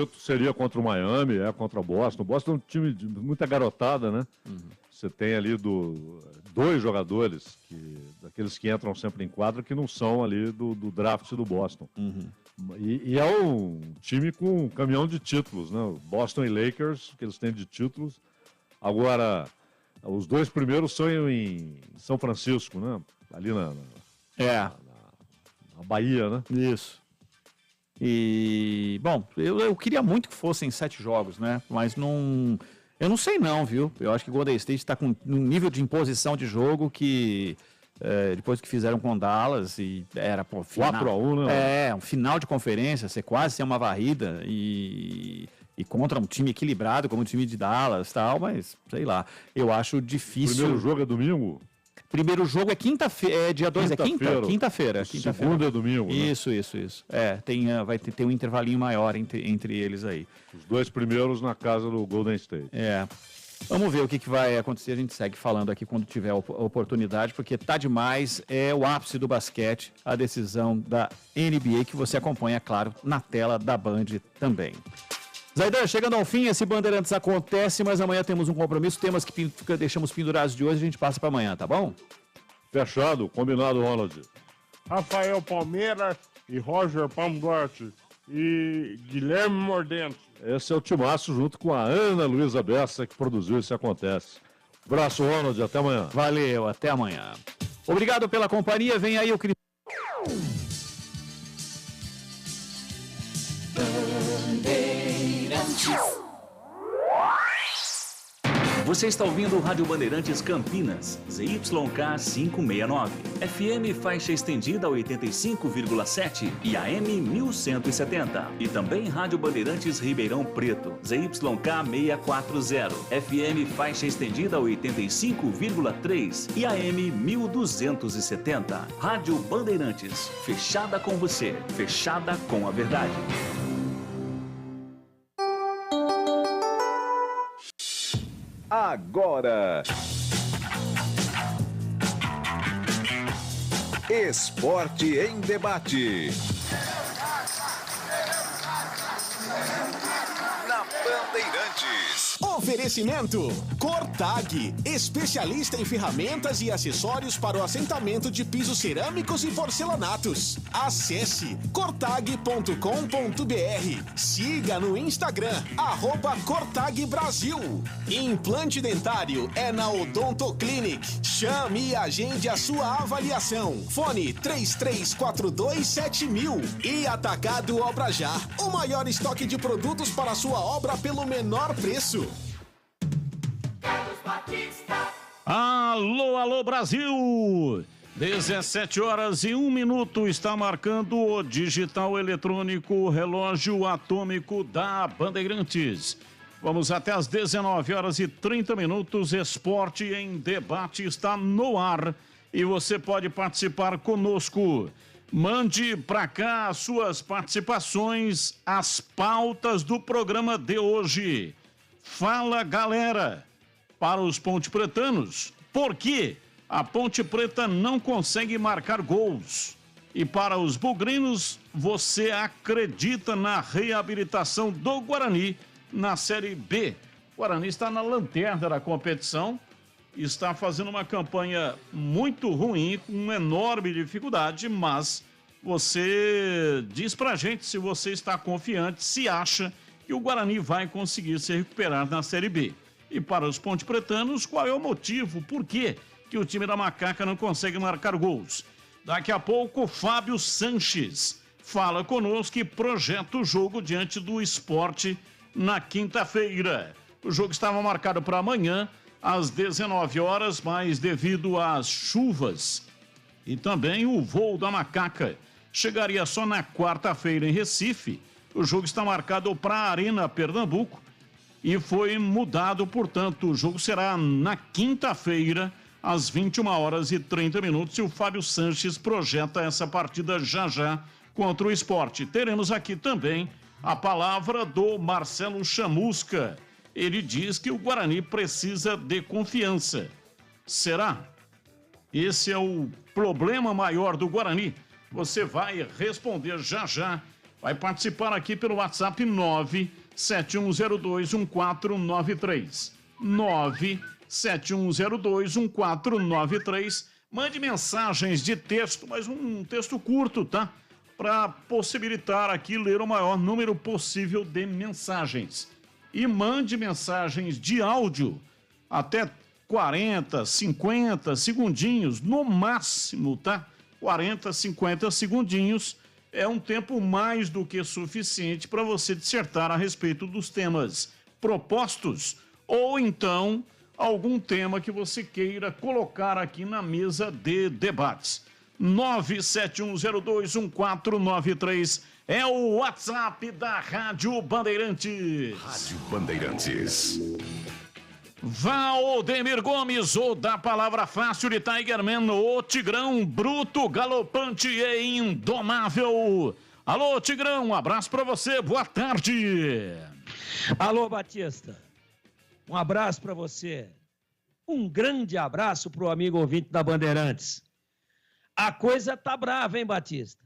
favorito seria contra o Miami, contra o Boston. O Boston é um time de muita garotada, né? Você tem ali dois jogadores, daqueles que entram sempre em quadra, que não são ali do draft do Boston. E é um time com um caminhão de títulos, né? Boston e Lakers, que eles têm de títulos. Agora, os dois primeiros são em São Francisco, né? Ali na Bahia, né? Isso. E, bom, eu queria muito que fossem 7 jogos, né? Mas não... Eu não sei não, viu? Eu acho que o Golden State está com um nível de imposição de jogo que... depois que fizeram com Dallas e era, pô, 4-1, né? Um final de conferência, você quase tem uma varrida e contra um time equilibrado como o time de Dallas e tal, mas sei lá, eu acho difícil. Primeiro jogo é domingo? Primeiro jogo é quinta-feira, dia 2 é quinta? Quinta-feira. Segundo é domingo, né? Isso. Vai ter um intervalinho maior entre eles aí. Os dois primeiros na casa do Golden State. Vamos ver o que vai acontecer, a gente segue falando aqui quando tiver a oportunidade, porque tá demais, é o ápice do basquete, a decisão da NBA que você acompanha, claro, na tela da Band também. Zaidan, chegando ao fim, esse Bandeirantes acontece, mas amanhã temos um compromisso, temas que deixamos pendurados de hoje, a gente passa para amanhã, tá bom? Fechado, combinado, Ronald. Rafael Palmeira e Roger Palmduarte e Guilherme Mordente. Esse é o timaço junto com a Ana Luísa Bessa que produziu esse Acontece. Abraço, Ronald, até amanhã. Valeu, até amanhã. Obrigado pela companhia, vem aí o Cris. Você está ouvindo o Rádio Bandeirantes Campinas, ZYK 569, FM faixa estendida 85,7 e AM 1170. E também Rádio Bandeirantes Ribeirão Preto, ZYK 640, FM faixa estendida 85,3 e AM 1270. Rádio Bandeirantes, fechada com você, fechada com a verdade. Agora, Esporte em Debate. Na Bandeirantes. Oferecimento Cortag, especialista em ferramentas e acessórios para o assentamento de pisos cerâmicos e porcelanatos. Acesse cortag.com.br. Siga no Instagram, @Cortag Brasil. Implante dentário é na Odontoclinic. Chame e agende a sua avaliação. Fone 33427000. E Atacado Obra Já, o maior estoque de produtos para a sua obra pelo menor preço. Alô, Brasil! 17h01 está marcando o digital eletrônico relógio atômico da Bandeirantes. Vamos até às 19h30. Esporte em Debate está no ar e você pode participar conosco. Mande para cá as suas participações, as pautas do programa de hoje. Fala, galera, para os pontepretanos, por que a Ponte Preta não consegue marcar gols? E para os bugrinos, você acredita na reabilitação do Guarani na Série B? O Guarani está na lanterna da competição, está fazendo uma campanha muito ruim, com enorme dificuldade, mas você diz pra gente se você está confiante, se acha que o Guarani vai conseguir se recuperar na Série B. E para os pontepretanos, qual é o motivo, por quê que o time da Macaca não consegue marcar gols? Daqui a pouco, Fábio Sanches fala conosco e projeta o jogo diante do Sport na quinta-feira. O jogo estava marcado para amanhã, às 19h, mas devido às chuvas e também o voo da Macaca chegaria só na quarta-feira em Recife. O jogo está marcado para a Arena Pernambuco e foi mudado, portanto, o jogo será na quinta-feira, às 21h30, e o Fábio Sanches projeta essa partida já contra o Sport. Teremos aqui também a palavra do Marcelo Chamusca. Ele diz que o Guarani precisa de confiança. Será? Esse é o problema maior do Guarani? Você vai responder já vai participar aqui pelo WhatsApp 971021493. 971021493. Mande mensagens de texto, mas um texto curto, tá? Para possibilitar aqui ler o maior número possível de mensagens. E mande mensagens de áudio até 40, 50 segundinhos, no máximo, tá? 40, 50 segundinhos é um tempo mais do que suficiente para você dissertar a respeito dos temas propostos ou então algum tema que você queira colocar aqui na mesa de debates. 971021493 é o WhatsApp da Rádio Bandeirantes. Rádio Bandeirantes. Valdemir Gomes, o da palavra fácil de Tigerman, o Tigrão bruto, galopante e indomável. Alô, Tigrão, um abraço pra você, boa tarde. Alô, Batista, um abraço pra você. Um grande abraço pro amigo ouvinte da Bandeirantes. A coisa tá brava, hein, Batista?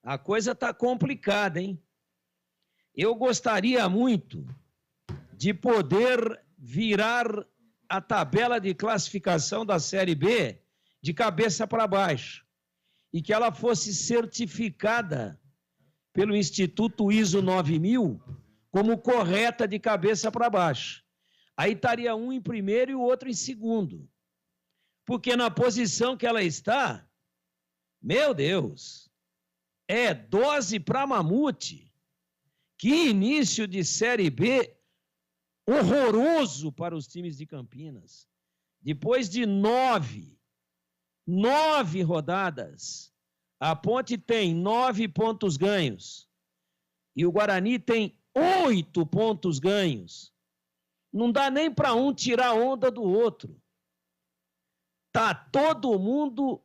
A coisa tá complicada, hein? Eu gostaria muito de poder virar a tabela de classificação da Série B de cabeça para baixo e que ela fosse certificada pelo Instituto ISO 9000 como correta de cabeça para baixo. Aí estaria um em primeiro e o outro em segundo. Porque na posição que ela está, meu Deus, é dose para mamute. Que início de Série B horroroso para os times de Campinas. Depois de 9 rodadas, a Ponte tem 9 pontos ganhos e o Guarani tem 8 pontos ganhos. Não dá nem para um tirar onda do outro. Tá todo mundo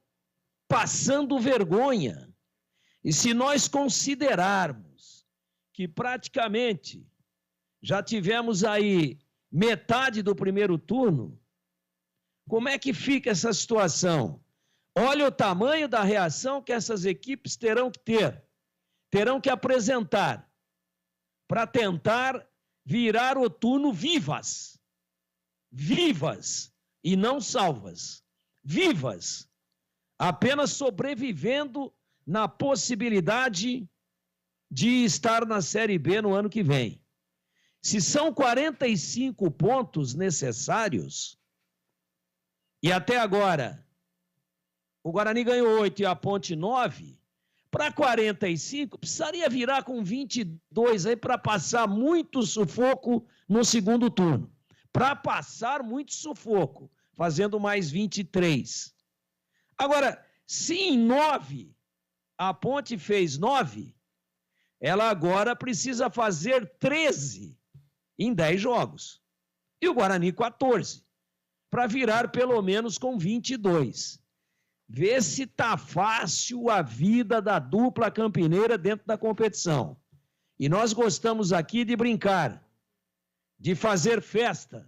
passando vergonha. E se nós considerarmos que praticamente já tivemos aí metade do primeiro turno, como é que fica essa situação? Olha o tamanho da reação que essas equipes terão que ter, terão que apresentar para tentar virar o turno vivas. Vivas e não salvas. Vivas. Apenas sobrevivendo na possibilidade de estar na Série B no ano que vem. Se são 45 pontos necessários, e até agora o Guarani ganhou 8 e a Ponte 9, para 45 precisaria virar com 22 aí para passar muito sufoco no segundo turno. Para passar muito sufoco, fazendo mais 23. Agora, se em 9 a Ponte fez 9, ela agora precisa fazer 13 em 10 jogos. E o Guarani 14, para virar pelo menos com 22. Vê se tá fácil a vida da dupla campineira dentro da competição. E nós gostamos aqui de brincar, de fazer festa,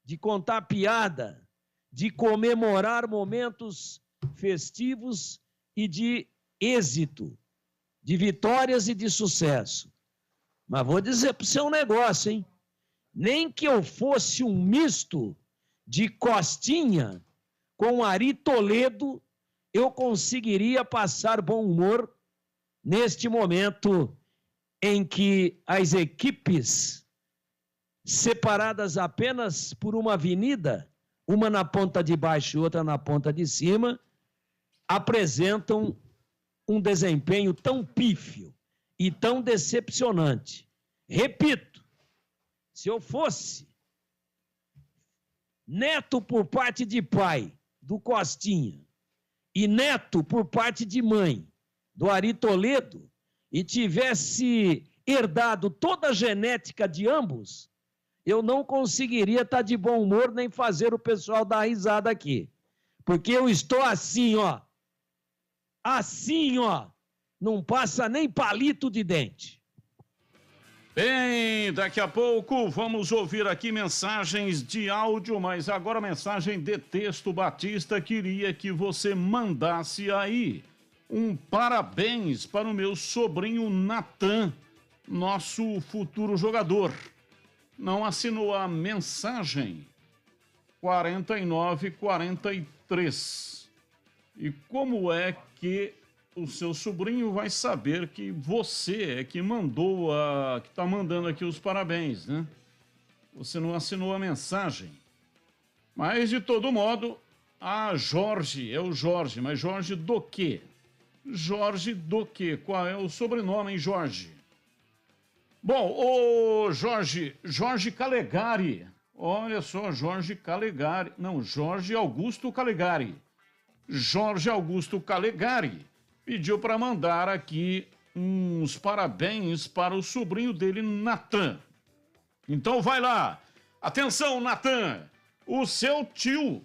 de contar piada, de comemorar momentos festivos e de êxito, de vitórias e de sucesso. Mas vou dizer para você um negócio, hein? Nem que eu fosse um misto de Costinha com Ari Toledo, eu conseguiria passar bom humor neste momento em que as equipes, separadas apenas por uma avenida, uma na ponta de baixo e outra na ponta de cima, apresentam um desempenho tão pífio e tão decepcionante. Repito, se eu fosse neto por parte de pai do Costinha e neto por parte de mãe do Ari Toledo e tivesse herdado toda a genética de ambos, eu não conseguiria estar de bom humor nem fazer o pessoal dar risada aqui. Porque eu estou assim, ó. Assim, ó. Não passa nem palito de dente. Bem, daqui a pouco vamos ouvir aqui mensagens de áudio, mas agora mensagem de texto. Batista queria que você mandasse aí um parabéns para o meu sobrinho Natan, nosso futuro jogador. Não assinou a mensagem 4943. E como é que o seu sobrinho vai saber que você é que mandou que está mandando aqui os parabéns, né? Você não assinou a mensagem. Mas, de todo modo, Jorge, é o Jorge, mas Jorge do quê? Jorge do quê? Qual é o sobrenome, hein, Jorge? Bom, o Jorge Calegari. Olha só, Jorge Calegari. Não, Jorge Augusto Calegari. Jorge Augusto Calegari pediu para mandar aqui uns parabéns para o sobrinho dele, Natan. Então vai lá. Atenção, Natan. O seu tio,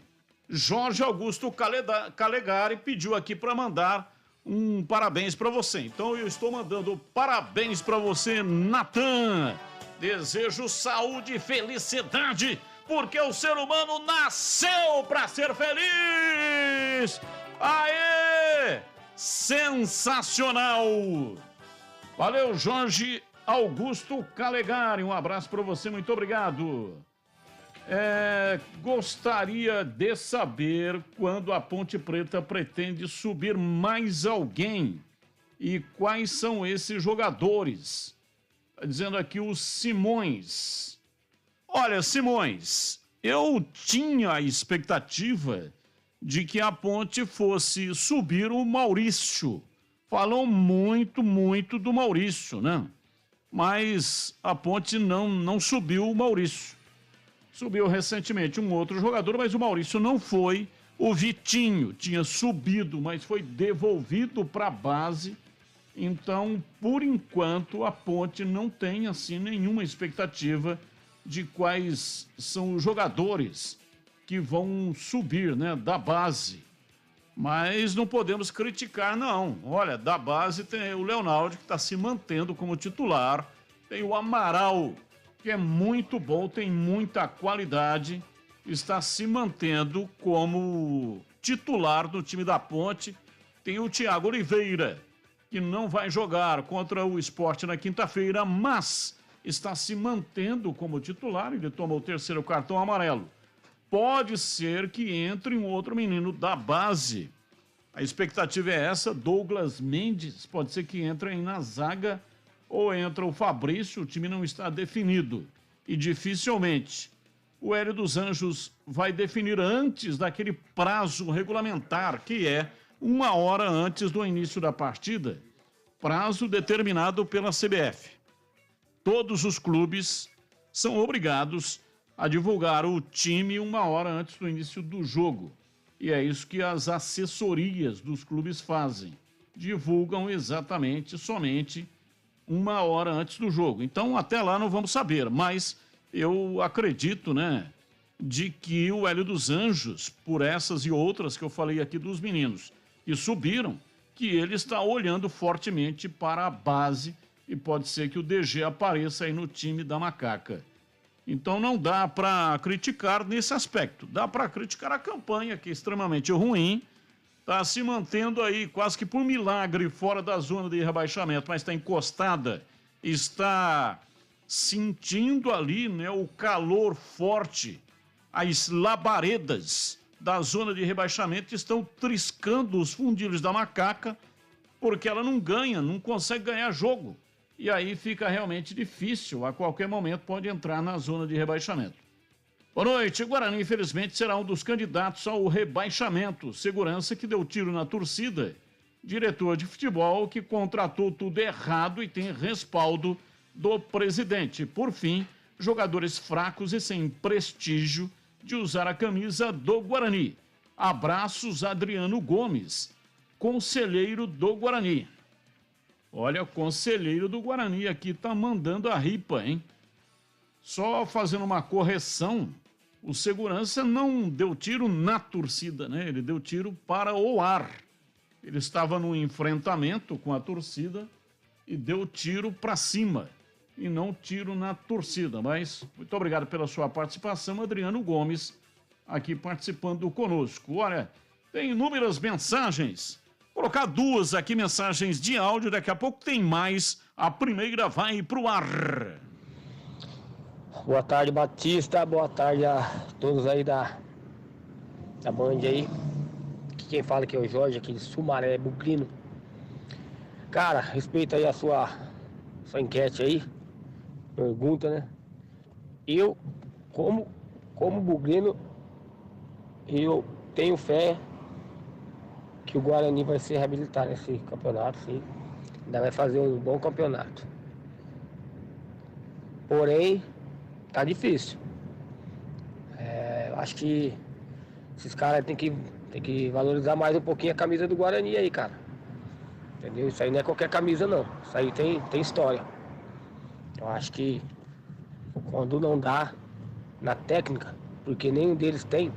Jorge Augusto Calegari, pediu aqui para mandar um parabéns para você. Então eu estou mandando parabéns para você, Natan. Desejo saúde e felicidade, porque o ser humano nasceu para ser feliz. Aê! Sensacional! Valeu, Jorge Augusto Calegari. Um abraço para você, muito obrigado. Gostaria de saber quando a Ponte Preta pretende subir mais alguém e quais são esses jogadores. Está dizendo aqui o Simões. Olha, Simões, eu tinha a expectativa de que a Ponte fosse subir o Maurício. Falam muito do Maurício, né? Mas a Ponte não subiu o Maurício. Subiu recentemente um outro jogador, mas o Maurício não foi. O Vitinho tinha subido, mas foi devolvido para a base. Então, por enquanto, a Ponte não tem, assim, nenhuma expectativa de quais são os jogadores que vão subir, né, da base. Mas não podemos criticar, não. Olha, da base tem o Leonardo, que está se mantendo como titular. Tem o Amaral, que é muito bom, tem muita qualidade, está se mantendo como titular do time da Ponte. Tem o Thiago Oliveira, que não vai jogar contra o Sport na quinta-feira, mas está se mantendo como titular. Ele tomou o terceiro cartão amarelo. Pode ser que entre um outro menino da base. A expectativa é essa, Douglas Mendes, pode ser que entre aí na zaga ou entra o Fabrício, o time não está definido. E dificilmente o Hélio dos Anjos vai definir antes daquele prazo regulamentar, que é 1 hora antes do início da partida, prazo determinado pela CBF. Todos os clubes são obrigados a divulgar o time 1 hora antes do início do jogo. E é isso que as assessorias dos clubes fazem. Divulgam exatamente, somente 1 hora antes do jogo. Então, até lá não vamos saber, mas eu acredito, né, de que o Hélio dos Anjos, por essas e outras que eu falei aqui dos meninos que subiram, que ele está olhando fortemente para a base e pode ser que o DG apareça aí no time da Macaca. Então não dá para criticar nesse aspecto. Dá para criticar a campanha, que é extremamente ruim. Está se mantendo aí quase que por milagre fora da zona de rebaixamento, mas está encostada. Está sentindo ali, né, o calor forte. As labaredas da zona de rebaixamento estão triscando os fundilhos da Macaca, porque ela não ganha, não consegue ganhar jogo. E aí fica realmente difícil, a qualquer momento pode entrar na zona de rebaixamento. Boa noite, Guarani infelizmente será um dos candidatos ao rebaixamento. Segurança que deu tiro na torcida. Diretor de futebol que contratou tudo errado e tem respaldo do presidente. Por fim, jogadores fracos e sem prestígio de usar a camisa do Guarani. Abraços, Adriano Gomes, conselheiro do Guarani. Olha, o conselheiro do Guarani aqui tá mandando a ripa, hein? Só fazendo uma correção, o segurança não deu tiro na torcida, né? Ele deu tiro para o ar. Ele estava no enfrentamento com a torcida e deu tiro para cima e não tiro na torcida. Mas muito obrigado pela sua participação, Adriano Gomes, aqui participando conosco. Olha, tem inúmeras mensagens. Colocar 2 aqui, mensagens de áudio, daqui a pouco tem mais. A primeira vai pro ar. Boa tarde, Batista. Boa tarde a todos aí da Band aí. Quem fala aqui é o Jorge, aqui de Sumaré, Bugrino. Cara, respeita aí a sua enquete aí. Pergunta, né? Eu, como Bugrino, eu tenho fé que o Guarani vai se reabilitar nesse campeonato, sim. Ainda vai fazer um bom campeonato. Porém, tá difícil. Eu acho que esses caras têm que valorizar mais um pouquinho a camisa do Guarani aí, cara. Entendeu? Isso aí não é qualquer camisa, não. Isso aí tem história. Eu acho que quando não dá na técnica, porque nenhum deles tem,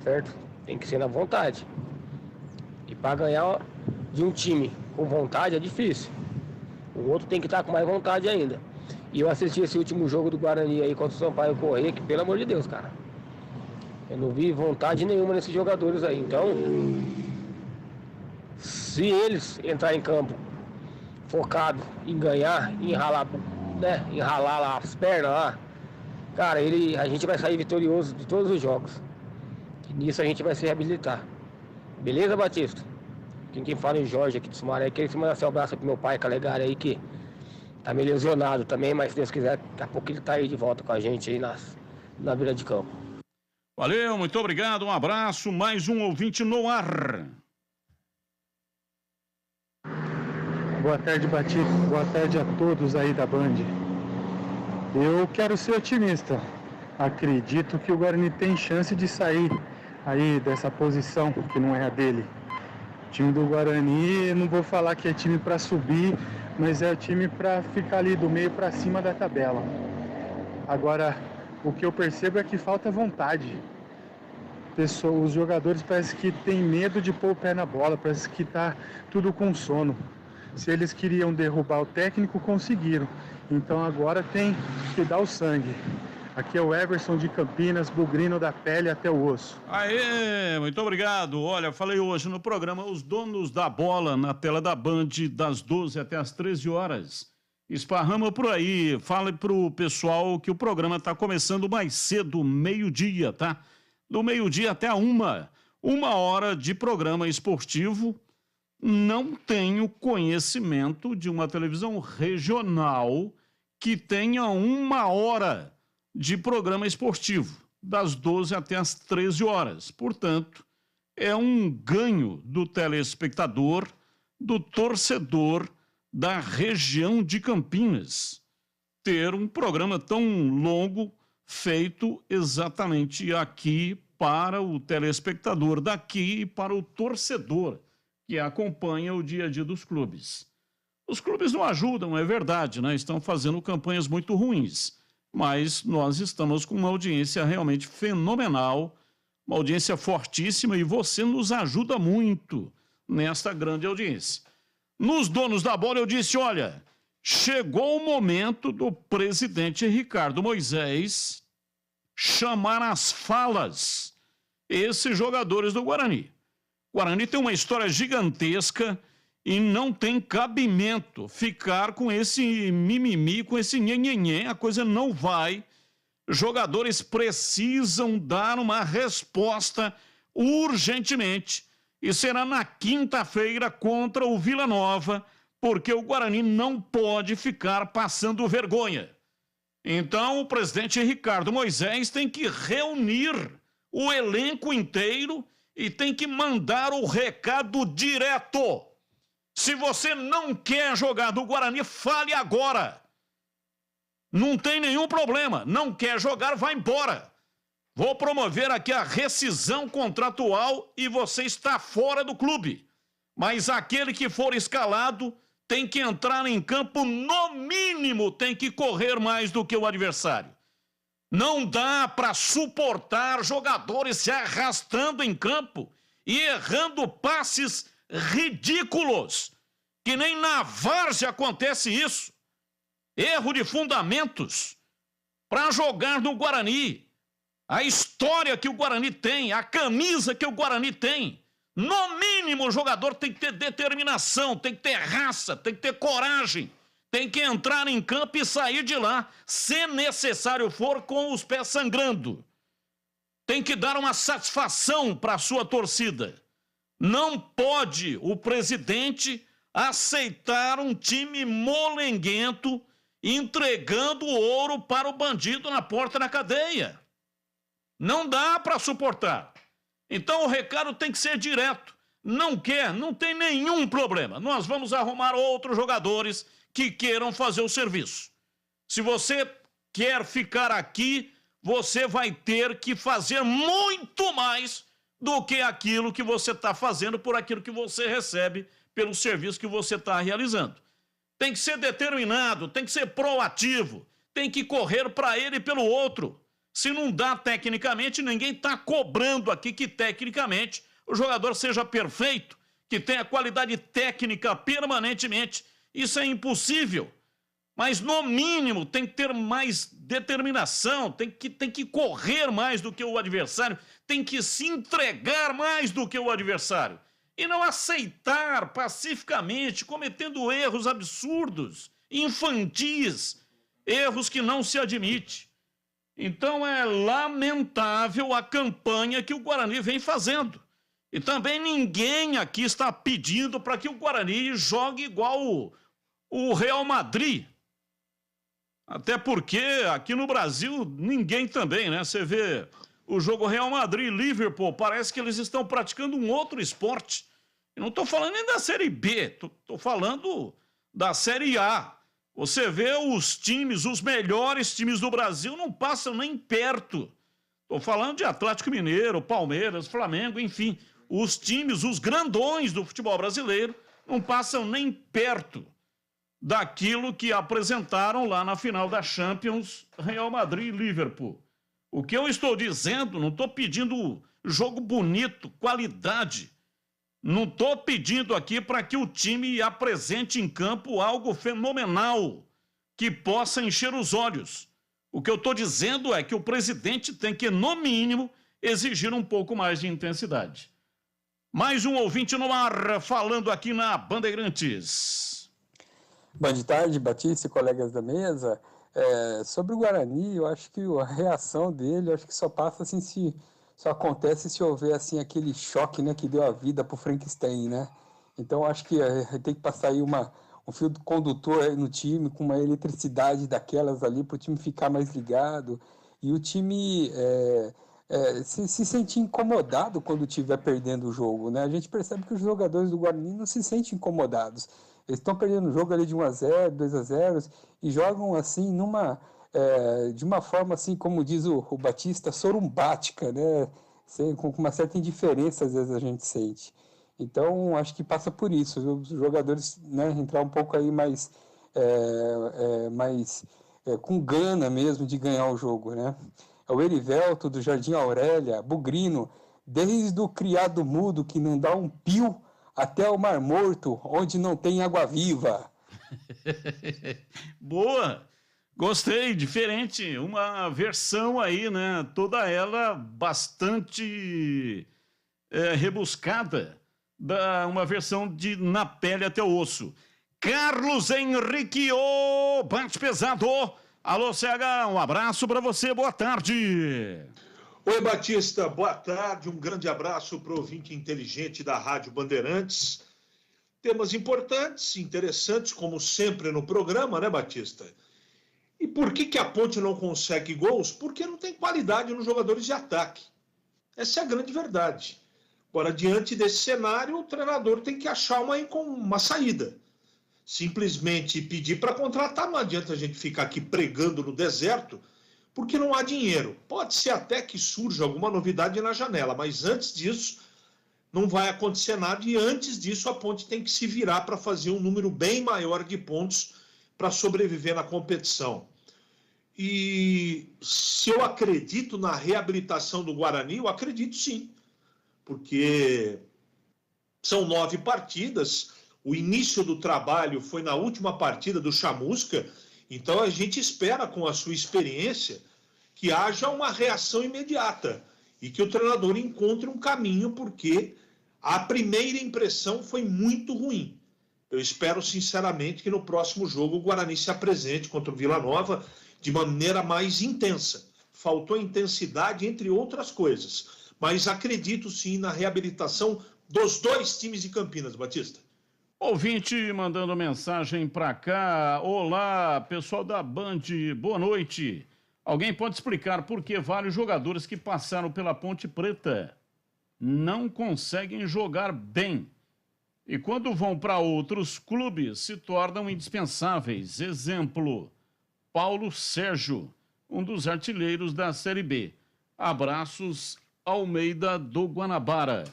certo? Tem que ser na vontade. E para ganhar de um time com vontade é difícil. O outro tem que estar com mais vontade ainda. E eu assisti esse último jogo do Guarani aí contra o Sampaio Corrêa, que pelo amor de Deus, cara. Eu não vi vontade nenhuma nesses jogadores aí. Então, se eles entrarem em campo focado em ganhar, em ralar, né? Enralar lá as pernas lá, cara, a gente vai sair vitorioso de todos os jogos. E nisso a gente vai se reabilitar. Beleza, Batista? Quem fala é o Jorge aqui de Sumaré. Queria mandar seu abraço pro meu pai, Calegari aí, que tá meio lesionado também, mas se Deus quiser, daqui a pouco ele tá aí de volta com a gente aí na beira de campo. Valeu, muito obrigado, um abraço, mais um ouvinte no ar. Boa tarde, Batista. Boa tarde a todos aí da Band. Eu quero ser otimista. Acredito que o Guarani tem chance de sair aí dessa posição que não é a dele. O time do Guarani, não vou falar que é time para subir, mas é o time para ficar ali do meio para cima da tabela. Agora, o que eu percebo é que falta vontade. Os jogadores parece que tem medo de pôr o pé na bola, parece que tá tudo com sono. Se eles queriam derrubar o técnico, conseguiram. Então agora tem que dar o sangue. Aqui é o Everson de Campinas, bugrino da pele até o osso. Aê, muito obrigado. Olha, falei hoje no programa Os Donos da Bola, na tela da Band, das 12 até as 13 horas. Esparrama por aí, fale pro pessoal que o programa tá começando mais cedo, meio-dia, tá? Do meio-dia até a 1 hora de programa esportivo. Não tenho conhecimento de uma televisão regional que tenha 1 hora de programa esportivo, das 12 até as 13 horas. Portanto, é um ganho do telespectador, do torcedor da região de Campinas, ter um programa tão longo feito exatamente aqui para o telespectador daqui e para o torcedor que acompanha o dia a dia dos clubes. Os clubes não ajudam, é verdade, né? Estão fazendo campanhas muito ruins, mas nós estamos com uma audiência realmente fenomenal, uma audiência fortíssima, e você nos ajuda muito nesta grande audiência. Nos Donos da Bola eu disse, olha, chegou o momento do presidente Ricardo Moisés chamar às falas esses jogadores do Guarani. O Guarani tem uma história gigantesca e não tem cabimento ficar com esse mimimi, com esse nhenhenhê, a coisa não vai. Jogadores precisam dar uma resposta urgentemente, e será na quinta-feira contra o Vila Nova, porque o Guarani não pode ficar passando vergonha. Então o presidente Ricardo Moisés tem que reunir o elenco inteiro e tem que mandar o recado direto. Se você não quer jogar do Guarani, fale agora. Não tem nenhum problema. Não quer jogar, vai embora. Vou promover aqui a rescisão contratual e você está fora do clube. Mas aquele que for escalado tem que entrar em campo, no mínimo tem que correr mais do que o adversário. Não dá para suportar jogadores se arrastando em campo e errando passes ridículos, que nem na várzea acontece isso. Erro de fundamentos para jogar no Guarani. A história que o Guarani tem, a camisa que o Guarani tem, No mínimo, o jogador tem que ter determinação, tem que ter raça, tem que ter coragem. Tem que entrar em campo e sair de lá, se necessário for, com os pés sangrando. Tem que dar uma satisfação para a sua torcida. Não pode o presidente aceitar um time molenguento entregando ouro para o bandido na porta da cadeia. Não dá para suportar. Então o recado tem que ser direto. Não quer, não tem nenhum problema. Nós vamos arrumar outros jogadores que queiram fazer o serviço. Se você quer ficar aqui, você vai ter que fazer muito mais do que aquilo que você está fazendo por aquilo que você recebe pelo serviço que você está realizando. Tem que ser determinado, tem que ser proativo, tem que correr para ele e pelo outro. Se não dá tecnicamente, ninguém está cobrando aqui que tecnicamente o jogador seja perfeito, que tenha qualidade técnica permanentemente. Isso é impossível. Mas, no mínimo, tem que ter mais determinação, tem que correr mais do que o adversário, tem que se entregar mais do que o adversário. E não aceitar pacificamente, cometendo erros absurdos, infantis, erros que não se admite. Então, é lamentável a campanha que o Guarani vem fazendo. E também ninguém aqui está pedindo para que o Guarani jogue igual o Real Madrid. Até porque aqui no Brasil ninguém também, né? Você vê o jogo Real Madrid e Liverpool, parece que eles estão praticando um outro esporte. Eu não estou falando nem da Série B, estou falando da Série A. Você vê os times, os melhores times do Brasil não passam nem perto. Estou falando de Atlético Mineiro, Palmeiras, Flamengo, enfim. Os times, os grandões do futebol brasileiro não passam nem perto daquilo que apresentaram lá na final da Champions, Real Madrid e Liverpool. O que eu estou dizendo, não estou pedindo jogo bonito, qualidade. Não estou pedindo aqui para que o time apresente em campo algo fenomenal, que possa encher os olhos. O que eu estou dizendo é que o presidente tem que, no mínimo, exigir um pouco mais de intensidade. Mais um ouvinte no ar, falando aqui na Bandeirantes. Boa tarde, Batista e colegas da mesa. Sobre o Guarani, eu acho que a reação dele, eu acho que só passa assim, só acontece se houver assim aquele choque, né, que deu a vida pro Frankenstein, né? Então acho que tem que passar aí um fio condutor aí no time com uma eletricidade daquelas ali para o time ficar mais ligado e o time se sentir incomodado quando estiver perdendo o jogo, né? A gente percebe que os jogadores do Guarani não se sentem incomodados. Eles estão perdendo o jogo ali de 1-0, 2-0 e jogam assim de uma forma assim, como diz o Batista, sorumbática, né? Com uma certa indiferença às vezes a gente sente. Então acho que passa por isso, os jogadores, né, entrar um pouco aí mais com gana mesmo de ganhar o jogo, né? O Erivelto do Jardim Aurélia, Bugrino, desde o criado mudo que não dá um pio até o Mar Morto, onde não tem água viva. Boa! Gostei, diferente. Uma versão aí, né? Toda ela bastante rebuscada. Uma versão de Na Pele até o Osso. Carlos Henrique, o bate pesado. Alô, CH, um abraço para você, boa tarde. Oi, Batista, boa tarde, um grande abraço para o ouvinte inteligente da Rádio Bandeirantes. Temas importantes, interessantes, como sempre no programa, né, Batista? E por que a Ponte não consegue gols? Porque não tem qualidade nos jogadores de ataque. Essa é a grande verdade. Agora, diante desse cenário, o treinador tem que achar uma saída. Simplesmente pedir para contratar, não adianta a gente ficar aqui pregando no deserto, porque não há dinheiro. Pode ser até que surja alguma novidade na janela, mas antes disso não vai acontecer nada e antes disso a Ponte tem que se virar para fazer um número bem maior de pontos para sobreviver na competição. E se eu acredito na reabilitação do Guarani, eu acredito sim, porque são 9 partidas, o início do trabalho foi na última partida do Chamusca, então a gente espera com a sua experiência que haja uma reação imediata e que o treinador encontre um caminho, porque A primeira impressão foi muito ruim. Eu espero, sinceramente, que no próximo jogo o Guarani se apresente contra o Vila Nova de maneira mais intensa. Faltou intensidade, entre outras coisas. Mas acredito, sim, na reabilitação dos dois times de Campinas, Batista. Ouvinte mandando mensagem para cá. Olá, pessoal da Band, boa noite. Alguém pode explicar por que vários jogadores que passaram pela Ponte Preta não conseguem jogar bem? E quando vão para outros clubes, se tornam indispensáveis. Exemplo, Paulo Sérgio, um dos artilheiros da Série B. Abraços, Almeida do Guanabara.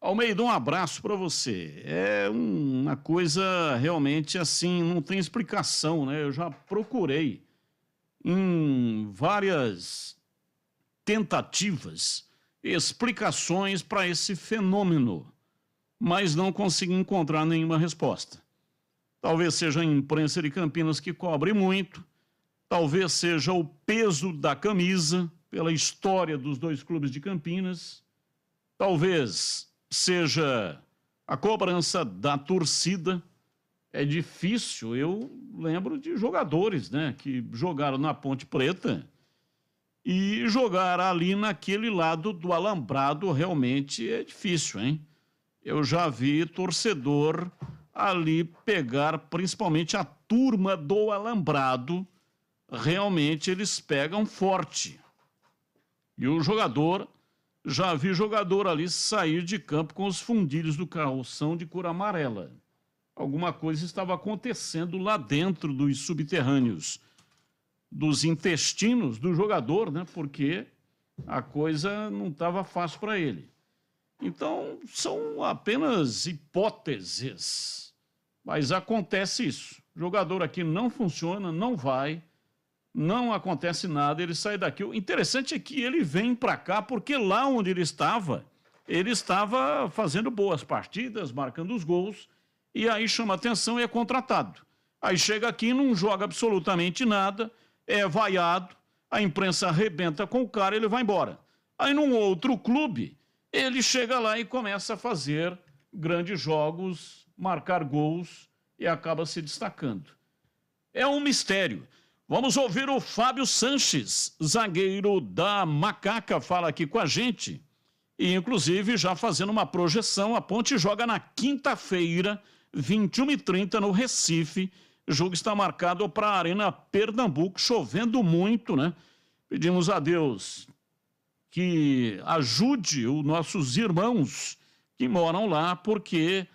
Almeida, um abraço para você. É uma coisa realmente assim, não tem explicação, né? Eu já procurei em várias tentativas, explicações para esse fenômeno, mas não consegui encontrar nenhuma resposta. Talvez seja a imprensa de Campinas que cobre muito, talvez seja o peso da camisa, pela história dos dois clubes de Campinas, talvez seja a cobrança da torcida. É difícil, eu lembro de jogadores, né, que jogaram na Ponte Preta e jogar ali naquele lado do alambrado realmente é difícil, hein? Eu já vi torcedor ali pegar, principalmente a turma do alambrado, realmente eles pegam forte. E o jogador, já vi jogador ali sair de campo com os fundilhos do calção de cor amarela. Alguma coisa estava acontecendo lá dentro dos subterrâneos, dos intestinos do jogador, né? Porque a coisa não estava fácil para ele. Então, são apenas hipóteses, mas acontece isso. O jogador aqui não funciona, não vai, não acontece nada, ele sai daqui. O interessante é que ele vem para cá porque lá onde ele estava fazendo boas partidas, marcando os gols, e aí chama atenção e é contratado. Aí chega aqui e não joga absolutamente nada, é vaiado, a imprensa arrebenta com o cara e ele vai embora. Aí num outro clube, ele chega lá e começa a fazer grandes jogos, marcar gols e acaba se destacando. É um mistério. Vamos ouvir o Fábio Sanches, zagueiro da Macaca, fala aqui com a gente. E inclusive já fazendo uma projeção, a Ponte joga na quinta-feira, 21h30 no Recife. O jogo está marcado para a Arena Pernambuco, chovendo muito, né? Pedimos a Deus que ajude os nossos irmãos que moram lá, porque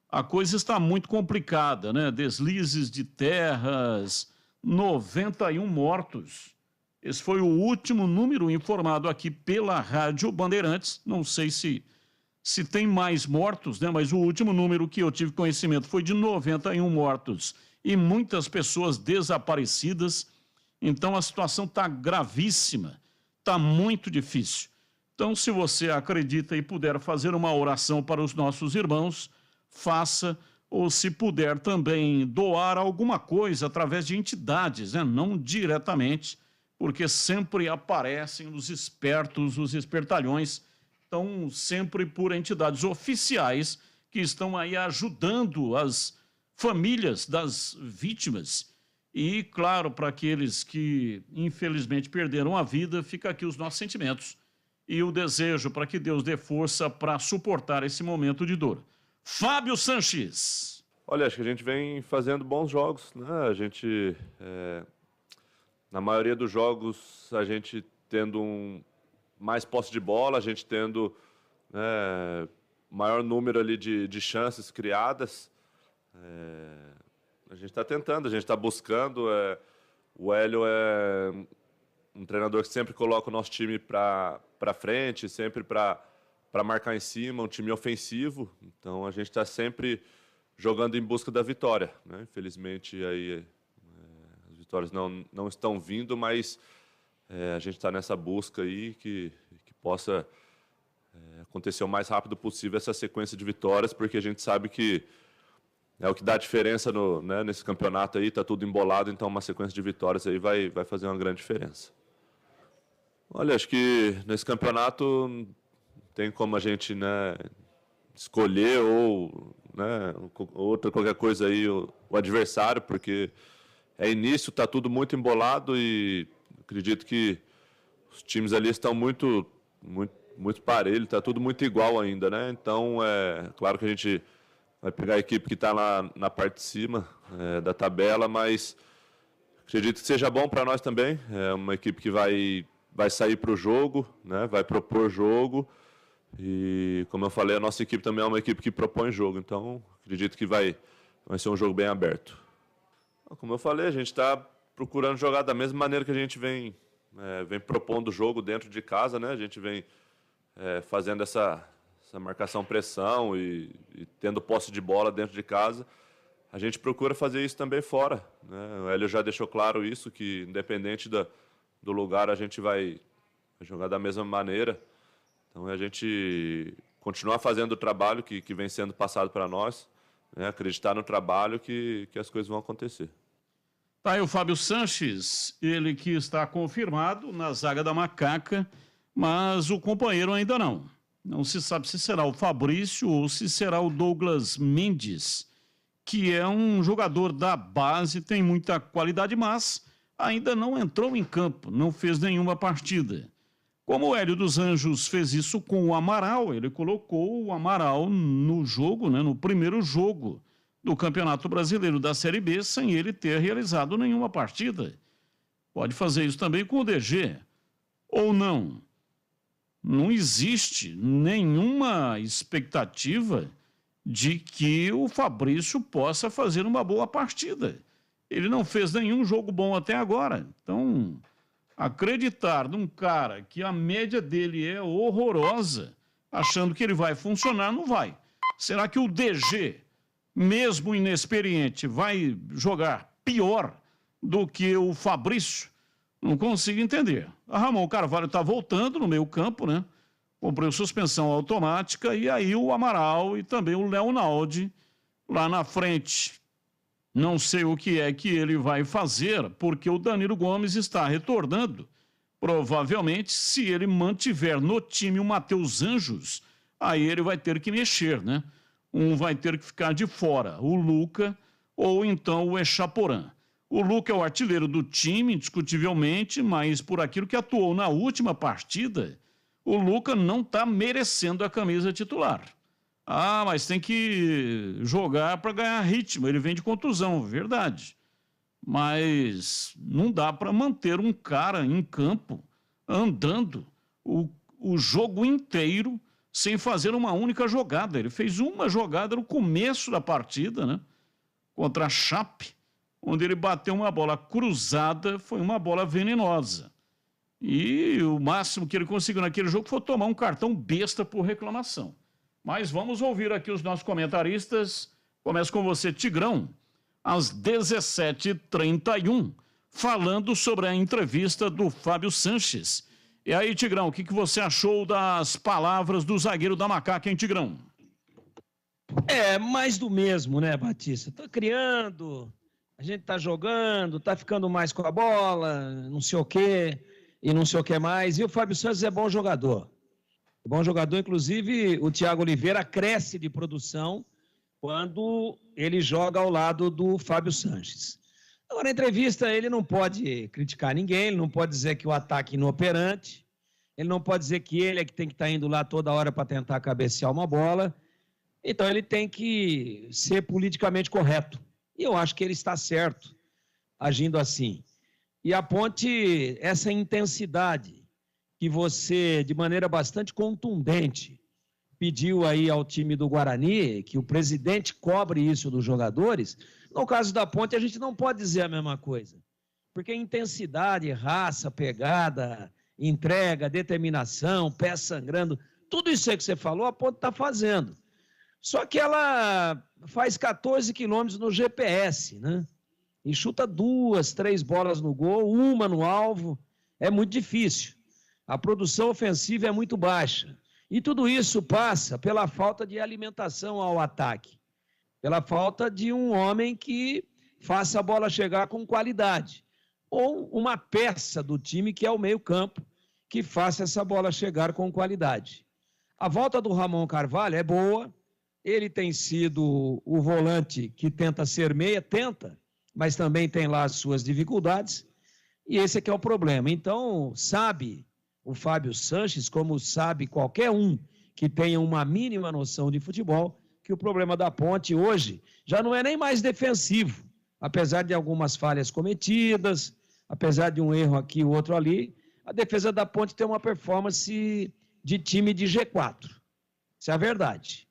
a coisa está muito complicada, né? Deslizes de terras, 91 mortos. Esse foi o último número informado aqui pela Rádio Bandeirantes. Não sei se tem mais mortos, né? Mas o último número que eu tive conhecimento foi de 91 mortos e muitas pessoas desaparecidas. Então a situação está gravíssima, está muito difícil. Então, se você acredita e puder fazer uma oração para os nossos irmãos, faça, ou se puder também doar alguma coisa através de entidades, né? Não diretamente, porque sempre aparecem os espertos, os espertalhões, então sempre por entidades oficiais que estão aí ajudando as famílias das vítimas. E, claro, para aqueles que infelizmente perderam a vida, fica aqui os nossos sentimentos e o desejo para que Deus dê força para suportar esse momento de dor. Fábio Sanches. Olha, acho que a gente vem fazendo bons jogos, né? A gente, na maioria dos jogos, a gente tendo mais posse de bola, a gente tendo maior número ali de chances criadas. A gente está tentando, a gente está buscando. O Hélio é um treinador que sempre coloca o nosso time para frente, sempre para marcar em cima, um time ofensivo. Então a gente está sempre jogando em busca da vitória, né? Infelizmente aí as vitórias não estão vindo, mas a gente está nessa busca aí que possa acontecer o mais rápido possível essa sequência de vitórias, porque a gente sabe que é o que dá diferença nesse campeonato aí, está tudo embolado, então uma sequência de vitórias aí vai fazer uma grande diferença. Olha, acho que nesse campeonato tem como a gente escolher ou, né, qualquer coisa aí o adversário, porque é início, está tudo muito embolado e acredito que os times ali estão muito parelho, está tudo muito igual ainda, né? Então, é claro que a gente vai pegar a equipe que está na parte de cima da tabela, mas acredito que seja bom para nós também. É uma equipe que vai sair para o jogo, né? Vai propor jogo. E, como eu falei, a nossa equipe também é uma equipe que propõe jogo. Então, acredito que vai ser um jogo bem aberto. Como eu falei, a gente está procurando jogar da mesma maneira que a gente vem propondo o jogo dentro de casa, né? A gente vem fazendo essa marcação-pressão e tendo posse de bola dentro de casa. A gente procura fazer isso também fora, né? O Hélio já deixou claro isso, que independente do lugar, a gente vai jogar da mesma maneira. Então, a gente continuar fazendo o trabalho que vem sendo passado para nós, né? Acreditar no trabalho que as coisas vão acontecer. Tá aí o Fábio Sanches, ele que está confirmado na zaga da Macaca, mas o companheiro ainda não. Não se sabe se será o Fabrício ou se será o Douglas Mendes, que é um jogador da base, tem muita qualidade, mas ainda não entrou em campo, não fez nenhuma partida. Como o Hélio dos Anjos fez isso com o Amaral, ele colocou o Amaral no jogo, né, no primeiro jogo do Campeonato Brasileiro da Série B, sem ele ter realizado nenhuma partida. Pode fazer isso também com o DG, ou não. Não existe nenhuma expectativa de que o Fabrício possa fazer uma boa partida. Ele não fez nenhum jogo bom até agora. Então, acreditar num cara que a média dele é horrorosa, achando que ele vai funcionar, não vai. Será que o DG, mesmo inexperiente, vai jogar pior do que o Fabrício? Não consigo entender. A Ramon Carvalho está voltando no meio campo, né? Comprou suspensão automática e aí o Amaral e também o Leonaldi lá na frente. Não sei o que é que ele vai fazer, porque o Danilo Gomes está retornando. Provavelmente, se ele mantiver no time o Matheus Anjos, aí ele vai ter que mexer, né? Um vai ter que ficar de fora, o Luca ou então o Echaporã. O Luca é o artilheiro do time, indiscutivelmente, mas por aquilo que atuou na última partida, o Luca não está merecendo a camisa titular. Ah, mas tem que jogar para ganhar ritmo, ele vem de contusão, verdade. Mas não dá para manter um cara em campo, andando o jogo inteiro, sem fazer uma única jogada. Ele fez uma jogada no começo da partida, né? Contra a Chape, onde ele bateu uma bola cruzada, foi uma bola venenosa. E o máximo que ele conseguiu naquele jogo foi tomar um cartão besta por reclamação. Mas vamos ouvir aqui os nossos comentaristas. Começo com você, Tigrão, às 17h31, falando sobre a entrevista do Fábio Sanches. E aí, Tigrão, o que você achou das palavras do zagueiro da Macaca, hein, Tigrão? Mais do mesmo, né, Batista? Tá criando, a gente tá jogando, tá ficando mais com a bola, não sei o quê, e não sei o que mais. E o Fábio Sanches é bom jogador. Bom jogador, inclusive o Thiago Oliveira cresce de produção quando ele joga ao lado do Fábio Sanches. Agora, na entrevista, ele não pode criticar ninguém, ele não pode dizer que o ataque é inoperante, ele não pode dizer que ele é que tem que estar indo lá toda hora para tentar cabecear uma bola. Então, ele tem que ser politicamente correto. E eu acho que ele está certo agindo assim. E a Ponte, essa intensidade que você, de maneira bastante contundente, pediu aí ao time do Guarani, que o presidente cobre isso dos jogadores, no caso da Ponte a gente não pode dizer a mesma coisa. Porque intensidade, raça, pegada, entrega, determinação, pé sangrando, tudo isso aí que você falou, a Ponte está fazendo. Só que ela faz 14 quilômetros no GPS, né? E chuta 2, 3 bolas no gol, uma no alvo, é muito difícil. A produção ofensiva é muito baixa. E tudo isso passa pela falta de alimentação ao ataque, pela falta de um homem que faça a bola chegar com qualidade, ou uma peça do time, que é o meio-campo, que faça essa bola chegar com qualidade. A volta do Ramon Carvalho é boa, ele tem sido o volante que tenta ser meia, mas também tem lá as suas dificuldades, e esse é que é o problema. Então, sabe o Fábio Sanches, como sabe qualquer um que tenha uma mínima noção de futebol, que o problema da Ponte hoje já não é nem mais defensivo, apesar de algumas falhas cometidas, apesar de um erro aqui e outro ali, a defesa da Ponte tem uma performance de time de G4. Isso é a verdade.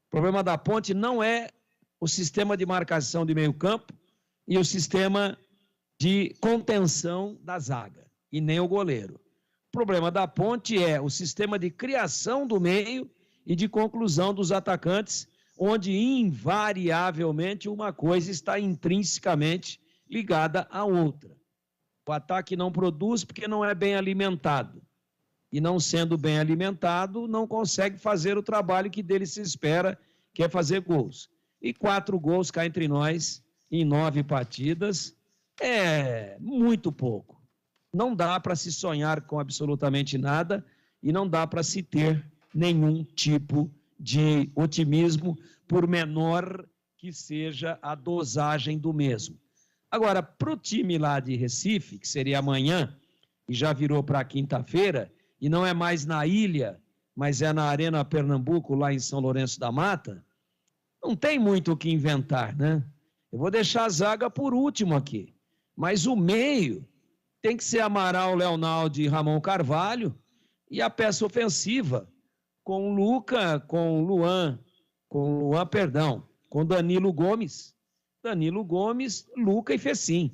O problema da Ponte não é o sistema de marcação de meio campo e o sistema de contenção da zaga, e nem o goleiro. O problema da Ponte é o sistema de criação do meio e de conclusão dos atacantes, onde invariavelmente uma coisa está intrinsecamente ligada à outra. O ataque não produz porque não é bem alimentado. E não sendo bem alimentado, não consegue fazer o trabalho que dele se espera, que é fazer gols. E 4 gols cá entre nós, em 9 partidas, é muito pouco. Não dá para se sonhar com absolutamente nada e não dá para se ter nenhum tipo de otimismo, por menor que seja a dosagem do mesmo. Agora, para o time lá de Recife, que seria amanhã, e já virou para quinta-feira, e não é mais na ilha, mas é na Arena Pernambuco, lá em São Lourenço da Mata, não tem muito o que inventar, né? Eu vou deixar a zaga por último aqui, mas o meio tem que ser Amaral, Leonaldo e Ramon Carvalho, e a peça ofensiva com Luca, com Danilo Gomes, Luca e Fecim.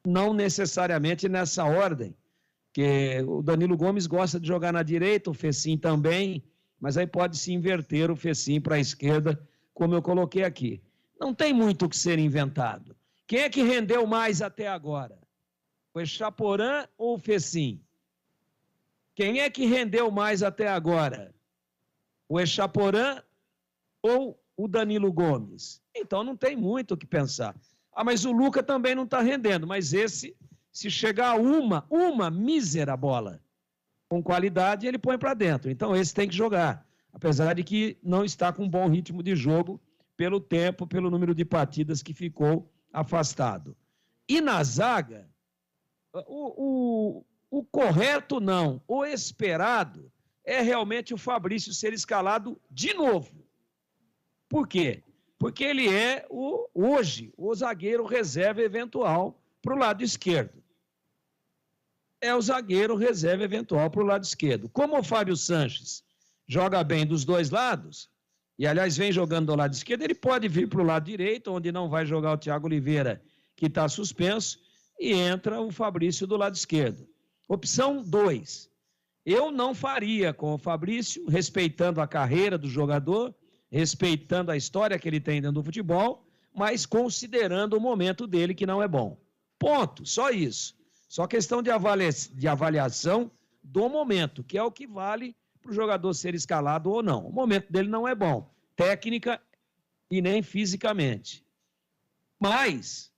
Não necessariamente nessa ordem, porque o Danilo Gomes gosta de jogar na direita, o Fecim também, mas aí pode se inverter o Fecim para a esquerda, como eu coloquei aqui. Não tem muito o que ser inventado. Quem é que rendeu mais até agora? O Echaporã ou o Fecim? Quem é que rendeu mais até agora? O Echaporã ou o Danilo Gomes? Então não tem muito o que pensar. Ah, mas o Luca também não está rendendo, mas esse, se chegar a uma mísera bola com qualidade, ele põe para dentro. Então esse tem que jogar, apesar de que não está com um bom ritmo de jogo pelo tempo, pelo número de partidas que ficou afastado. E na zaga, o correto não, o esperado é realmente o Fabrício ser escalado de novo. Por quê? Porque ele é, hoje, o zagueiro reserva eventual para o lado esquerdo. É o zagueiro reserva eventual para o lado esquerdo. Como o Fábio Sanches joga bem dos dois lados, e aliás vem jogando do lado esquerdo, ele pode vir para o lado direito, onde não vai jogar o Thiago Oliveira, que está suspenso, e entra o Fabrício do lado esquerdo. Opção 2. Eu não faria com o Fabrício, respeitando a carreira do jogador, respeitando a história que ele tem dentro do futebol, mas considerando o momento dele que não é bom. Ponto, só isso. Só questão de avaliação do momento, que é o que vale para o jogador ser escalado ou não. O momento dele não é bom, técnica e nem fisicamente. Mas,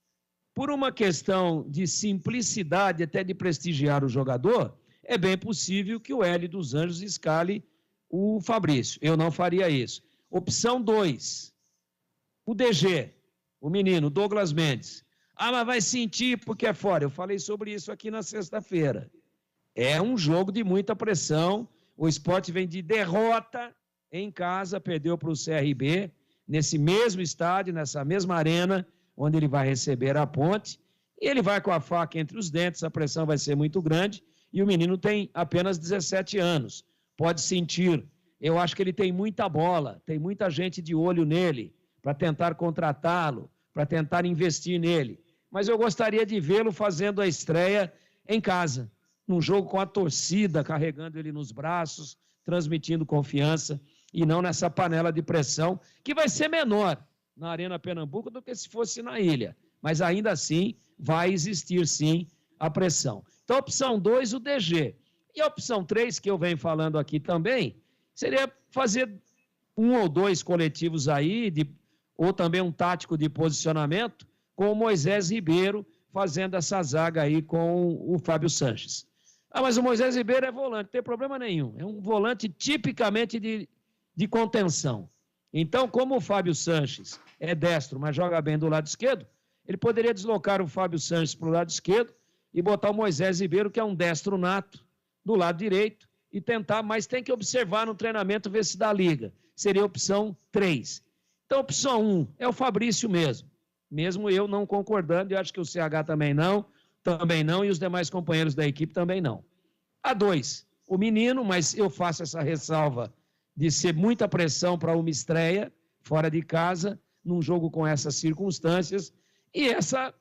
por uma questão de simplicidade, até de prestigiar o jogador, é bem possível que o Hélio dos Anjos escale o Fabrício. Eu não faria isso. Opção 2, o DG, o menino Douglas Mendes. Ah, mas vai sentir porque é fora. Eu falei sobre isso aqui na sexta-feira. É um jogo de muita pressão. O Sport vem de derrota em casa, perdeu para o CRB, nesse mesmo estádio, nessa mesma arena, onde ele vai receber a Ponte. E ele vai com a faca entre os dentes, a pressão vai ser muito grande. E o menino tem apenas 17 anos. Pode sentir. Eu acho que ele tem muita bola, tem muita gente de olho nele para tentar contratá-lo, para tentar investir nele. Mas eu gostaria de vê-lo fazendo a estreia em casa, num jogo com a torcida, carregando ele nos braços, transmitindo confiança, e não nessa panela de pressão, que vai ser menor na Arena Pernambuco do que se fosse na ilha. Mas ainda assim, vai existir sim a pressão. Então, opção 2, o DG. E a opção 3, que eu venho falando aqui também, seria fazer 1 ou 2 coletivos aí, ou também um tático de posicionamento, com o Moisés Ribeiro fazendo essa zaga aí com o Fábio Sanches. Ah, mas o Moisés Ribeiro é volante, não tem problema nenhum. É um volante tipicamente de contenção. Então, como o Fábio Sanches é destro, mas joga bem do lado esquerdo, ele poderia deslocar o Fábio Sanches para o lado esquerdo e botar o Moisés Ribeiro, que é um destro nato, do lado direito, e tentar, mas tem que observar no treinamento, ver se dá liga. Seria a opção 3. Então, a opção 1 é o Fabrício mesmo eu não concordando, e acho que o CH também não, e os demais companheiros da equipe também não. A 2, o menino, mas eu faço essa ressalva de ser muita pressão para uma estreia, fora de casa, num jogo com essas circunstâncias, e essa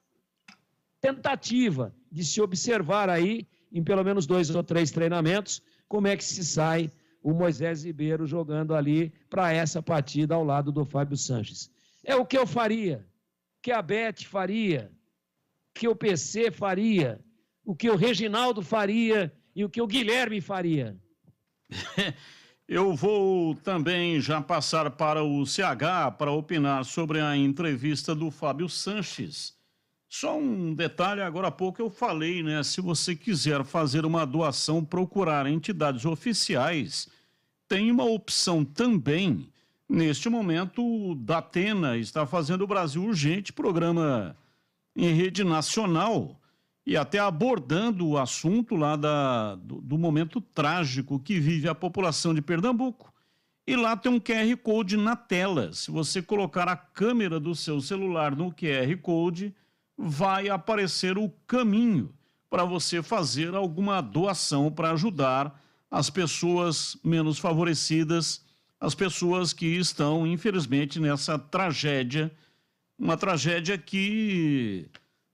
tentativa de se observar aí, em pelo menos 2 ou 3 treinamentos, como é que se sai o Moisés Ribeiro jogando ali para essa partida ao lado do Fábio Sanches. É o que eu faria, que a Beth faria, que o PC faria, o que o Reginaldo faria e o que o Guilherme faria. Eu vou também já passar para o CH para opinar sobre a entrevista do Fábio Sanches. Só um detalhe, agora há pouco eu falei, né? Se você quiser fazer uma doação, procurar entidades oficiais, tem uma opção também. Neste momento, o Datena está fazendo o Brasil Urgente, programa em rede nacional, e até abordando o assunto lá do momento trágico que vive a população de Pernambuco. E lá tem um QR Code na tela. Se você colocar a câmera do seu celular no QR Code, vai aparecer o caminho para você fazer alguma doação para ajudar as pessoas menos favorecidas, as pessoas que estão, infelizmente, nessa tragédia, uma tragédia que,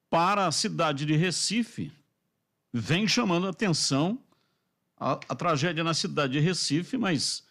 para a cidade de Recife, vem chamando a atenção, a tragédia na cidade de Recife, mas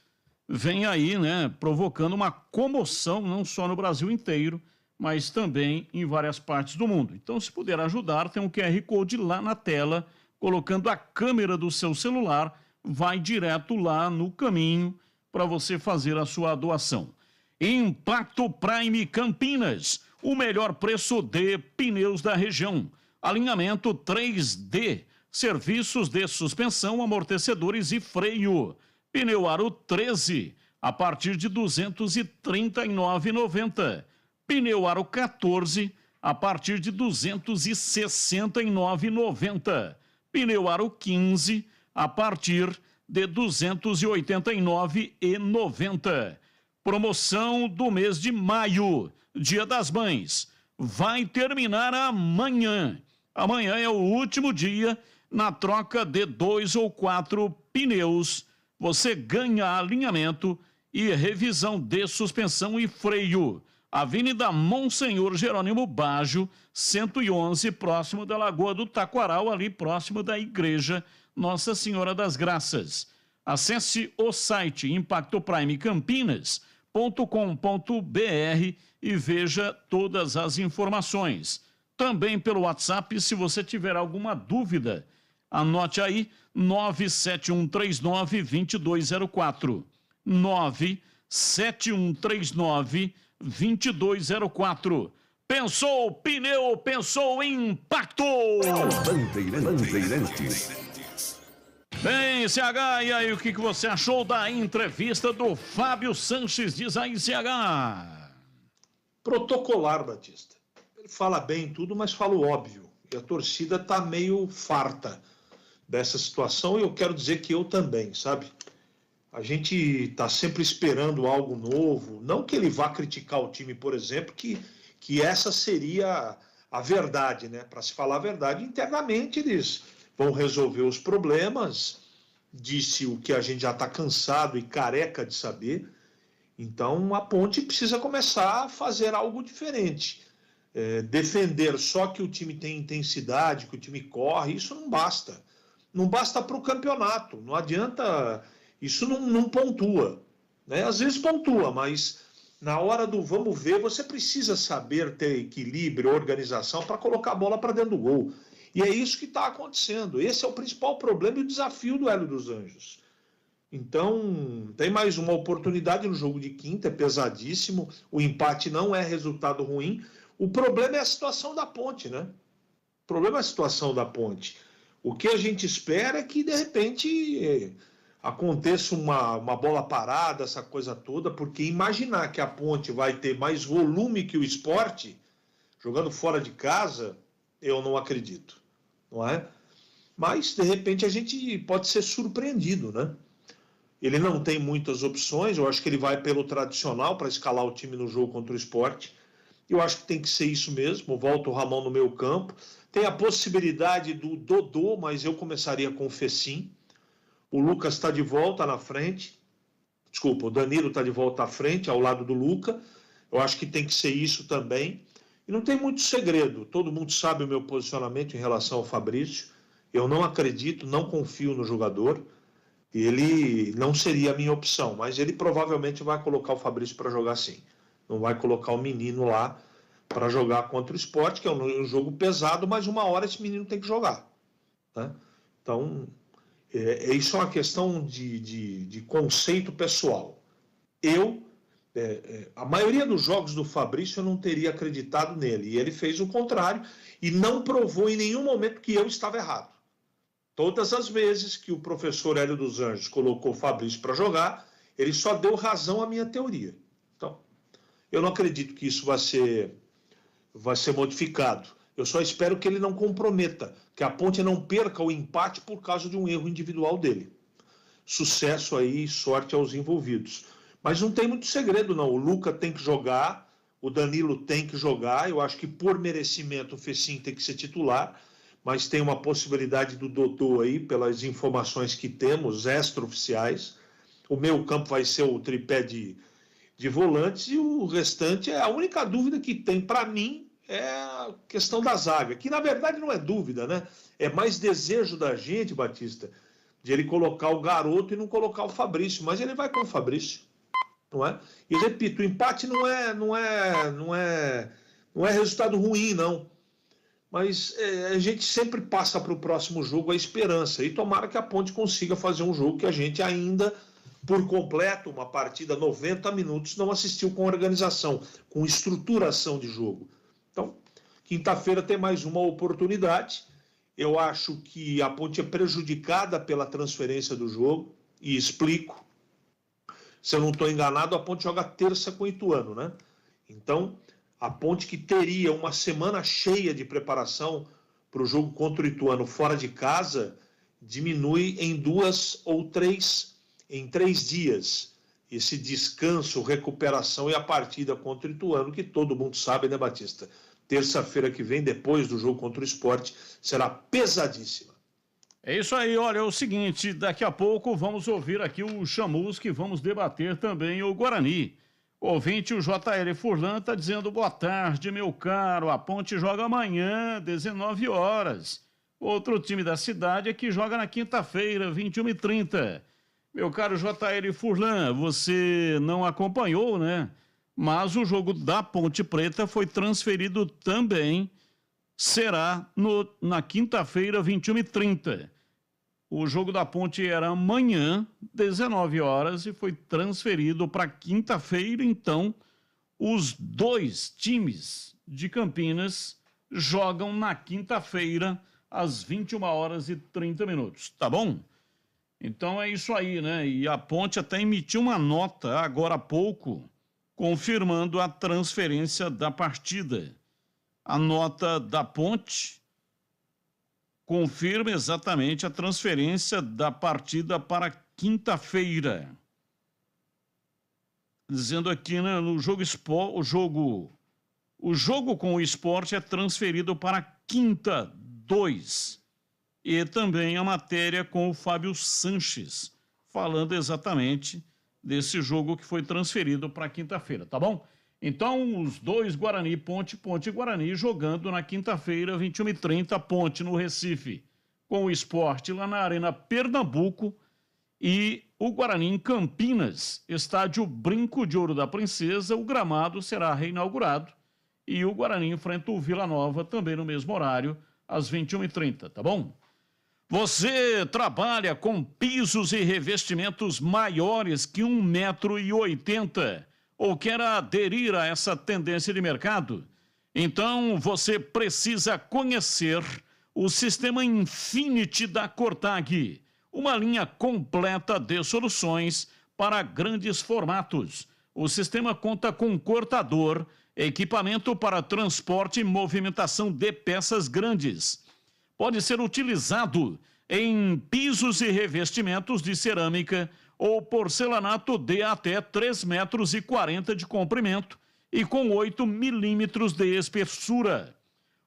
vem aí, né, provocando uma comoção, não só no Brasil inteiro, mas também em várias partes do mundo. Então, se puder ajudar, tem um QR Code lá na tela, colocando a câmera do seu celular, vai direto lá no caminho para você fazer a sua doação. Impacto Prime Campinas, o melhor preço de pneus da região. Alinhamento 3D, serviços de suspensão, amortecedores e freio. Pneu Aro 13, a partir de R$ 239,90. Pneu Aro 14, a partir de R$ 269,90. Pneu Aro 15, a partir de R$ 289,90. Promoção do mês de maio, Dia das Mães. Vai terminar amanhã. Amanhã é o último dia na troca de 2 ou 4 pneus. Você ganha alinhamento e revisão de suspensão e freio. Avenida Monsenhor Jerônimo Baggio, 111, próximo da Lagoa do Taquaral, ali próximo da Igreja Nossa Senhora das Graças. Acesse o site impactoprimecampinas.com.br e veja todas as informações. Também pelo WhatsApp, se você tiver alguma dúvida, anote aí, 97139-2204. 97139-2204. Pensou pneu, pensou impacto! Bandeirantes. Bem, CH, e aí, o que você achou da entrevista do Fábio Sanches? Diz aí, CH. Protocolar, Batista. Ele fala bem tudo, mas fala o óbvio. E a torcida tá meio farta dessa situação, e eu quero dizer que eu também, sabe? A gente tá sempre esperando algo novo. Não que ele vá criticar o time, por exemplo, que essa seria a verdade, né? Para se falar a verdade, internamente eles vão resolver os problemas, disse o que a gente já está cansado e careca de saber. Então a Ponte precisa começar a fazer algo diferente. Defender só que o time tem intensidade, que o time corre, isso não basta. Não basta para o campeonato, não adianta, isso não pontua. Né? Às vezes pontua, mas na hora do vamos ver, você precisa saber ter equilíbrio, organização para colocar a bola para dentro do gol. E é isso que está acontecendo. Esse é o principal problema e o desafio do Hélio dos Anjos. Então, tem mais uma oportunidade no jogo de quinta, é pesadíssimo. O empate não é resultado ruim. O problema é a situação da Ponte, né? O problema é a situação da Ponte. O que a gente espera é que, de repente, aconteça uma bola parada, essa coisa toda, porque imaginar que a Ponte vai ter mais volume que o Sport, jogando fora de casa, eu não acredito, não é? Mas, de repente, a gente pode ser surpreendido, né? Ele não tem muitas opções, eu acho que ele vai pelo tradicional para escalar o time no jogo contra o Sport. Eu acho que tem que ser isso mesmo, volta o Ramon no meio campo. Tem a possibilidade do Dodô, mas eu começaria com o Fecim. O Lucas está de volta na frente. Desculpa, o Danilo está de volta à frente, ao lado do Luca. Eu acho que tem que ser isso também. E não tem muito segredo. Todo mundo sabe o meu posicionamento em relação ao Fabrício. Eu não acredito, não confio no jogador. Ele não seria a minha opção, mas ele provavelmente vai colocar o Fabrício para jogar sim. Não vai colocar o menino lá para jogar contra o Sport, que é um jogo pesado, mas uma hora esse menino tem que jogar. Né? Então, isso é uma questão de conceito pessoal. A maioria dos jogos do Fabrício eu não teria acreditado nele, e ele fez o contrário, e não provou em nenhum momento que eu estava errado. Todas as vezes que o professor Hélio dos Anjos colocou o Fabrício para jogar, ele só deu razão à minha teoria. Então, eu não acredito que isso vai ser modificado. Eu só espero que ele não comprometa, que a Ponte não perca o empate por causa de um erro individual dele. Sucesso aí, sorte aos envolvidos. Mas não tem muito segredo, não. O Luca tem que jogar, o Danilo tem que jogar. Eu acho que por merecimento o Fecim tem que ser titular, mas tem uma possibilidade do Dodô aí, pelas informações que temos, extraoficiais. O meio campo vai ser o tripé de volantes e o restante a única dúvida que tem para mim é a questão da zaga, que na verdade não é dúvida, né? É mais desejo da gente, Batista, de ele colocar o garoto e não colocar o Fabrício, mas ele vai com o Fabrício, não é? E repito, o empate não é resultado ruim, não. Mas a gente sempre passa para o próximo jogo a esperança. E tomara que a Ponte consiga fazer um jogo que a gente ainda, por completo, uma partida 90 minutos, não assistiu com organização, com estruturação de jogo. Então, quinta-feira tem mais uma oportunidade. Eu acho que a Ponte é prejudicada pela transferência do jogo. E explico. Se eu não estou enganado, a Ponte joga terça com o Ituano, né? Então, a Ponte que teria uma semana cheia de preparação para o jogo contra o Ituano fora de casa, diminui em 2 ou 3 dias. Esse descanso, recuperação e a partida contra o Ituano, que todo mundo sabe, né, Batista? Terça-feira que vem, depois do jogo contra o Sport, será pesadíssima. É isso aí, olha, é o seguinte, daqui a pouco vamos ouvir aqui o Chamusca e vamos debater também o Guarani. O ouvinte, o JL Furlan, está dizendo: boa tarde, meu caro, a Ponte joga amanhã, 19 horas. Outro time da cidade é que joga na quinta-feira, 21h30. Meu caro JL Furlan, você não acompanhou, né? Mas o jogo da Ponte Preta foi transferido também, será na quinta-feira, 21h30. O jogo da Ponte era amanhã, 19 horas, e foi transferido para quinta-feira. Então, os dois times de Campinas jogam na quinta-feira, às 21h30, tá bom? Então é isso aí, né? E a Ponte até emitiu uma nota agora há pouco, confirmando a transferência da partida. A nota da Ponte confirma exatamente a transferência da partida para quinta-feira. Dizendo aqui, né, no jogo o jogo com o Sport é transferido para quinta 2. E também a matéria com o Fábio Sanches, falando exatamente desse jogo que foi transferido para quinta-feira, tá bom? Então, os dois Guarani, Ponte e Guarani, jogando na quinta-feira, 21h30, Ponte no Recife, com o Sport lá na Arena Pernambuco, e o Guarani em Campinas, estádio Brinco de Ouro da Princesa. O gramado será reinaugurado e o Guarani enfrenta o Vila Nova também no mesmo horário, às 21h30, tá bom? Você trabalha com pisos e revestimentos maiores que 1,80 m ou quer aderir a essa tendência de mercado? Então você precisa conhecer o sistema Infinity da Cortag. uma linha completa de soluções para grandes formatos. O sistema conta com cortador, equipamento para transporte e movimentação de peças grandes. Pode ser utilizado em pisos e revestimentos de cerâmica ou porcelanato de até 3,40 metros de comprimento e com 8 milímetros de espessura.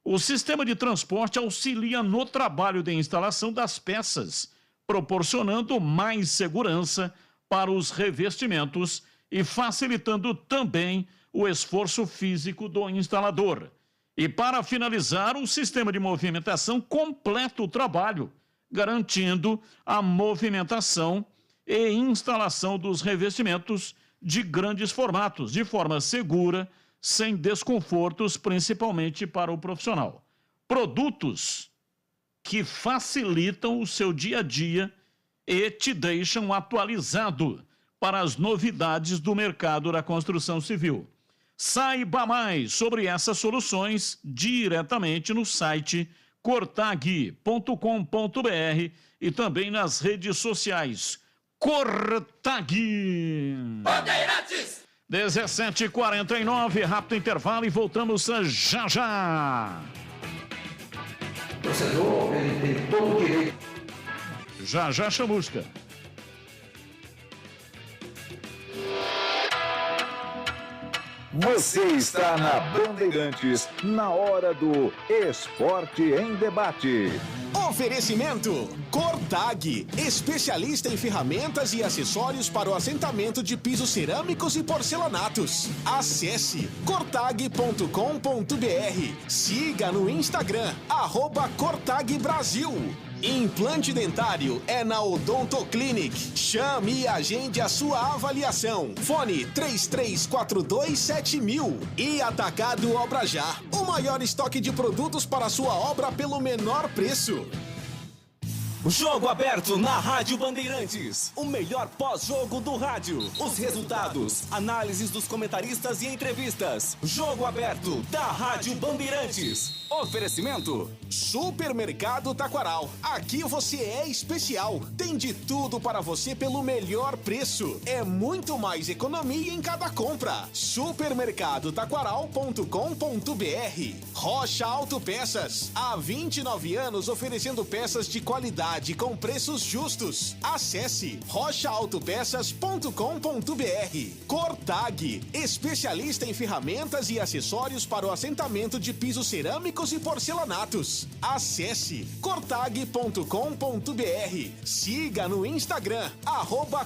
O sistema de transporte auxilia no trabalho de instalação das peças, proporcionando mais segurança para os revestimentos e facilitando também o esforço físico do instalador. E para finalizar, o sistema de movimentação completa o trabalho, garantindo a movimentação e instalação dos revestimentos de grandes formatos, de forma segura, sem desconfortos, principalmente para o profissional. Produtos que facilitam o seu dia a dia e te deixam atualizado para as novidades do mercado da construção civil. Saiba mais sobre essas soluções diretamente no site cortag.com.br e também nas redes sociais. Cortag! Bandeirantes! 17h49, rápido intervalo e voltamos já já. O torcedor, ele tem todo o direito. Já chamusca. Você está na Bandeirantes, na hora do Esporte em Debate. Oferecimento Cortag, especialista em ferramentas e acessórios para o assentamento de pisos cerâmicos e porcelanatos. Acesse cortag.com.br. Siga no Instagram, @CortagBrasil. Implante dentário é na Odonto Clinic. Chame e agende a sua avaliação. Fone 33427000. E Atacado Obra Já, o maior estoque de produtos para a sua obra pelo menor preço. Jogo aberto na Rádio Bandeirantes. O melhor pós-jogo do rádio. Os resultados, análises dos comentaristas e entrevistas. Jogo aberto da Rádio Bandeirantes. Oferecimento Supermercado Taquaral. Aqui você é especial. Tem de tudo para você pelo melhor preço. É muito mais economia em cada compra. Supermercadotaquaral.com.br. Rocha Autopeças. Há 29 anos oferecendo peças de qualidade com preços justos. Acesse rochaautopeças.com.br. Cortag, especialista em ferramentas e acessórios para o assentamento de pisos cerâmicos e porcelanatos. Acesse cortag.com.br. Siga no Instagram,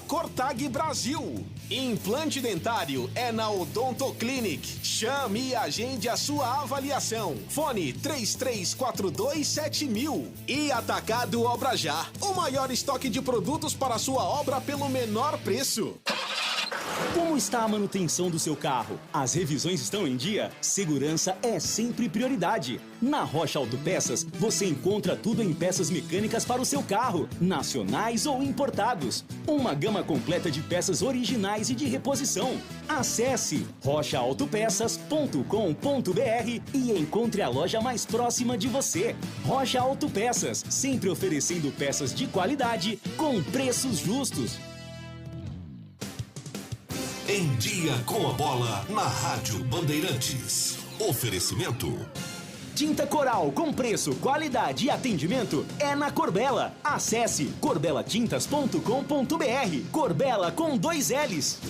@CortagBrasil. Implante dentário é na Odonto Clinic. Chame e agende a sua avaliação. Fone 33427000. E Atacado Obra Já, o maior estoque de produtos para a sua obra pelo menor preço. Como está a manutenção do seu carro? As revisões estão em dia? Segurança é sempre prioridade. Na Rocha Autopeças, você encontra tudo em peças mecânicas para o seu carro, nacionais ou importados. Uma gama completa de peças originais e de reposição. Acesse rochaautopeças.com.br e encontre a loja mais próxima de você. Rocha Autopeças, sempre oferecendo peças de qualidade com preços justos. Em dia com a bola na Rádio Bandeirantes. Oferecimento. Tinta Coral com preço, qualidade e atendimento é na Corbella. Acesse corbelatintas.com.br. Corbella com 2 L's.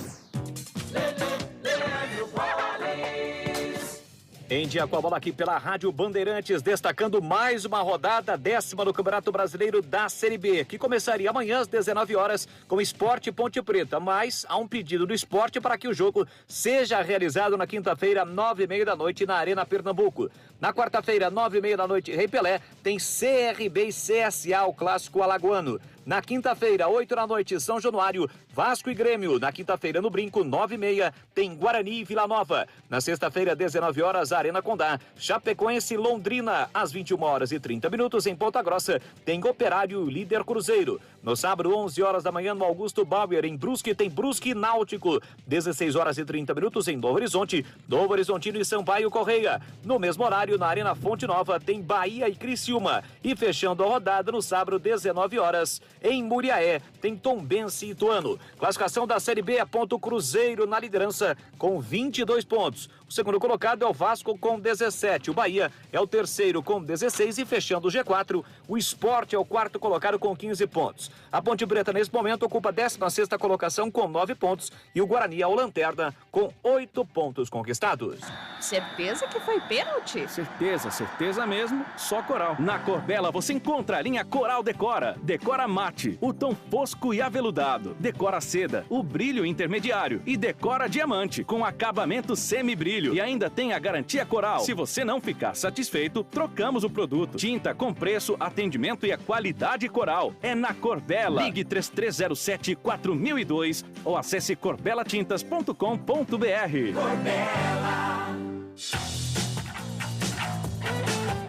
Em dia com a bola aqui pela Rádio Bandeirantes, destacando mais uma rodada 10ª do Campeonato Brasileiro da Série B, que começaria amanhã às 19 horas com Sport e Ponte Preta, mas há um pedido do Sport para que o jogo seja realizado na quinta-feira, 9h30 da noite, na Arena Pernambuco. Na quarta-feira, 9h30 da noite, Rei Pelé, tem CRB e CSA, o clássico alagoano. Na quinta-feira, 8 da noite, São Januário, Vasco e Grêmio. Na quinta-feira, no Brinco, 9h30, tem Guarani e Vila Nova. Na sexta-feira, 19 horas, Arena Condá. Chapecoense Londrina, às 21h30 em Ponta Grossa, tem Operário líder Cruzeiro. No sábado, 11 horas da manhã, no Augusto Bauer, em Brusque, tem Brusque Náutico. 16h30 em Novo Horizonte, Novo Horizontino e Sampaio Correia. No mesmo horário, na Arena Fonte Nova, tem Bahia e Criciúma. E fechando a rodada, no sábado, 19 horas, em Muriaé, tem Tombense e Ituano. Classificação da Série B aponta o Cruzeiro na liderança com 22 pontos. O segundo colocado é o Vasco com 17. O Bahia é o terceiro com 16 e fechando o G4, o Sport é o quarto colocado com 15 pontos. A Ponte Preta nesse momento ocupa a 16ª colocação com 9 pontos e o Guarani é o lanterna com 8 pontos conquistados. Certeza que foi pênalti? Certeza mesmo, só Coral. Na Corbella você encontra a linha Coral Decora. Decora mate, o tom fosco e aveludado. Decora seda, o brilho intermediário. E Decora diamante, com acabamento semi-brilho. E ainda tem a garantia Coral. Se você não ficar satisfeito, trocamos o produto. Tinta com preço, atendimento e a qualidade Coral. É na Corbella. Ligue 3307-4002 ou acesse corbelatintas.com.br. Corbella.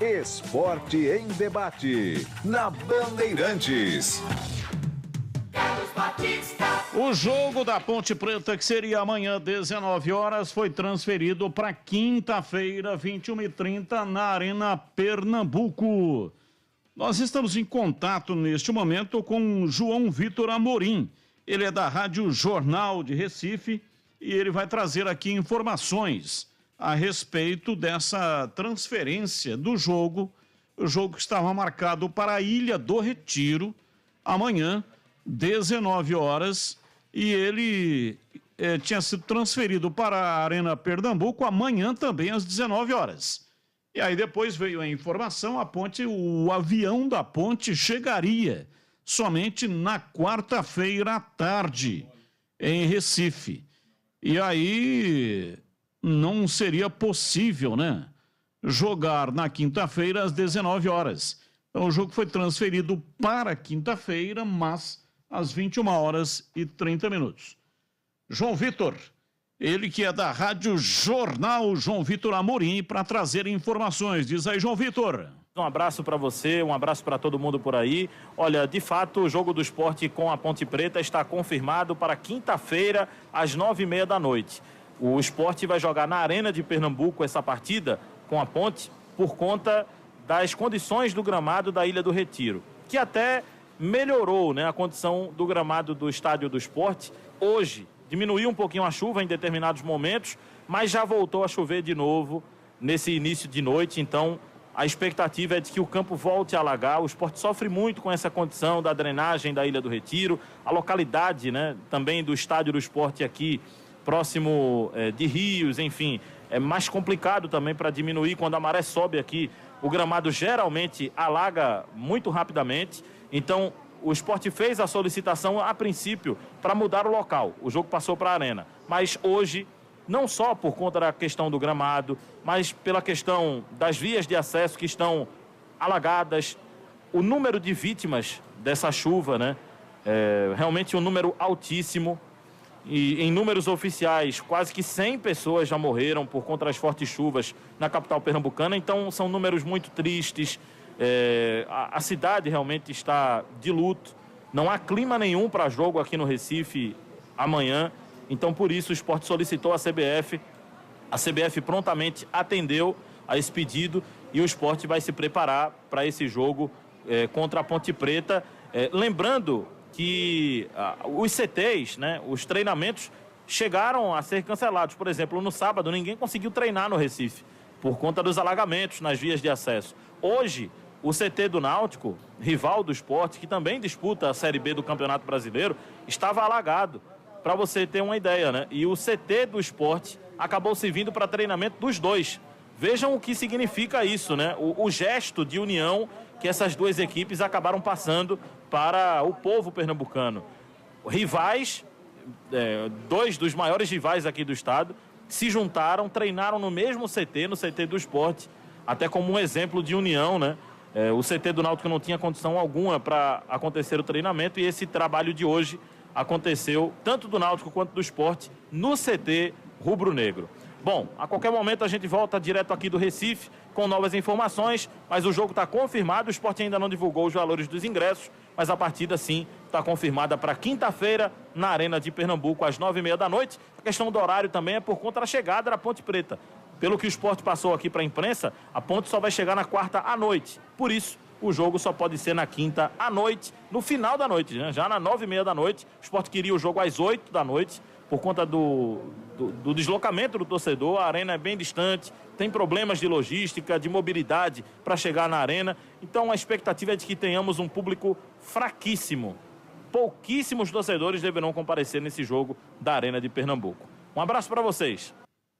Esporte em debate na Bandeirantes. O jogo da Ponte Preta, que seria amanhã, 19 horas, foi transferido para quinta-feira, 21h30, na Arena Pernambuco. Nós estamos em contato neste momento com João Vitor Amorim. Ele é da Rádio Jornal de Recife e ele vai trazer aqui informações a respeito dessa transferência do jogo. O jogo que estava marcado para a Ilha do Retiro, amanhã, 19 horas, e ele tinha sido transferido para a Arena Pernambuco amanhã também às 19 horas. E aí depois veio a informação, o avião da Ponte chegaria somente na quarta-feira à tarde em Recife. E aí não seria possível, né, jogar na quinta-feira às 19 horas. Então o jogo foi transferido para quinta-feira, mas às 21h30. João Vitor, ele que é da Rádio Jornal, João Vitor Amorim, para trazer informações. Diz aí, João Vitor. Um abraço para você, um abraço para todo mundo por aí. Olha, de fato, o jogo do Sport com a Ponte Preta está confirmado para quinta-feira, às 9h30 da noite. O Sport vai jogar na Arena de Pernambuco essa partida com a Ponte por conta das condições do gramado da Ilha do Retiro, que até melhorou, né, a condição do gramado do estádio do Sport. Hoje diminuiu um pouquinho a chuva em determinados momentos, mas já voltou a chover de novo nesse início de noite, então a expectativa é de que o campo volte a alagar. O Sport sofre muito com essa condição da drenagem da Ilha do Retiro, a localidade, né, também do estádio do Sport aqui, próximo de rios, enfim, é mais complicado também para diminuir. Quando a maré sobe aqui, o gramado geralmente alaga muito rapidamente. Então, o Sport fez a solicitação, a princípio, para mudar o local. O jogo passou para a Arena. Mas hoje, não só por conta da questão do gramado, mas pela questão das vias de acesso que estão alagadas, o número de vítimas dessa chuva, né? Realmente um número altíssimo. E em números oficiais, quase que 100 pessoas já morreram por conta das fortes chuvas na capital pernambucana. Então, são números muito tristes. A cidade realmente está de luto. Não há clima nenhum para jogo aqui no Recife amanhã. Então, por isso, o Sport solicitou a CBF. A CBF prontamente atendeu a esse pedido e o Sport vai se preparar para esse jogo contra a Ponte Preta. Lembrando que os CTs, né, os treinamentos, chegaram a ser cancelados. Por exemplo, no sábado, ninguém conseguiu treinar no Recife por conta dos alagamentos nas vias de acesso. Hoje, o CT do Náutico, rival do Sport, que também disputa a Série B do Campeonato Brasileiro, estava alagado, para você ter uma ideia, né? E o CT do Sport acabou servindo para treinamento dos dois. Vejam o que significa isso, né? O gesto de união que essas duas equipes acabaram passando para o povo pernambucano. Rivais, dois dos maiores rivais aqui do estado, se juntaram, treinaram no mesmo CT, no CT do Sport, até como um exemplo de união, né? O CT do Náutico não tinha condição alguma para acontecer o treinamento e esse trabalho de hoje aconteceu, tanto do Náutico quanto do Sport, no CT rubro-negro. Bom, a qualquer momento a gente volta direto aqui do Recife com novas informações, mas o jogo está confirmado, o Sport ainda não divulgou os valores dos ingressos, mas a partida sim está confirmada para quinta-feira na Arena de Pernambuco às 9h30 da noite. A questão do horário também é por conta da chegada da Ponte Preta. Pelo que o Sport passou aqui para a imprensa, a Ponte só vai chegar na quarta à noite. Por isso, o jogo só pode ser na quinta à noite, no final da noite, né? Já na 9h30 da noite. O Sport queria o jogo às 8 da noite, por conta do deslocamento do torcedor. A arena é bem distante, tem problemas de logística, de mobilidade para chegar na arena. Então a expectativa é de que tenhamos um público fraquíssimo. Pouquíssimos torcedores deverão comparecer nesse jogo da Arena de Pernambuco. Um abraço para vocês.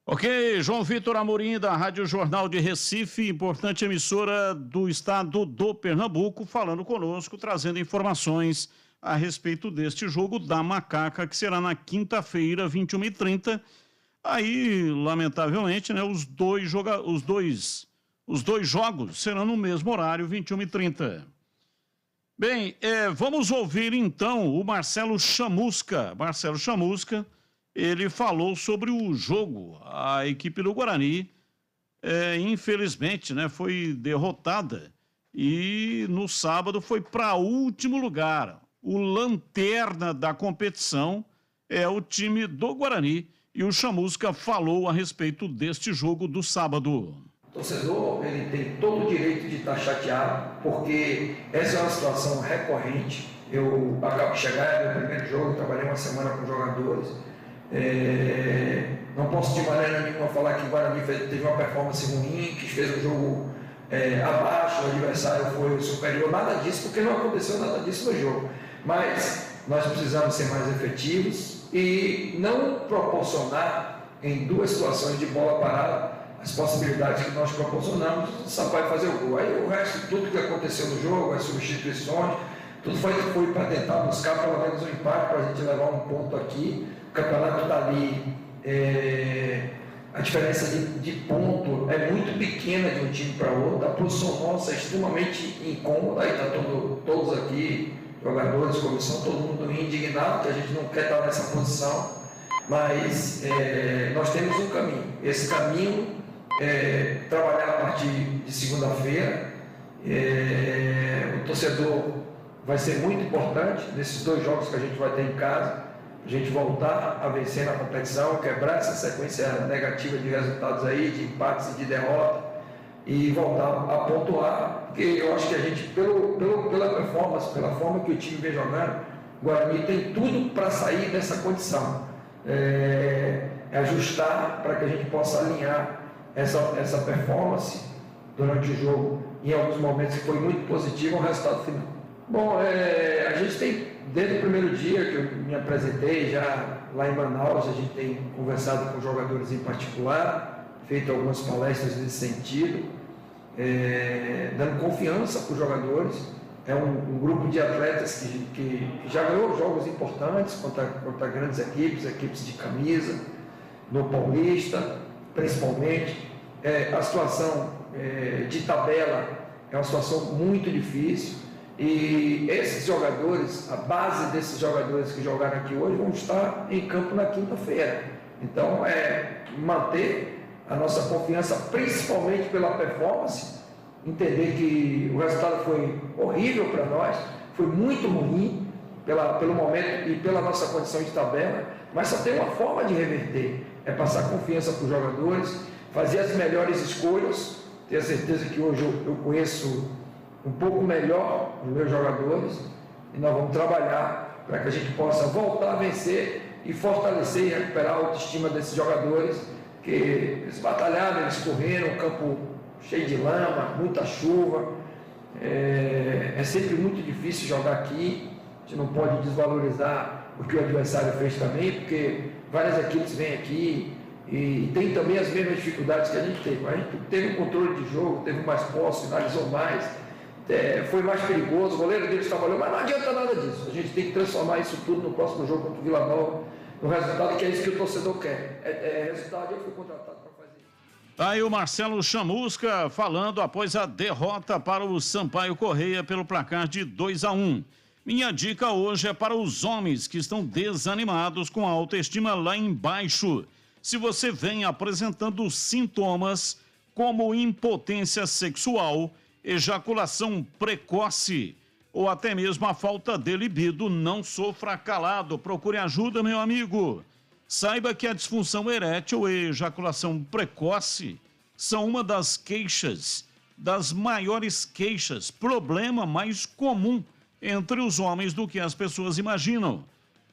Ok, João Vitor Amorim, da Rádio Jornal de Recife, importante emissora do estado do Pernambuco, falando conosco, trazendo informações a respeito deste jogo da Macaca, que será na quinta-feira, 21h30. Aí, lamentavelmente, né, os dois jogos serão no mesmo horário, 21h30. Bem, vamos ouvir então o Marcelo Chamusca. Marcelo Chamusca, ele falou sobre o jogo. A equipe do Guarani, infelizmente, né, foi derrotada e no sábado foi para último lugar. O lanterna da competição é o time do Guarani e o Chamusca falou a respeito deste jogo do sábado. O torcedor, ele tem todo o direito de estar chateado, porque essa é uma situação recorrente. Eu acabo de chegar, é meu primeiro jogo, trabalhei uma semana com jogadores. Não posso de maneira nenhuma falar que o Guarani teve uma performance ruim, que fez um jogo abaixo, o adversário foi superior, nada disso, porque não aconteceu nada disso no jogo. Mas nós precisamos ser mais efetivos e não proporcionar em duas situações de bola parada as possibilidades que nós proporcionamos, o Sampaio fazer o gol. Aí o resto, tudo que aconteceu no jogo, as substituições, tudo foi para tentar buscar pelo menos um empate para a gente levar um ponto aqui. O campeonato está ali, a diferença de ponto é muito pequena de um time para outro, a posição nossa é extremamente incômoda, aí está todos aqui, jogadores, comissão, todo mundo indignado, que a gente não quer estar nessa posição, mas nós temos um caminho. Esse caminho é trabalhar a partir de segunda-feira. O torcedor vai ser muito importante nesses dois jogos que a gente vai ter em casa, a gente voltar a vencer na competição, quebrar essa sequência negativa de resultados aí, de empates e de derrota, e voltar a pontuar, porque eu acho que a gente, pela performance, pela forma que o time vem jogando, o Guarani tem tudo para sair dessa condição. Ajustar para que a gente possa alinhar essa performance durante o jogo, em alguns momentos que foi muito positivo, o resultado final. Bom, a gente tem, desde o primeiro dia que eu me apresentei, já lá em Manaus, a gente tem conversado com jogadores em particular, feito algumas palestras nesse sentido, dando confiança para os jogadores. É um grupo de atletas que já ganhou jogos importantes contra grandes equipes de camisa, no Paulista, principalmente. A situação de tabela é uma situação muito difícil. E esses jogadores, a base desses jogadores que jogaram aqui hoje, vão estar em campo na quinta-feira. Então, manter a nossa confiança, principalmente pela performance, entender que o resultado foi horrível para nós, foi muito ruim pelo momento e pela nossa condição de tabela, mas só tem uma forma de reverter, é passar confiança para os jogadores, fazer as melhores escolhas. Tenho certeza que hoje eu conheço um pouco melhor os meus jogadores e nós vamos trabalhar para que a gente possa voltar a vencer e fortalecer e recuperar a autoestima desses jogadores, que eles batalharam, eles correram, um campo cheio de lama, muita chuva, é sempre muito difícil jogar aqui. A gente não pode desvalorizar o que o adversário fez também, porque várias equipes vêm aqui e tem também as mesmas dificuldades que a gente teve. A gente teve um controle de jogo, teve mais posse, finalizou mais, foi mais perigoso, o goleiro deles trabalhou, mas não adianta nada disso. A gente tem que transformar isso tudo no próximo jogo contra o Vila Nova, no resultado, que é isso que o torcedor quer. Resultado, eu fui contratado para fazer isso. Aí o Marcelo Chamusca falando após a derrota para o Sampaio Correia pelo placar de 2-1. Minha dica hoje é para os homens que estão desanimados com a autoestima lá embaixo. se você vem apresentando sintomas como impotência sexual, ejaculação precoce ou até mesmo a falta de libido, não sofra calado. Procure ajuda, meu amigo. Saiba que a disfunção erétil e ejaculação precoce são uma das queixas, das maiores queixas, problema mais comum entre os homens do que as pessoas imaginam.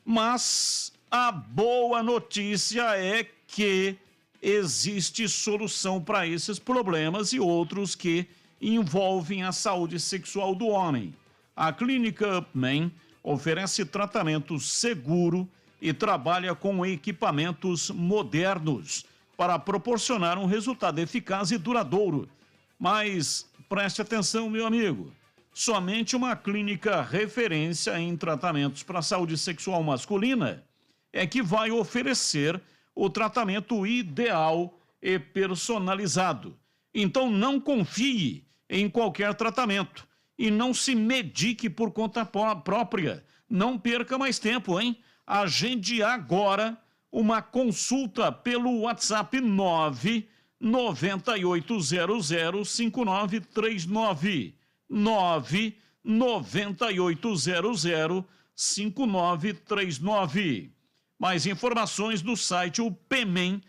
Mas a boa notícia é que existe solução para esses problemas e outros que envolvem a saúde sexual do homem. A Clínica Upman oferece tratamento seguro e trabalha com equipamentos modernos para proporcionar um resultado eficaz e duradouro. Mas preste atenção, meu amigo, somente uma clínica referência em tratamentos para a saúde sexual masculina é que vai oferecer o tratamento ideal e personalizado. Então não confie em qualquer tratamento e não se medique por conta própria. Não perca mais tempo, hein? Agende agora uma consulta pelo WhatsApp 998005939. 998005939. Mais informações no site upmen.com.br.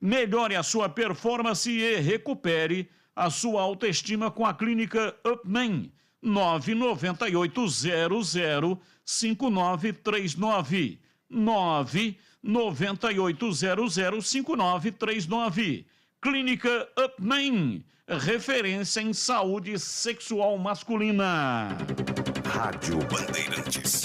Melhore a sua performance e recupere a sua autoestima com a Clínica Upman. 998005939. 998005939. Clínica Upman, referência em saúde sexual masculina. Rádio Bandeirantes.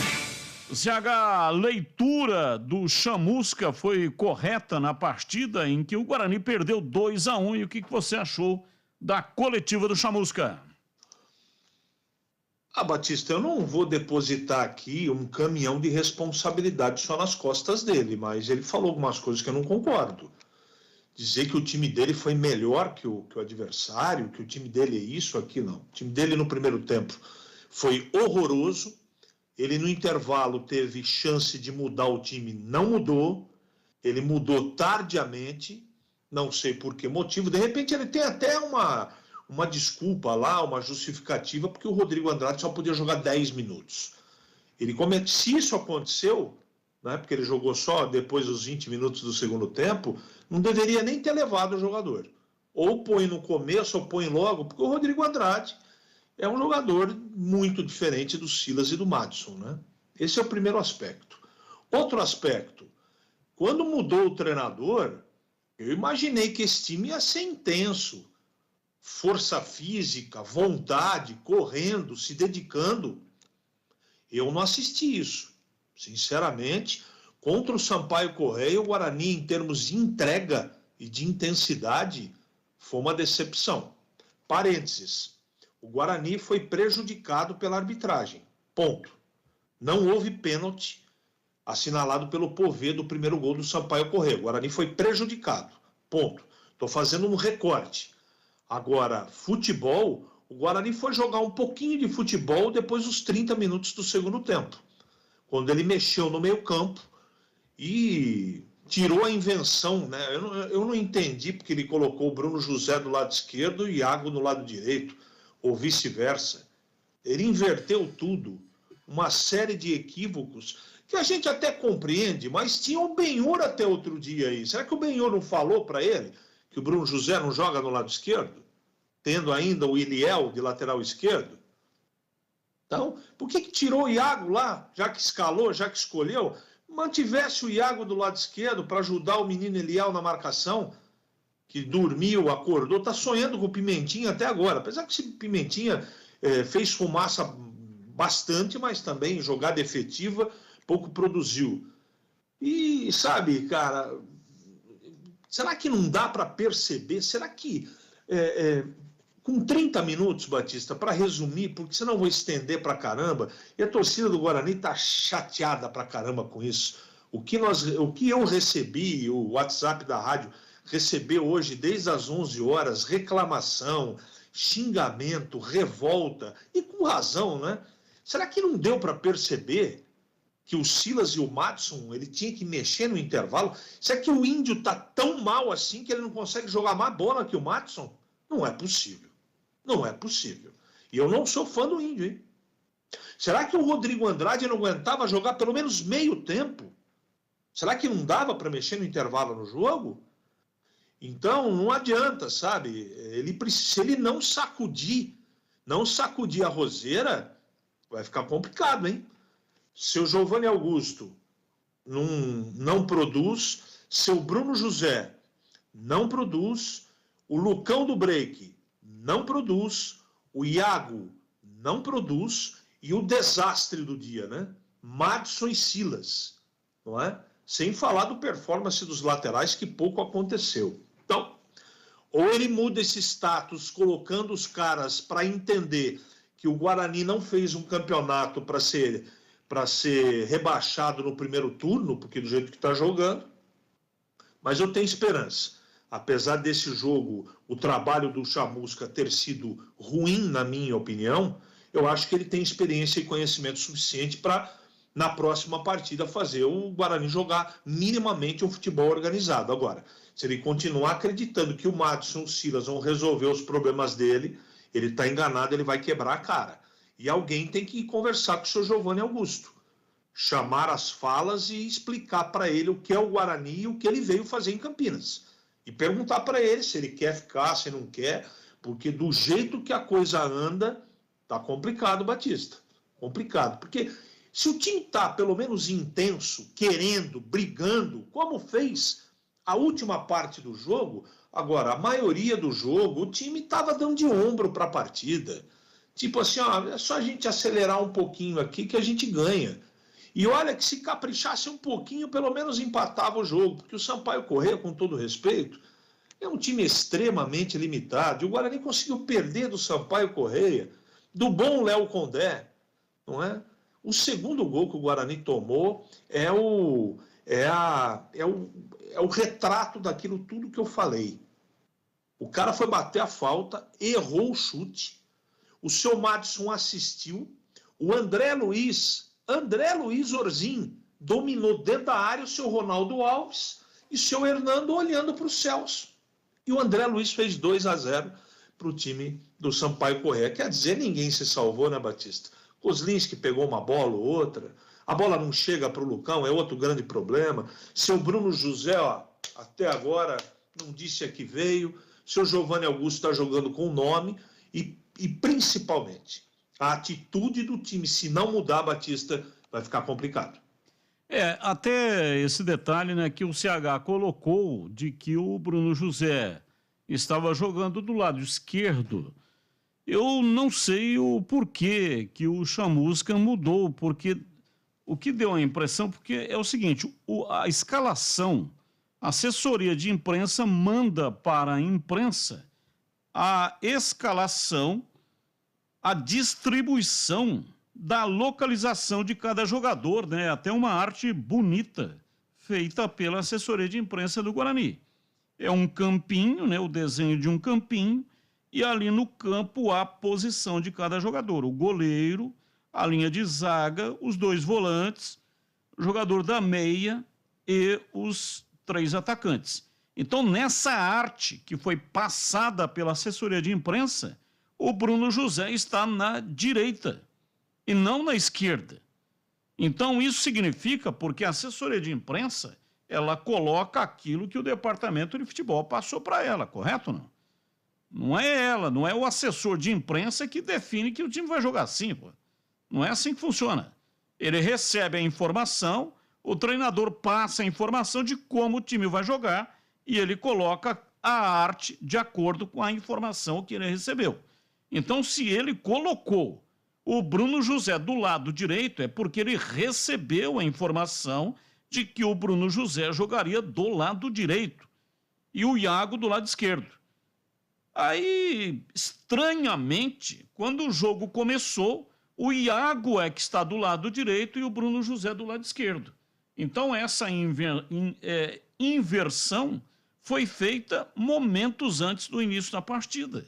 ZH, a leitura do Chamusca foi correta na partida em que o Guarani perdeu 2-1. E o que você achou da coletiva do Chamusca? Batista, eu não vou depositar aqui um caminhão de responsabilidade só nas costas dele, mas ele falou algumas coisas que eu não concordo. Dizer que o time dele foi melhor que o adversário, que o time dele é isso, aquilo, não. O time dele no primeiro tempo foi horroroso. Ele no intervalo teve chance de mudar o time, não mudou. Ele mudou tardiamente, não sei por que motivo. De repente ele tem até uma desculpa lá, uma justificativa, porque o Rodrigo Andrade só podia jogar 10 minutos. Se isso aconteceu, né, porque ele jogou só depois dos 20 minutos do segundo tempo, não deveria nem ter levado o jogador. Ou põe no começo, ou põe logo, porque o Rodrigo Andrade é um jogador muito diferente do Silas e do Madison, né? Esse é o primeiro aspecto. Outro aspecto, quando mudou o treinador, eu imaginei que esse time ia ser intenso. Força física, vontade, correndo, se dedicando. Eu não assisti isso. Sinceramente, contra o Sampaio Correia, o Guarani, em termos de entrega e de intensidade, foi uma decepção. Parênteses. O Guarani foi prejudicado pela arbitragem. Ponto. Não houve pênalti assinalado pelo Povê do primeiro gol do Sampaio Correia. O Guarani foi prejudicado. Ponto. Estou fazendo um recorte. Agora, futebol, o Guarani foi jogar um pouquinho de futebol depois dos 30 minutos do segundo tempo. Quando ele mexeu no meio-campo e tirou a invenção, né? Eu não entendi porque ele colocou o Bruno José do lado esquerdo e o Iago no lado direito, ou vice-versa. Ele inverteu tudo, uma série de equívocos que a gente até compreende, mas tinha o Benhur até outro dia aí. Será que o Benhur não falou para ele que o Bruno José não joga no lado esquerdo, tendo ainda o Iliel de lateral esquerdo? Então, por que tirou o Iago lá, já que escalou, já que escolheu? Mantivesse o Iago do lado esquerdo para ajudar o menino Iliel na marcação, que dormiu, acordou, está sonhando com o Pimentinha até agora. Apesar que esse Pimentinha fez fumaça bastante, mas também jogada efetiva, pouco produziu. E, sabe, cara, será que não dá para perceber? Será que com 30 minutos, Batista, para resumir, porque senão eu vou estender para caramba, e a torcida do Guarani está chateada para caramba com isso. O que eu recebi, o WhatsApp da rádio recebeu hoje, desde as 11 horas, reclamação, xingamento, revolta, e com razão, né? Será que não deu para perceber que o Silas e o Madison, ele tinha que mexer no intervalo? Será que o Índio tá tão mal assim que ele não consegue jogar mais bola que o Madison? Não é possível. Não é possível. E eu não sou fã do Índio, hein? Será que o Rodrigo Andrade não aguentava jogar pelo menos meio tempo? Será que não dava para mexer no intervalo no jogo? Então, não adianta, sabe? Se ele não sacudir a roseira, vai ficar complicado, hein? Seu Giovanni Augusto não produz, seu Bruno José não produz, o Lucão do Break não produz, o Iago não produz e o desastre do dia, né? Madison e Silas, não é? Sem falar do performance dos laterais, que pouco aconteceu. Então, ou ele muda esse status colocando os caras para entender que o Guarani não fez um campeonato para ser rebaixado no primeiro turno, porque do jeito que está jogando, mas eu tenho esperança. Apesar desse jogo, o trabalho do Chamusca ter sido ruim, na minha opinião, eu acho que ele tem experiência e conhecimento suficiente para, na próxima partida, fazer o Guarani jogar minimamente um futebol organizado. Agora, se ele continuar acreditando que o Madison e o Silas vão resolver os problemas dele, ele está enganado, ele vai quebrar a cara. E alguém tem que conversar com o seu Giovanni Augusto, chamar as falas e explicar para ele o que é o Guarani e o que ele veio fazer em Campinas. E perguntar para ele se ele quer ficar, se não quer, porque do jeito que a coisa anda, tá complicado, Batista. Complicado. Porque se o time tá pelo menos intenso, querendo, brigando, como fez a última parte do jogo, agora, a maioria do jogo, o time tava dando de ombro para a partida. Tipo assim, ó, é só a gente acelerar um pouquinho aqui que a gente ganha. E olha que se caprichasse um pouquinho, pelo menos empatava o jogo, porque o Sampaio Corrêa, com todo respeito, é um time extremamente limitado. E o Guarani conseguiu perder do Sampaio Corrêa, do bom Léo Condé, não é? O segundo gol que o Guarani tomou é o retrato daquilo tudo que eu falei. O cara foi bater a falta, errou o chute, o seu Madison assistiu, o André Luiz Orzin dominou dentro da área o seu Ronaldo Alves e o seu Hernando olhando para os céus. E o André Luiz fez 2-0 para o time do Sampaio Corrêa. Quer dizer, ninguém se salvou, né, Batista? Kozlinski pegou uma bola ou outra, a bola não chega para o Lucão, é outro grande problema. Seu Bruno José, ó, até agora não disse a que veio. Seu Giovanni Augusto está jogando com o nome e principalmente a atitude do time, se não mudar, Batista, vai ficar complicado. Até esse detalhe, né, que o CH colocou de que o Bruno José estava jogando do lado esquerdo. Eu não sei o porquê que o Chamusca mudou, porque o que deu a impressão, porque é o seguinte, a escalação, a assessoria de imprensa manda para a imprensa a escalação, a distribuição da localização de cada jogador, né? Até uma arte bonita feita pela assessoria de imprensa do Guarani. É um campinho, né? O desenho de um campinho e ali no campo a posição de cada jogador. O goleiro, a linha de zaga, os 2 volantes, o jogador da meia e os 3 atacantes. Então, nessa arte que foi passada pela assessoria de imprensa, o Bruno José está na direita e não na esquerda. Então, isso significa porque a assessoria de imprensa, ela coloca aquilo que o departamento de futebol passou para ela, correto ou não? Não é ela, não é o assessor de imprensa que define que o time vai jogar assim, pô. Não é assim que funciona. Ele recebe a informação, o treinador passa a informação de como o time vai jogar e ele coloca a arte de acordo com a informação que ele recebeu. Então, se ele colocou o Bruno José do lado direito, é porque ele recebeu a informação de que o Bruno José jogaria do lado direito e o Iago do lado esquerdo. Aí, estranhamente, quando o jogo começou, o Iago é que está do lado direito e o Bruno José do lado esquerdo. Então, essa inversão foi feita momentos antes do início da partida,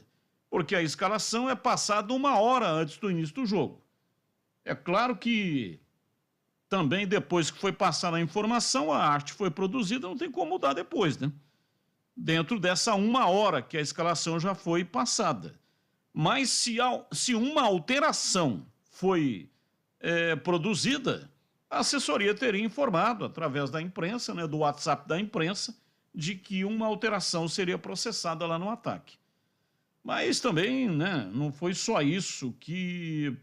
porque a escalação é passada 1 hora antes do início do jogo. É claro que também depois que foi passada a informação, a arte foi produzida, não tem como mudar depois, né? Dentro dessa 1 hora que a escalação já foi passada. Mas se uma alteração foi produzida, a assessoria teria informado, através da imprensa, né, do WhatsApp da imprensa, de que uma alteração seria processada lá no ataque. Mas também, né, não foi só isso que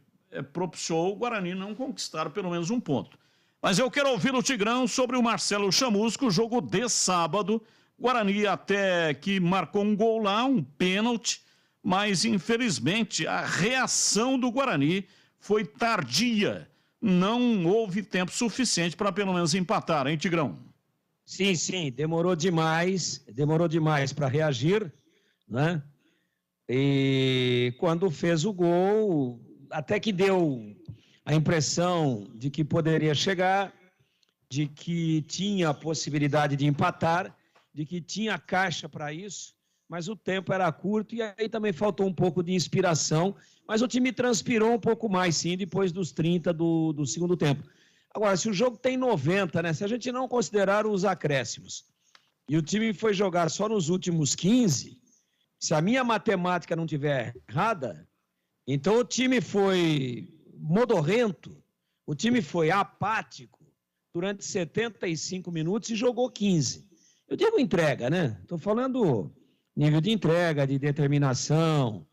propiciou o Guarani não conquistar pelo menos um ponto. Mas eu quero ouvir o Tigrão sobre o Marcelo Chamusca, o jogo de sábado. Guarani até que marcou um gol lá, um pênalti, mas infelizmente a reação do Guarani foi tardia. Não houve tempo suficiente para pelo menos empatar, hein, Tigrão? Sim, demorou demais para reagir, né? E quando fez o gol, até que deu a impressão de que poderia chegar, de que tinha a possibilidade de empatar, de que tinha caixa para isso, mas o tempo era curto e aí também faltou um pouco de inspiração, mas o time transpirou um pouco mais, sim, depois dos 30 do segundo tempo. Agora, se o jogo tem 90, né, se a gente não considerar os acréscimos, e o time foi jogar só nos últimos 15, se a minha matemática não estiver errada, então o time foi modorrento, o time foi apático durante 75 minutos e jogou 15. Eu digo entrega, né? Estou falando nível de entrega, de determinação,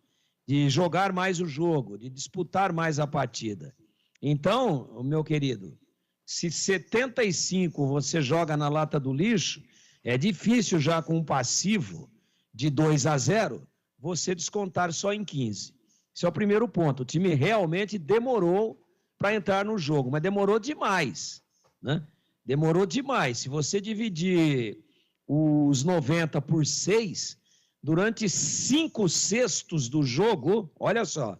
de jogar mais o jogo, de disputar mais a partida. Então, meu querido, se 75 você joga na lata do lixo, é difícil já com um passivo de 2-0 você descontar só em 15. Esse é o primeiro ponto. O time realmente demorou para entrar no jogo, mas demorou demais, né? Demorou demais. Se você dividir os 90 por 6, durante 5 sextos do jogo, olha só,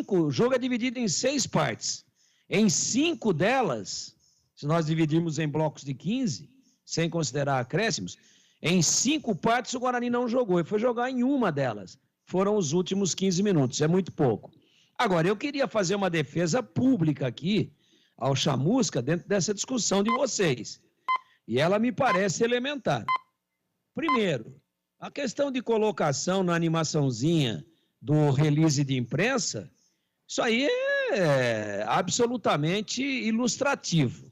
o jogo é dividido em 6 partes. Em 5 delas, se nós dividirmos em blocos de 15, sem considerar acréscimos, em 5 partes o Guarani não jogou, e foi jogar em uma delas. Foram os últimos 15 minutos, é muito pouco. Agora, eu queria fazer uma defesa pública aqui ao Chamusca dentro dessa discussão de vocês. E ela me parece elementar. Primeiro, a questão de colocação na animaçãozinha do release de imprensa, isso aí é absolutamente ilustrativo,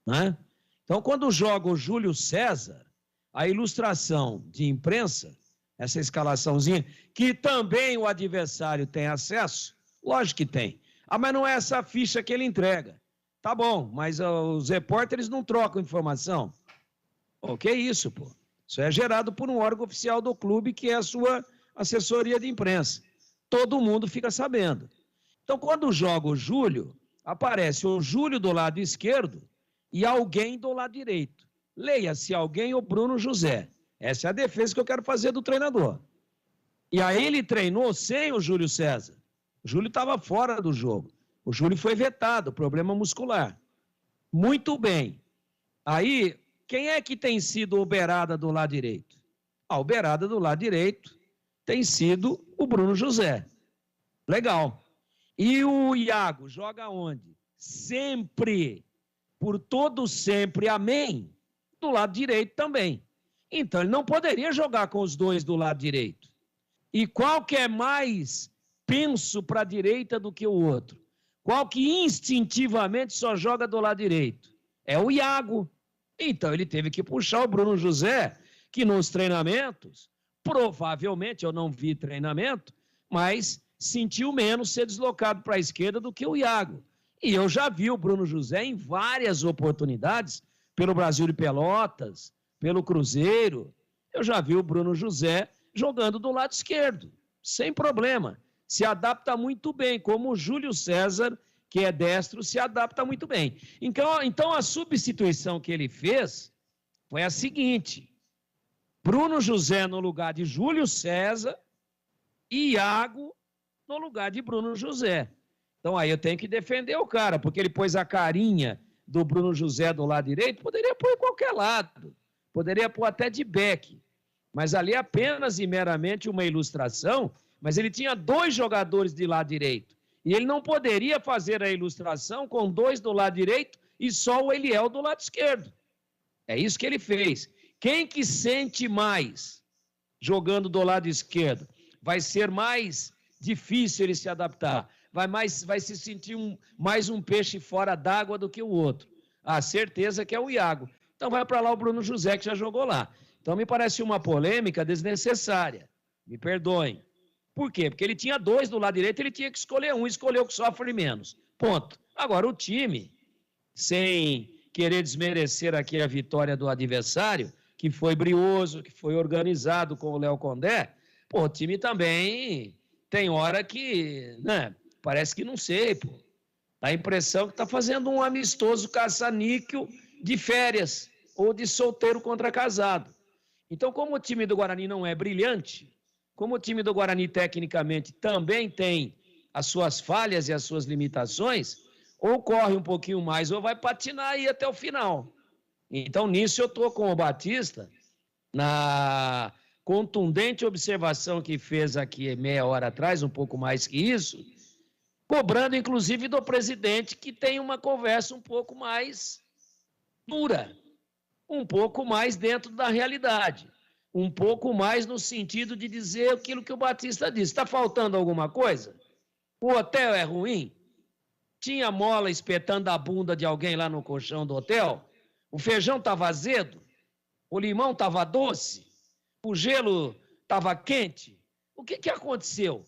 né? Então, quando joga o Júlio César, a ilustração de imprensa, essa escalaçãozinha, que também o adversário tem acesso, lógico que tem. Ah, mas não é essa ficha que ele entrega. Tá bom, mas os repórteres não trocam informação. O que é isso, pô? Isso é gerado por um órgão oficial do clube, que é a sua assessoria de imprensa. Todo mundo fica sabendo. Então, quando joga o Júlio, aparece o Júlio do lado esquerdo e alguém do lado direito. Leia-se alguém ou Bruno José. Essa é a defesa que eu quero fazer do treinador. E aí ele treinou sem o Júlio César. O Júlio estava fora do jogo. O Júlio foi vetado, problema muscular. Muito bem. Aí, quem é que tem sido o beirada do lado direito? O beirada do lado direito tem sido o Bruno José. Legal. E o Iago joga onde? Sempre, por todo sempre, amém, do lado direito também. Então, ele não poderia jogar com os dois do lado direito. E qual que é mais penso para a direita do que o outro? Qual que instintivamente só joga do lado direito? É o Iago. Então, ele teve que puxar o Bruno José, que nos treinamentos, provavelmente, eu não vi treinamento, mas sentiu menos ser deslocado para a esquerda do que o Iago. E eu já vi o Bruno José em várias oportunidades, pelo Brasil de Pelotas, pelo Cruzeiro. Eu já vi o Bruno José jogando do lado esquerdo, sem problema. Se adapta muito bem, como o Júlio César, que é destro, se adapta muito bem. Então a substituição que ele fez foi a seguinte: Bruno José no lugar de Júlio César e Iago no lugar de Bruno José. Então aí eu tenho que defender o cara, porque ele pôs a carinha do Bruno José do lado direito, poderia pôr em qualquer lado, poderia pôr até de back, mas ali apenas e meramente uma ilustração, mas ele tinha 2 jogadores de lado direito, E ele não poderia fazer a ilustração com 2 do lado direito e só o Eliel do lado esquerdo. É isso que ele fez. Quem que sente mais jogando do lado esquerdo? Vai ser mais difícil ele se adaptar. Vai se sentir mais um peixe fora d'água do que o outro. A certeza que é o Iago. Então vai para lá o Bruno José, que já jogou lá. Então me parece uma polêmica desnecessária. Me perdoem. Por quê? Porque ele tinha 2 do lado direito, ele tinha que escolher um, escolheu o que sofre menos. Ponto. Agora o time, sem querer desmerecer aqui a vitória do adversário, que foi brioso, que foi organizado com o Léo Condé, o time também tem hora que, né, parece que não sei, pô. Dá a impressão que está fazendo um amistoso caça-níquel de férias ou de solteiro contra casado. Então, como o time do Guarani não é brilhante, como o time do Guarani tecnicamente também tem as suas falhas e as suas limitações, ou corre um pouquinho mais ou vai patinar aí até o final. Então, nisso eu estou com o Batista na contundente observação que fez aqui meia hora atrás, um pouco mais que isso, cobrando inclusive do presidente que tem uma conversa um pouco mais dura, um pouco mais dentro da realidade, um pouco mais no sentido de dizer aquilo que o Batista disse. Está faltando alguma coisa? O hotel é ruim? Tinha mola espetando a bunda de alguém lá no colchão do hotel? O feijão estava azedo? O limão estava doce? O gelo estava quente? O que aconteceu?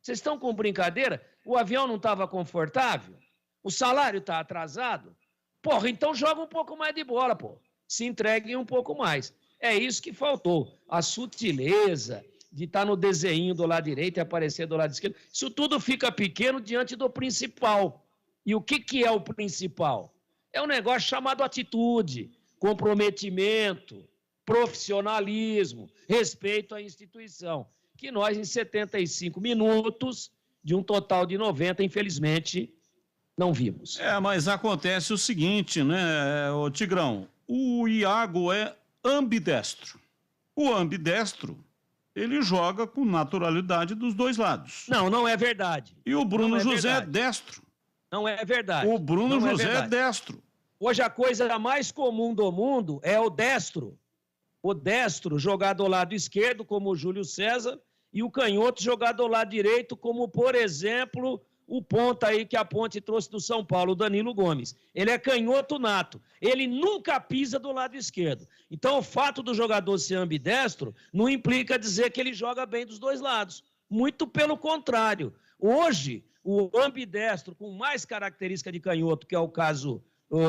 Vocês estão com brincadeira? O avião não estava confortável? O salário está atrasado? Porra, então joga um pouco mais de bola, pô. Se entreguem um pouco mais. É isso que faltou. A sutileza de estar no desenho do lado direito e aparecer do lado esquerdo. Isso tudo fica pequeno diante do principal. E o que é o principal? É um negócio chamado atitude, comprometimento, profissionalismo, respeito à instituição. Que nós, em 75 minutos, de um total de 90, infelizmente, não vimos. Mas acontece o seguinte, né, ô Tigrão? O Iago é ambidestro. O ambidestro, ele joga com naturalidade dos dois lados. Não é verdade. E o Bruno José é destro. Não é verdade. O Bruno José é destro. Hoje a coisa mais comum do mundo é o destro. O destro jogar do lado esquerdo, como o Júlio César, e o canhoto jogar do lado direito, como, por exemplo, o ponta aí que a Ponte trouxe do São Paulo, o Danilo Gomes. Ele é canhoto nato. Ele nunca pisa do lado esquerdo. Então, o fato do jogador ser ambidestro não implica dizer que ele joga bem dos dois lados. Muito pelo contrário. Hoje, o ambidestro com mais característica de canhoto, que é o caso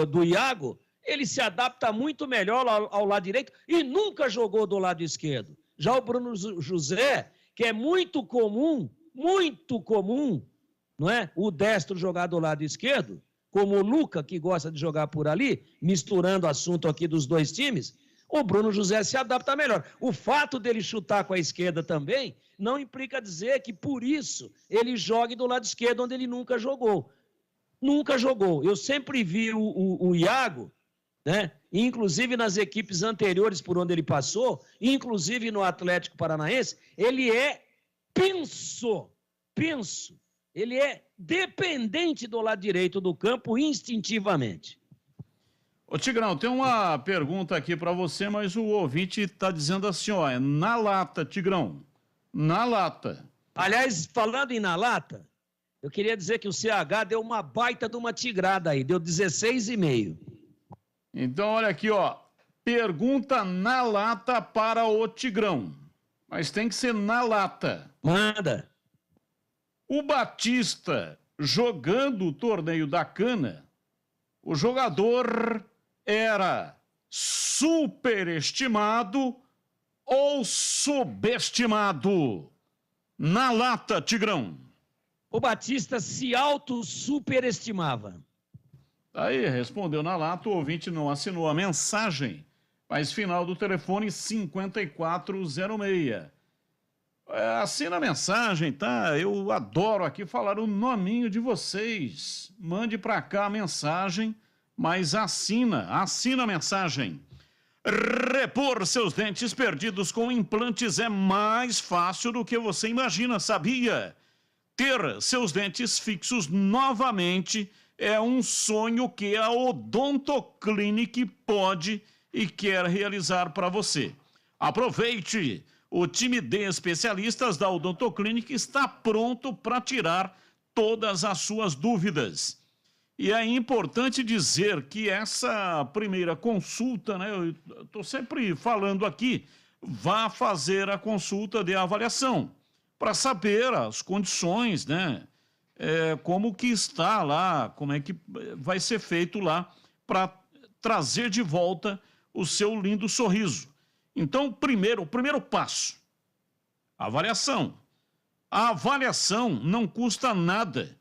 do Iago, ele se adapta muito melhor ao lado direito e nunca jogou do lado esquerdo. Já o Bruno José, que é muito comum, não é? O destro jogar do lado esquerdo, como o Luca, que gosta de jogar por ali, misturando o assunto aqui dos dois times, o Bruno José se adapta melhor. O fato dele chutar com a esquerda também não implica dizer que, por isso, ele jogue do lado esquerdo, onde ele nunca jogou. Nunca jogou. Eu sempre vi o Iago, né? Inclusive nas equipes anteriores por onde ele passou, inclusive no Atlético Paranaense, ele é penso. Ele é dependente do lado direito do campo instintivamente. Ô Tigrão, tem uma pergunta aqui para você, mas o ouvinte está dizendo assim, ó, é na lata, Tigrão, na lata. Aliás, falando em na lata, eu queria dizer que o CH deu uma baita de uma tigrada aí, deu 16,5. Então, olha aqui, ó, pergunta na lata para o Tigrão, mas tem que ser na lata. Manda. O Batista, jogando o torneio da cana, o jogador era superestimado ou subestimado? Na lata, Tigrão. O Batista se auto-superestimava. Aí, respondeu na lata, o ouvinte não assinou a mensagem, mas final do telefone 5406. Assina a mensagem, tá? Eu adoro aqui falar o nominho de vocês. Mande pra cá a mensagem, mas assina a mensagem. Repor seus dentes perdidos com implantes é mais fácil do que você imagina, sabia? Ter seus dentes fixos novamente é um sonho que a Odontoclinic pode e quer realizar para você. Aproveite! O time de especialistas da Odontoclinic está pronto para tirar todas as suas dúvidas. E é importante dizer que essa primeira consulta, né, eu estou sempre falando aqui, vá fazer a consulta de avaliação para saber as condições, né, como que está lá, como é que vai ser feito lá para trazer de volta o seu lindo sorriso. Então, o primeiro passo, avaliação. A avaliação não custa nada.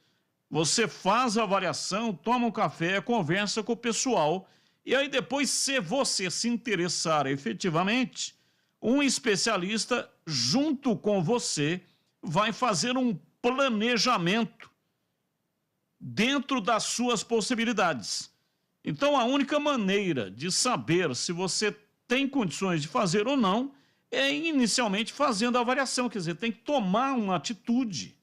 Você faz a avaliação, toma um café, conversa com o pessoal e aí depois, se você se interessar efetivamente, um especialista junto com você vai fazer um planejamento dentro das suas possibilidades. Então, a única maneira de saber se você tem condições de fazer ou não é inicialmente fazendo a avaliação, quer dizer, tem que tomar uma atitude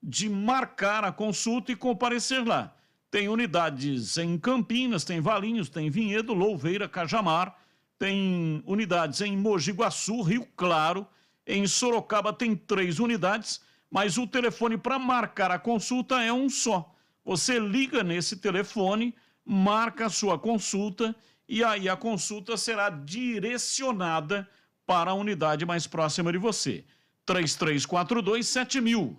de marcar a consulta e comparecer lá. Tem unidades em Campinas, tem Valinhos, tem Vinhedo, Louveira, Cajamar, tem unidades em Mogi Guaçu, Rio Claro, em Sorocaba tem 3 unidades, mas o telefone para marcar a consulta é um só. Você liga nesse telefone, marca a sua consulta e aí a consulta será direcionada para a unidade mais próxima de você. 3342-7000.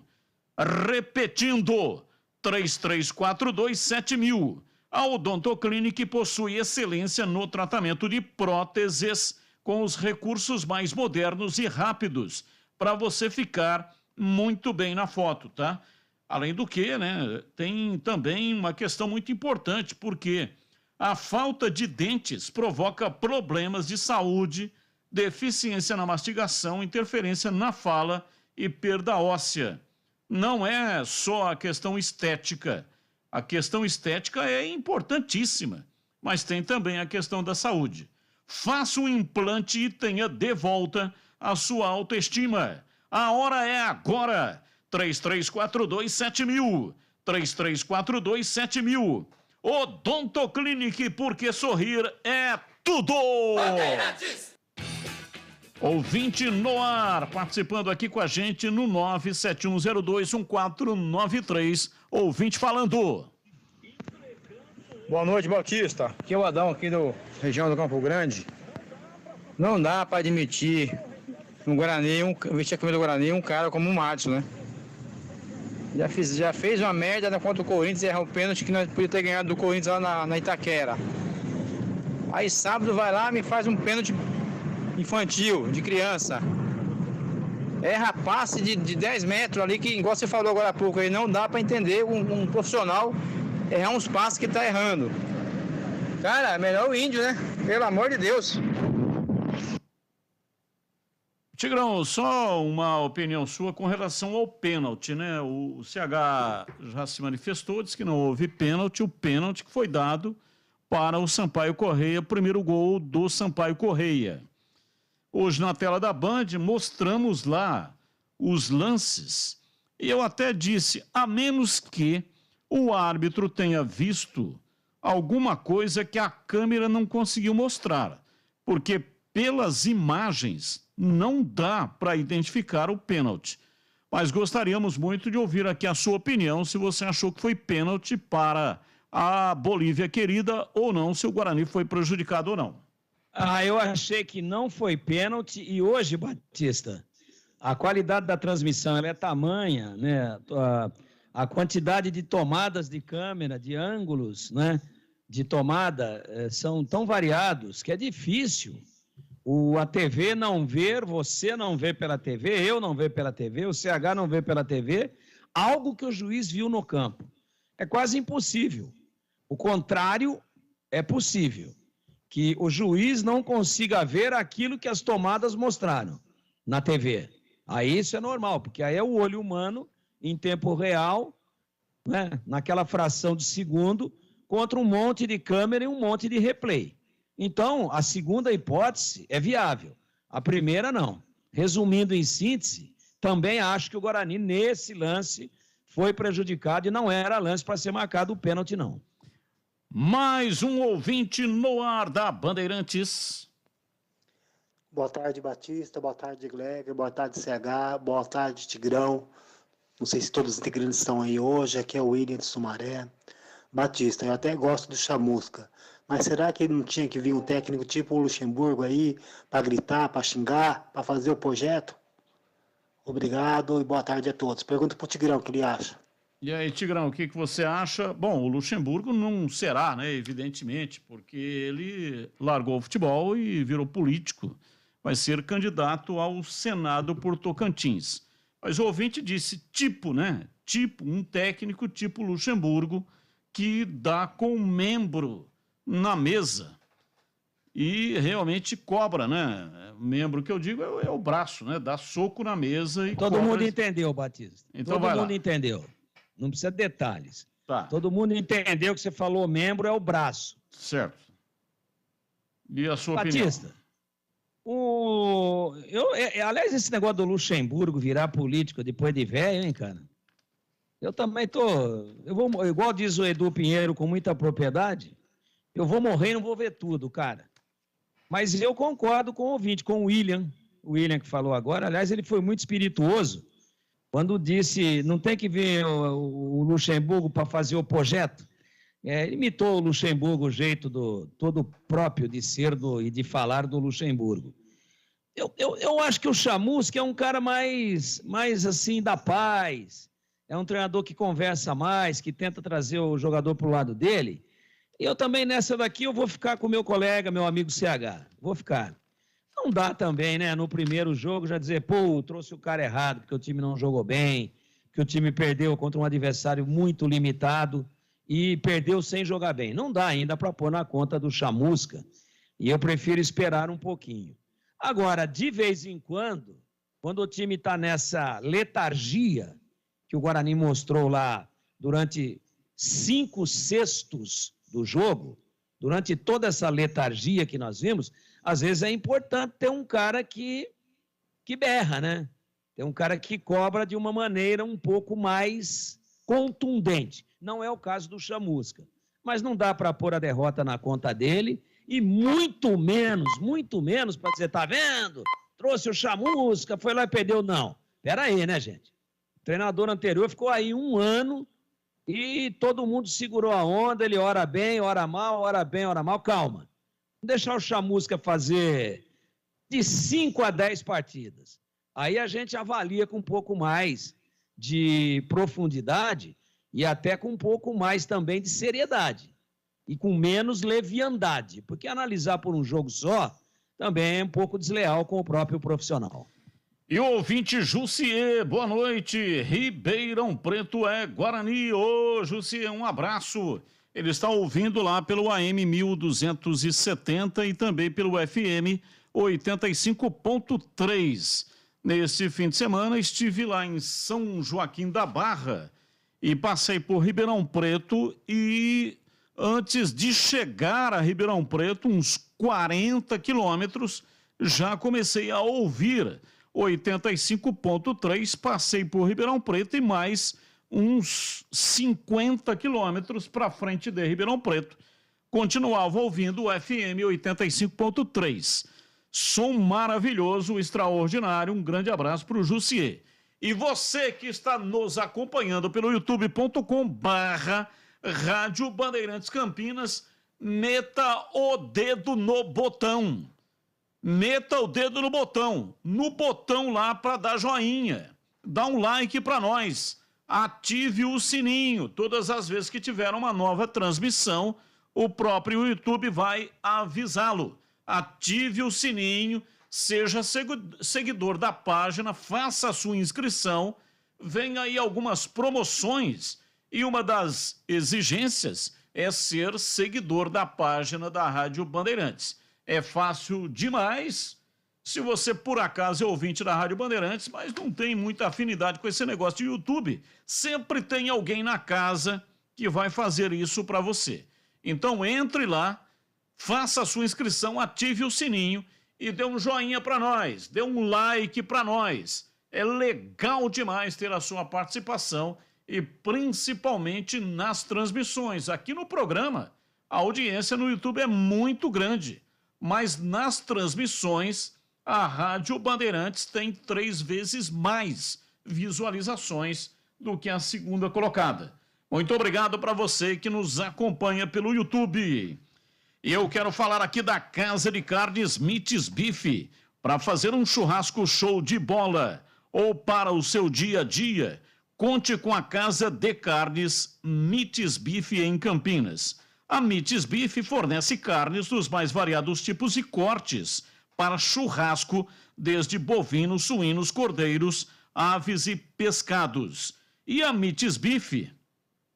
Repetindo, 3342-7000. A Odontoclinic possui excelência no tratamento de próteses com os recursos mais modernos e rápidos para você ficar muito bem na foto, tá? Além do que, né, tem também uma questão muito importante, porque a falta de dentes provoca problemas de saúde, deficiência na mastigação, interferência na fala e perda óssea. Não é só a questão estética. A questão estética é importantíssima, mas tem também a questão da saúde. Faça um implante e tenha de volta a sua autoestima. A hora é agora. 3342-7000. 3342-7000. Odontoclinic, porque sorrir é tudo! Bandeirantes! Ouvinte no ar, participando aqui com a gente no 971021493. Ouvinte falando. Boa noite, Bautista. Aqui é o Adão, aqui da região do Campo Grande. Não dá para admitir no Guarani, vestir a camisa do Guarani, um cara como o Madison, né? Já fez uma merda contra o Corinthians e errou um pênalti que nós podíamos ter ganhado do Corinthians lá na Itaquera. Aí sábado vai lá e me faz um pênalti infantil, de criança. Erra passe de 10 metros ali, que igual você falou agora há pouco, aí não dá para entender um profissional errar uns passes que tá errando. Cara, é melhor o Índio, né? Pelo amor de Deus. Tigrão, só uma opinião sua com relação ao pênalti, né? O CH já se manifestou, disse que não houve pênalti, o pênalti que foi dado para o Sampaio Correia, primeiro gol do Sampaio Correia. Hoje na tela da Band mostramos lá os lances e eu até disse, a menos que o árbitro tenha visto alguma coisa que a câmera não conseguiu mostrar, porque pelas imagens não dá para identificar o pênalti. Mas gostaríamos muito de ouvir aqui a sua opinião, se você achou que foi pênalti para a Bolívia querida ou não, se o Guarani foi prejudicado ou não. Eu achei que não foi pênalti e hoje, Batista, a qualidade da transmissão ela é tamanha, né? A quantidade de tomadas de câmera, de ângulos, né? De tomada são tão variados que é difícil a TV não ver, você não vê pela TV, eu não vejo pela TV, o CH não vê pela TV, algo que o juiz viu no campo. É quase impossível. O contrário é possível. Que o juiz não consiga ver aquilo que as tomadas mostraram na TV. Aí isso é normal, porque aí é o olho humano em tempo real, né, naquela fração de segundo, contra um monte de câmera e um monte de replay. Então, a segunda hipótese é viável. A primeira, não. Resumindo em síntese, também acho que o Guarani, nesse lance, foi prejudicado e não era lance para ser marcado o pênalti, não. Mais um ouvinte no ar da Bandeirantes. Boa tarde, Batista. Boa tarde, Gleger. Boa tarde, CH. Boa tarde, Tigrão. Não sei se todos os integrantes estão aí hoje. Aqui é o William de Sumaré. Batista, eu até gosto do Chamusca. Mas será que não tinha que vir um técnico tipo o Luxemburgo aí para gritar, para xingar, para fazer o projeto? Obrigado e boa tarde a todos. Pergunta pro Tigrão o que ele acha. E aí, Tigrão, o que você acha? Bom, o Luxemburgo não será, né, evidentemente, porque ele largou o futebol e virou político. Vai ser candidato ao Senado por Tocantins. Mas o ouvinte disse tipo, né? Tipo, um técnico tipo Luxemburgo que dá com um membro na mesa e realmente cobra, né? O membro que eu digo é o braço, né? Dá soco na mesa e Todo mundo entendeu, Batista. Então Todo vai mundo lá. entendeu. Não precisa de detalhes. Tá. Todo mundo entendeu que você falou membro é o braço. Certo. E a sua Batista, aliás, esse negócio do Luxemburgo virar político depois de velho, hein, cara? Eu também igual diz o Edu Pinheiro com muita propriedade, eu vou morrer e não vou ver tudo, cara. Mas eu concordo com o ouvinte, com o William que falou agora. Aliás, ele foi muito espirituoso quando disse, não tem que vir o Luxemburgo para fazer o projeto. Ele imitou o Luxemburgo, o jeito todo próprio de ser e de falar do Luxemburgo. Eu acho que o Chamusca é um cara mais assim, da paz. É um treinador que conversa mais, que tenta trazer o jogador para o lado dele. E eu também, nessa daqui, eu vou ficar com o meu colega, meu amigo CH. Vou ficar. Não dá também, né, no primeiro jogo, já dizer, trouxe o cara errado, porque o time não jogou bem, que o time perdeu contra um adversário muito limitado e perdeu sem jogar bem. Não dá ainda para pôr na conta do Chamusca. E eu prefiro esperar um pouquinho. Agora, de vez em quando o time está nessa letargia que o Guarani mostrou lá durante 5/6 do jogo, durante toda essa letargia que nós vimos, às vezes é importante ter um cara que berra, né? Ter um cara que cobra de uma maneira um pouco mais contundente. Não é o caso do Chamusca. Mas não dá para pôr a derrota na conta dele e muito menos para dizer, tá vendo? Trouxe o Chamusca, foi lá e perdeu. Não. Pera aí, né, gente? O treinador anterior ficou aí 1 ano e todo mundo segurou a onda, ele ora bem, ora mal, ora bem, ora mal. Calma. Vamos deixar o Chamusca fazer de 5 a 10 partidas. Aí a gente avalia com um pouco mais de profundidade e até com um pouco mais também de seriedade. E com menos leviandade. Porque analisar por um jogo só também é um pouco desleal com o próprio profissional. E o ouvinte Jussier, boa noite. Ribeirão Preto é Guarani. Ô, Jussier, um abraço. Ele está ouvindo lá pelo AM 1270 e também pelo FM 85.3. Nesse fim de semana estive lá em São Joaquim da Barra e passei por Ribeirão Preto e antes de chegar a Ribeirão Preto, uns 40 quilômetros, já comecei a ouvir 85.3, passei por Ribeirão Preto e mais uns 50 quilômetros para frente de Ribeirão Preto. Continuava ouvindo o FM 85.3. Som maravilhoso, extraordinário. Um grande abraço para o Jussier. E você que está nos acompanhando pelo youtube.com/Rádio Bandeirantes Campinas, meta o dedo no botão. Meta o dedo no botão lá para dar joinha. Dá um like para nós. Ative o sininho. Todas as vezes que tiver uma nova transmissão, o próprio YouTube vai avisá-lo. Ative o sininho, seja seguidor da página, faça a sua inscrição. Vem aí algumas promoções e uma das exigências é ser seguidor da página da Rádio Bandeirantes. É fácil demais. Se você, por acaso, é ouvinte da Rádio Bandeirantes, mas não tem muita afinidade com esse negócio de YouTube, sempre tem alguém na casa que vai fazer isso para você. Então, entre lá, faça a sua inscrição, ative o sininho e dê um joinha para nós, dê um like para nós. É legal demais ter a sua participação e principalmente nas transmissões. Aqui no programa, a audiência no YouTube é muito grande, mas nas transmissões, a Rádio Bandeirantes tem 3 vezes mais visualizações do que a segunda colocada. Muito obrigado para você que nos acompanha pelo YouTube. E eu quero falar aqui da Casa de Carnes Mites Bife, para fazer um churrasco show de bola ou para o seu dia a dia. Conte com a Casa de Carnes Mites Bife em Campinas. A Mites Bife fornece carnes dos mais variados tipos e cortes para churrasco, desde bovinos, suínos, cordeiros, aves e pescados. E a Mites Bife,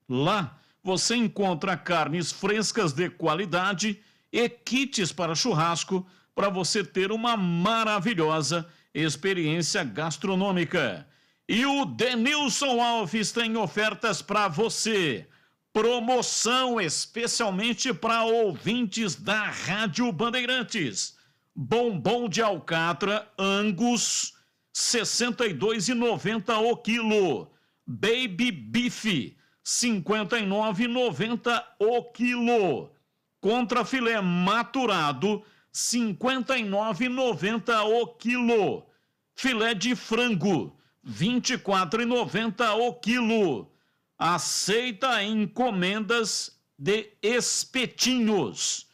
lá você encontra carnes frescas de qualidade e kits para churrasco para você ter uma maravilhosa experiência gastronômica. E o Denilson Alves tem ofertas para você. Promoção especialmente para ouvintes da Rádio Bandeirantes. Bombom de alcatra Angus, R$ 62,90 o quilo. Baby Beef, R$ 59,90 o quilo. Contrafilé maturado, R$ 59,90 o quilo. Filé de frango, R$ 24,90 o quilo. Aceita encomendas de espetinhos.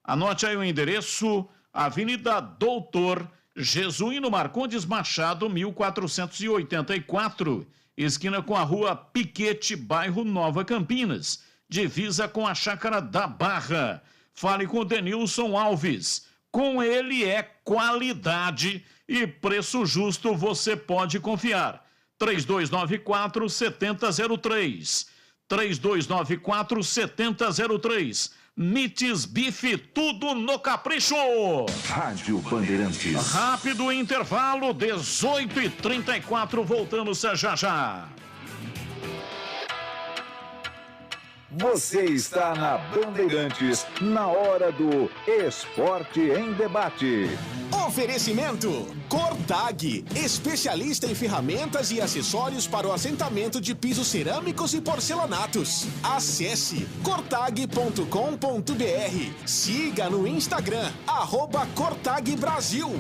Anote aí o endereço: Avenida Doutor Jesuíno Marcondes Machado, 1484, esquina com a Rua Piquete, bairro Nova Campinas, divisa com a Chácara da Barra. Fale com o Denilson Alves. Com ele é qualidade e preço justo, você pode confiar. 3294-7003. 3294-7003. Mites Bife, tudo no capricho. Rádio Bandeirantes. Rápido intervalo, 18h34, voltamos já já. Você está na Bandeirantes, na hora do Esporte em Debate. Oferecimento Cortag, especialista em ferramentas e acessórios para o assentamento de pisos cerâmicos e porcelanatos. Acesse cortag.com.br. Siga no Instagram, @CortagBrasil.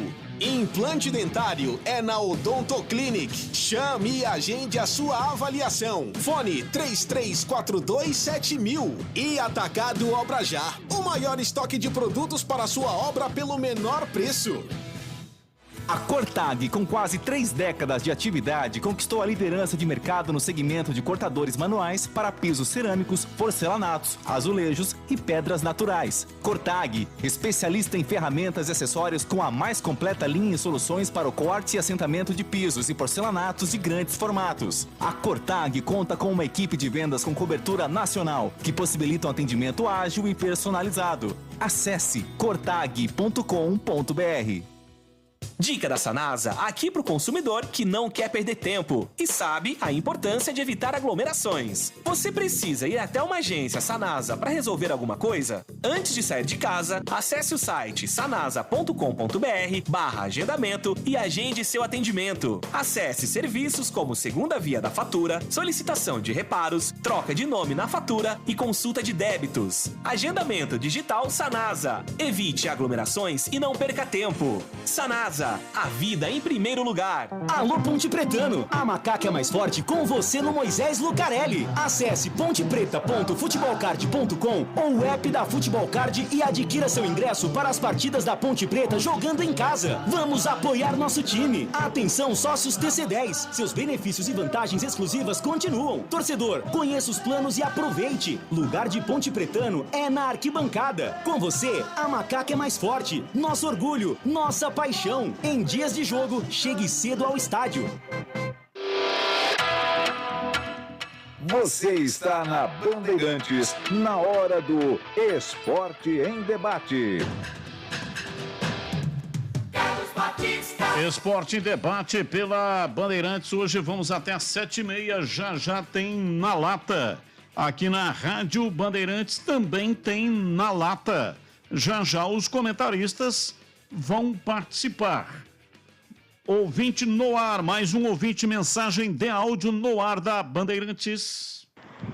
Implante dentário é na Odontoclinic. Chame e agende a sua avaliação. Fone 33427000. E Atacado Obra Já, o maior estoque de produtos para a sua obra pelo menor preço. A Cortag, com quase 3 décadas de atividade, conquistou a liderança de mercado no segmento de cortadores manuais para pisos cerâmicos, porcelanatos, azulejos e pedras naturais. Cortag, especialista em ferramentas e acessórios com a mais completa linha e soluções para o corte e assentamento de pisos e porcelanatos de grandes formatos. A Cortag conta com uma equipe de vendas com cobertura nacional, que possibilita um atendimento ágil e personalizado. Acesse cortag.com.br. Dica da Sanasa, aqui para o consumidor que não quer perder tempo e sabe a importância de evitar aglomerações. Você precisa ir até uma agência Sanasa para resolver alguma coisa? Antes de sair de casa, acesse o site sanasa.com.br/agendamento e agende seu atendimento. Acesse serviços como segunda via da fatura, solicitação de reparos, troca de nome na fatura e consulta de débitos. Agendamento digital Sanasa. Evite aglomerações e não perca tempo. Sanasa, a vida em primeiro lugar. Alô Ponte Pretano, a macaca é mais forte com você no Moisés Lucarelli. Acesse pontepreta.futebolcard.com ou o app da Futebol Card e adquira seu ingresso para as partidas da Ponte Preta jogando em casa. Vamos apoiar nosso time. Atenção sócios TC10, seus benefícios e vantagens exclusivas continuam. Torcedor, conheça os planos e aproveite. Lugar de Ponte Pretano é na arquibancada. Com você, a macaca é mais forte. Nosso orgulho, nossa paixão. Em dias de jogo, chegue cedo ao estádio. Você está na Bandeirantes, na hora do Esporte em Debate. Esporte em Debate pela Bandeirantes. Hoje vamos até às 7h30. Já tem Na Lata. Aqui na Rádio Bandeirantes também tem Na Lata. Já os comentaristas vão participar. Ouvinte no ar, mais um ouvinte, mensagem de áudio no ar da Bandeirantes.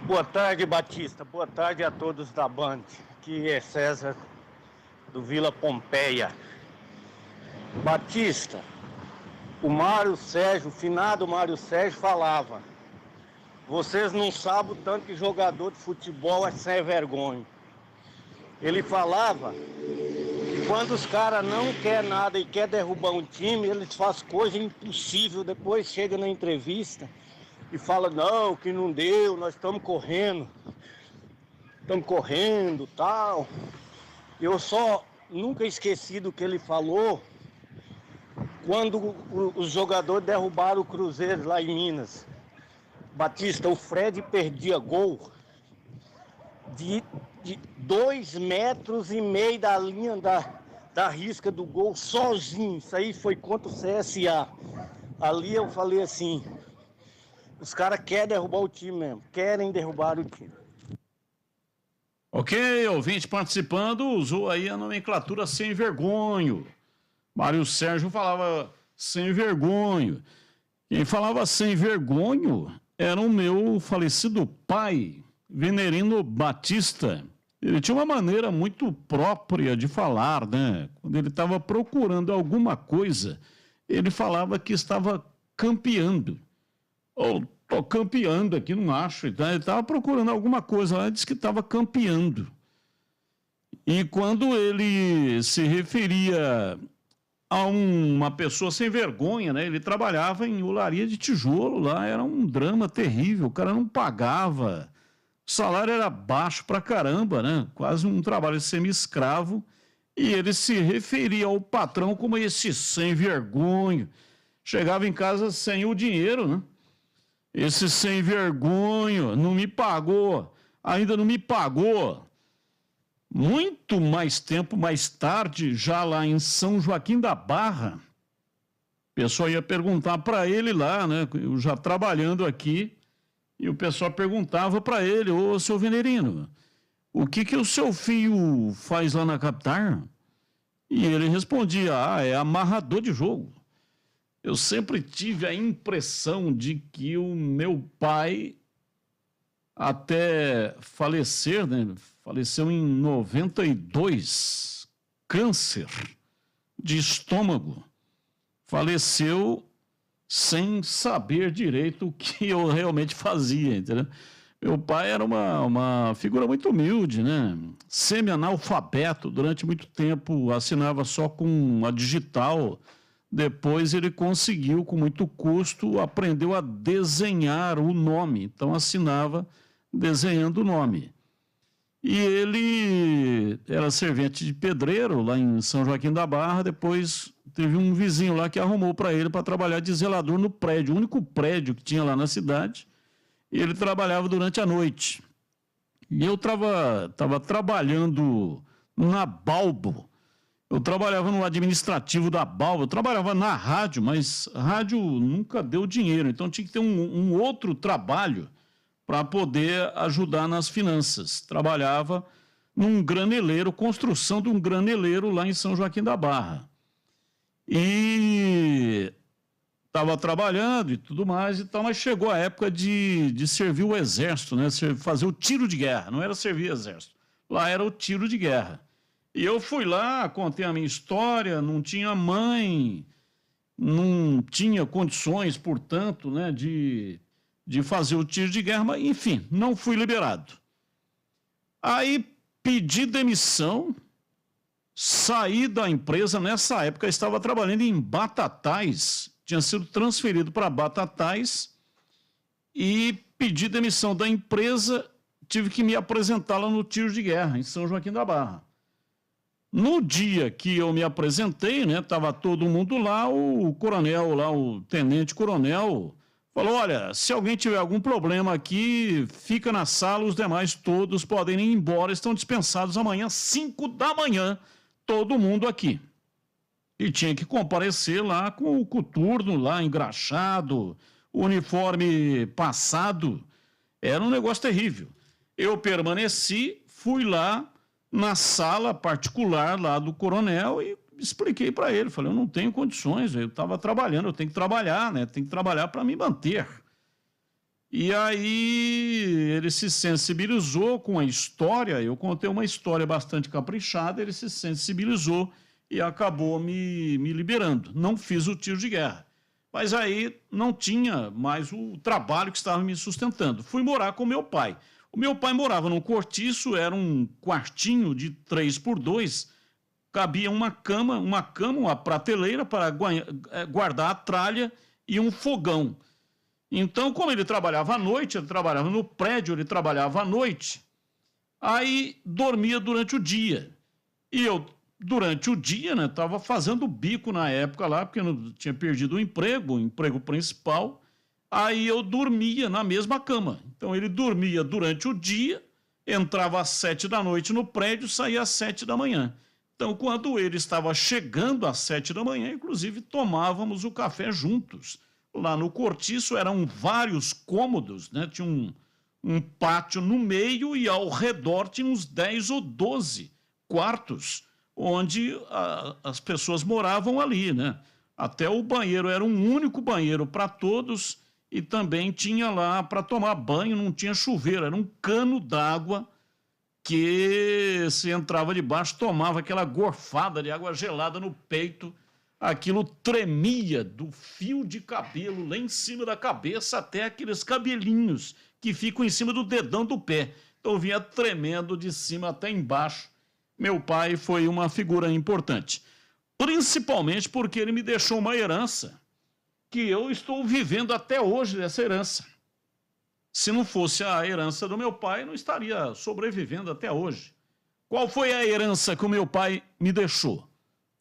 Boa tarde, Batista. Boa tarde a todos da Band. Aqui é César do Vila Pompeia. Batista, o Mário Sérgio, o finado Mário Sérgio falava: vocês não sabem o tanto que jogador de futebol é sem vergonha. Ele falava que quando os caras não querem nada e querem derrubar um time, eles fazem coisa impossível. Depois chega na entrevista e fala: não, que não deu, nós estamos correndo, tal. Eu só nunca esqueci do que ele falou quando os jogadores derrubaram o Cruzeiro lá em Minas. Batista, o Fred perdia gol de 2,5 metros da linha da risca do gol sozinho. Isso aí foi contra o CSA. Ali eu falei assim: os caras querem derrubar o time mesmo, querem derrubar o time. Ok, ouvinte participando, usou aí a nomenclatura sem vergonho. Mário Sérgio falava sem vergonho. Quem falava sem vergonho era o meu falecido pai, Venerino Batista. Ele tinha uma maneira muito própria de falar, né? Quando ele estava procurando alguma coisa, ele falava que estava campeando. Ou tô campeando aqui, não acho. Ele estava procurando alguma coisa lá, disse que estava campeando. E quando ele se referia a uma pessoa sem vergonha, né? Ele trabalhava em olaria de tijolo lá, era um drama terrível, o cara não pagava, o salário era baixo pra caramba, né? Quase um trabalho semi-escravo, e ele se referia ao patrão como esse sem vergonha. Chegava em casa sem o dinheiro, né? Esse sem vergonha, não me pagou, ainda não me pagou. Muito mais tempo, mais tarde, já lá em São Joaquim da Barra, o pessoal ia perguntar para ele lá, né? Eu já trabalhando aqui, e o pessoal perguntava para ele: ô, seu Venerino, o que o seu filho faz lá na capital? E ele respondia: é amarrador de jogo. Eu sempre tive a impressão de que o meu pai, até falecer, né? Faleceu em 92, câncer de estômago. Faleceu sem saber direito o que eu realmente fazia, entendeu? Meu pai era uma figura muito humilde, né? Semi-analfabeto, durante muito tempo assinava só com a digital. Depois ele conseguiu, com muito custo, aprendeu a desenhar o nome. Então assinava desenhando o nome. E ele era servente de pedreiro lá em São Joaquim da Barra. Depois teve um vizinho lá que arrumou para ele para trabalhar de zelador no prédio, o único prédio que tinha lá na cidade. E ele trabalhava durante a noite. E eu estava trabalhando na Balbo. Eu trabalhava no administrativo da Balbo. Eu trabalhava na rádio, mas a rádio nunca deu dinheiro. Então tinha que ter um outro trabalho para poder ajudar nas finanças. Trabalhava num graneleiro, construção de um graneleiro lá em São Joaquim da Barra. E estava trabalhando e tudo mais e tal, mas chegou a época de servir o exército, né? Fazer o tiro de guerra, não era servir exército. Lá era o tiro de guerra. E eu fui lá, contei a minha história, não tinha mãe, não tinha condições, portanto, né, de fazer o tiro de guerra, mas, enfim, não fui liberado. Aí pedi demissão, saí da empresa, nessa época estava trabalhando em Batatais, tinha sido transferido para Batatais e pedi demissão da empresa, tive que me apresentar lá no tiro de guerra, em São Joaquim da Barra. No dia que eu me apresentei, né, estava todo mundo lá, o coronel lá, o tenente-coronel, falou: olha, se alguém tiver algum problema aqui, fica na sala, os demais todos podem ir embora, estão dispensados amanhã, 5 da manhã, todo mundo aqui. E tinha que comparecer lá com o coturno lá, engraxado, uniforme passado, era um negócio terrível. Eu permaneci, fui lá na sala particular lá do coronel e expliquei para ele, falei, eu não tenho condições, eu estava trabalhando, eu tenho que trabalhar, né? Tenho que trabalhar para me manter. E aí ele se sensibilizou com a história, eu contei uma história bastante caprichada, ele se sensibilizou e acabou me liberando. Não fiz o tiro de guerra, mas aí não tinha mais o trabalho que estava me sustentando. Fui morar com meu pai. O meu pai morava num cortiço, era um quartinho de 3x2, cabia uma cama, uma prateleira para guardar a tralha e um fogão. Então, como ele trabalhava à noite, ele trabalhava no prédio, ele trabalhava à noite, aí dormia durante o dia. E eu, durante o dia, né, estava fazendo bico na época lá, porque eu tinha perdido o emprego principal, aí eu dormia na mesma cama. Então, ele dormia durante o dia, entrava às 7 da noite no prédio, saía às 7 da manhã. Então, quando ele estava chegando às 7 da manhã, inclusive, tomávamos o café juntos. Lá no cortiço eram vários cômodos, né? Tinha um pátio no meio e ao redor tinha uns 10 ou 12 quartos onde as pessoas moravam ali, né? Até o banheiro era um único banheiro para todos e também tinha lá para tomar banho, não tinha chuveiro, era um cano d'água que se entrava debaixo, tomava aquela gorfada de água gelada no peito. Aquilo tremia do fio de cabelo lá em cima da cabeça até aqueles cabelinhos que ficam em cima do dedão do pé. Então vinha tremendo de cima até embaixo. Meu pai foi uma figura importante, principalmente porque ele me deixou uma herança que eu estou vivendo até hoje dessa herança. Se não fosse a herança do meu pai, eu não estaria sobrevivendo até hoje. Qual foi a herança que o meu pai me deixou?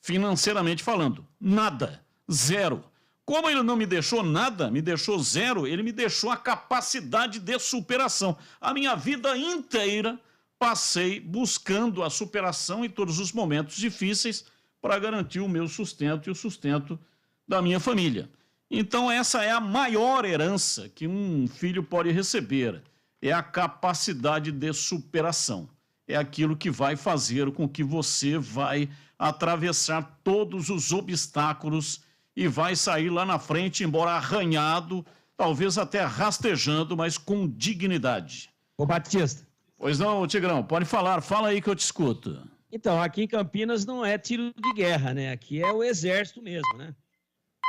Financeiramente falando, nada, zero. Como ele não me deixou nada, me deixou zero, ele me deixou a capacidade de superação. A minha vida inteira passei buscando a superação em todos os momentos difíceis para garantir o meu sustento e o sustento da minha família. Então essa é a maior herança que um filho pode receber, é a capacidade de superação. É aquilo que vai fazer com que você vai atravessar todos os obstáculos e vai sair lá na frente, embora arranhado, talvez até rastejando, mas com dignidade. Ô Batista. Pois não, Tigrão, pode falar, fala aí que eu te escuto. Então, aqui em Campinas não é tiro de guerra, né? Aqui é o exército mesmo, né?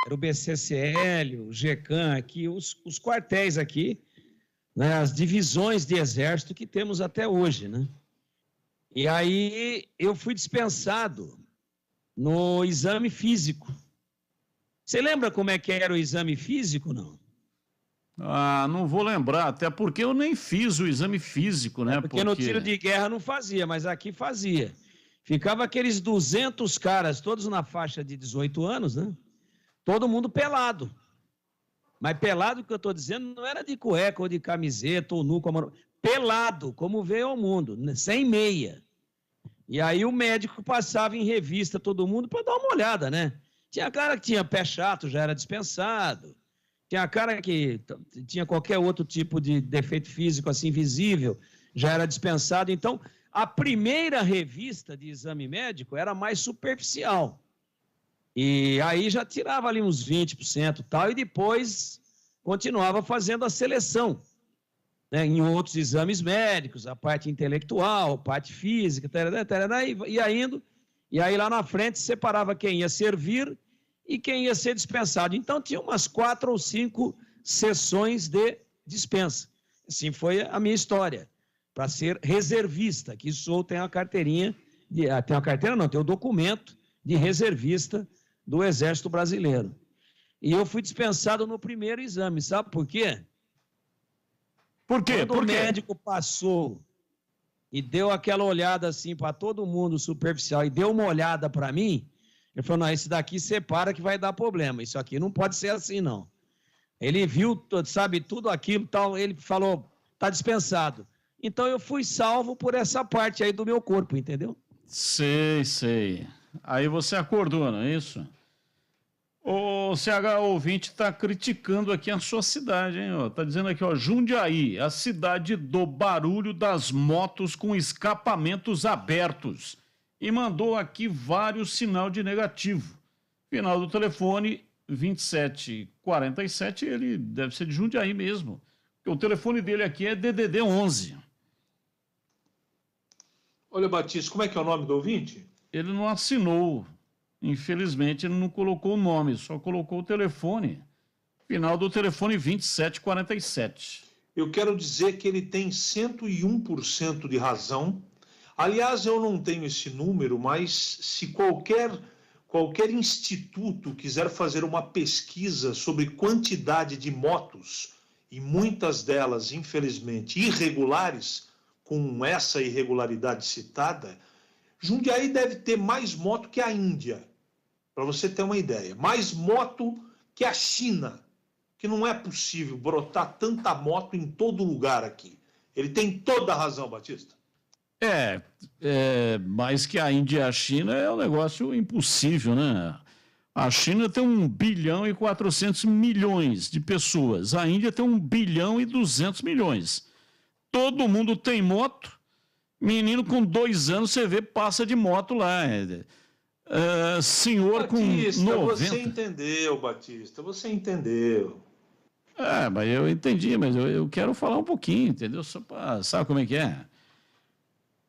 Era o BCCL, o GECAM aqui, os quartéis aqui, né? As divisões de exército que temos até hoje, né? E aí eu fui dispensado no exame físico. Você lembra como é que era o exame físico, não? Ah, não vou lembrar, até porque eu nem fiz o exame físico, né? Porque no tiro de guerra não fazia, mas aqui fazia. Ficava aqueles 200 caras, todos na faixa de 18 anos, né? Todo mundo pelado. Mas pelado, que eu estou dizendo, não era de cueca ou de camiseta ou nu, como... pelado, como veio ao mundo, sem meia. E aí o médico passava em revista todo mundo para dar uma olhada, né? Tinha cara que tinha pé chato, já era dispensado. Tinha cara que tinha qualquer outro tipo de defeito físico assim visível, já era dispensado. Então, a primeira revista de exame médico era mais superficial. E aí já tirava ali uns 20% e tal, e depois continuava fazendo a seleção, né, em outros exames médicos, a parte intelectual, a parte física, e aí lá na frente separava quem ia servir e quem ia ser dispensado. Então tinha umas 4 ou 5 sessões de dispensa. Assim foi a minha história, para ser reservista, que sou, tem uma carteirinha, tem uma carteira não, tem o documento de reservista do Exército Brasileiro. E eu fui dispensado no primeiro exame, sabe por quê? Por quê? Quando o médico passou e deu aquela olhada assim para todo mundo superficial e deu uma olhada para mim, ele falou, não, esse daqui separa que vai dar problema, isso aqui não pode ser assim, não. Ele viu, sabe, tudo aquilo, tal, ele falou, tá dispensado. Então eu fui salvo por essa parte aí do meu corpo, entendeu? Sei. Aí você acordou, não é isso? O CH ouvinte está criticando aqui a sua cidade, hein? Está dizendo aqui, ó, Jundiaí, a cidade do barulho das motos com escapamentos abertos. e mandou aqui vários sinal de negativo. Final do telefone 2747, ele deve ser de Jundiaí mesmo. O telefone dele aqui é DDD 11. Olha, Batista, como é que é o nome do ouvinte? Ele não assinou. Infelizmente, ele não colocou o nome, só colocou o telefone. Final do telefone 2747. Eu quero dizer que ele tem 101% de razão. Aliás, eu não tenho esse número, mas se qualquer instituto quiser fazer uma pesquisa sobre quantidade de motos, e muitas delas, infelizmente, irregulares, com essa irregularidade citada, Jundiaí deve ter mais moto que a Índia, para você ter uma ideia. Mais moto que a China, que não é possível brotar tanta moto em todo lugar aqui. Ele tem toda a razão, Batista. Mais que a Índia e a China é um negócio impossível, né? A China tem 1 bilhão e 400 milhões de pessoas. A Índia tem 1 bilhão e 200 milhões. Todo mundo tem moto. Menino com 2 anos, você vê, passa de moto lá. Senhor Batista, com 90... você entendeu, Batista, você entendeu. Mas eu entendi, mas eu quero falar um pouquinho, entendeu? Só pra... Sabe como é que é?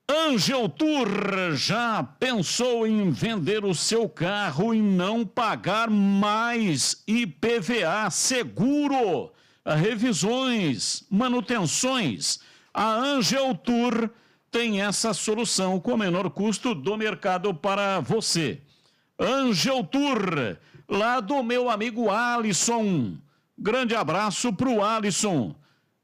Angel Tour já pensou em vender o seu carro e não pagar mais IPVA, seguro, revisões, manutenções? A Angel Tour tem essa solução com o menor custo do mercado para você. Angel Tour, lá do meu amigo Alisson. Grande abraço para o Alisson.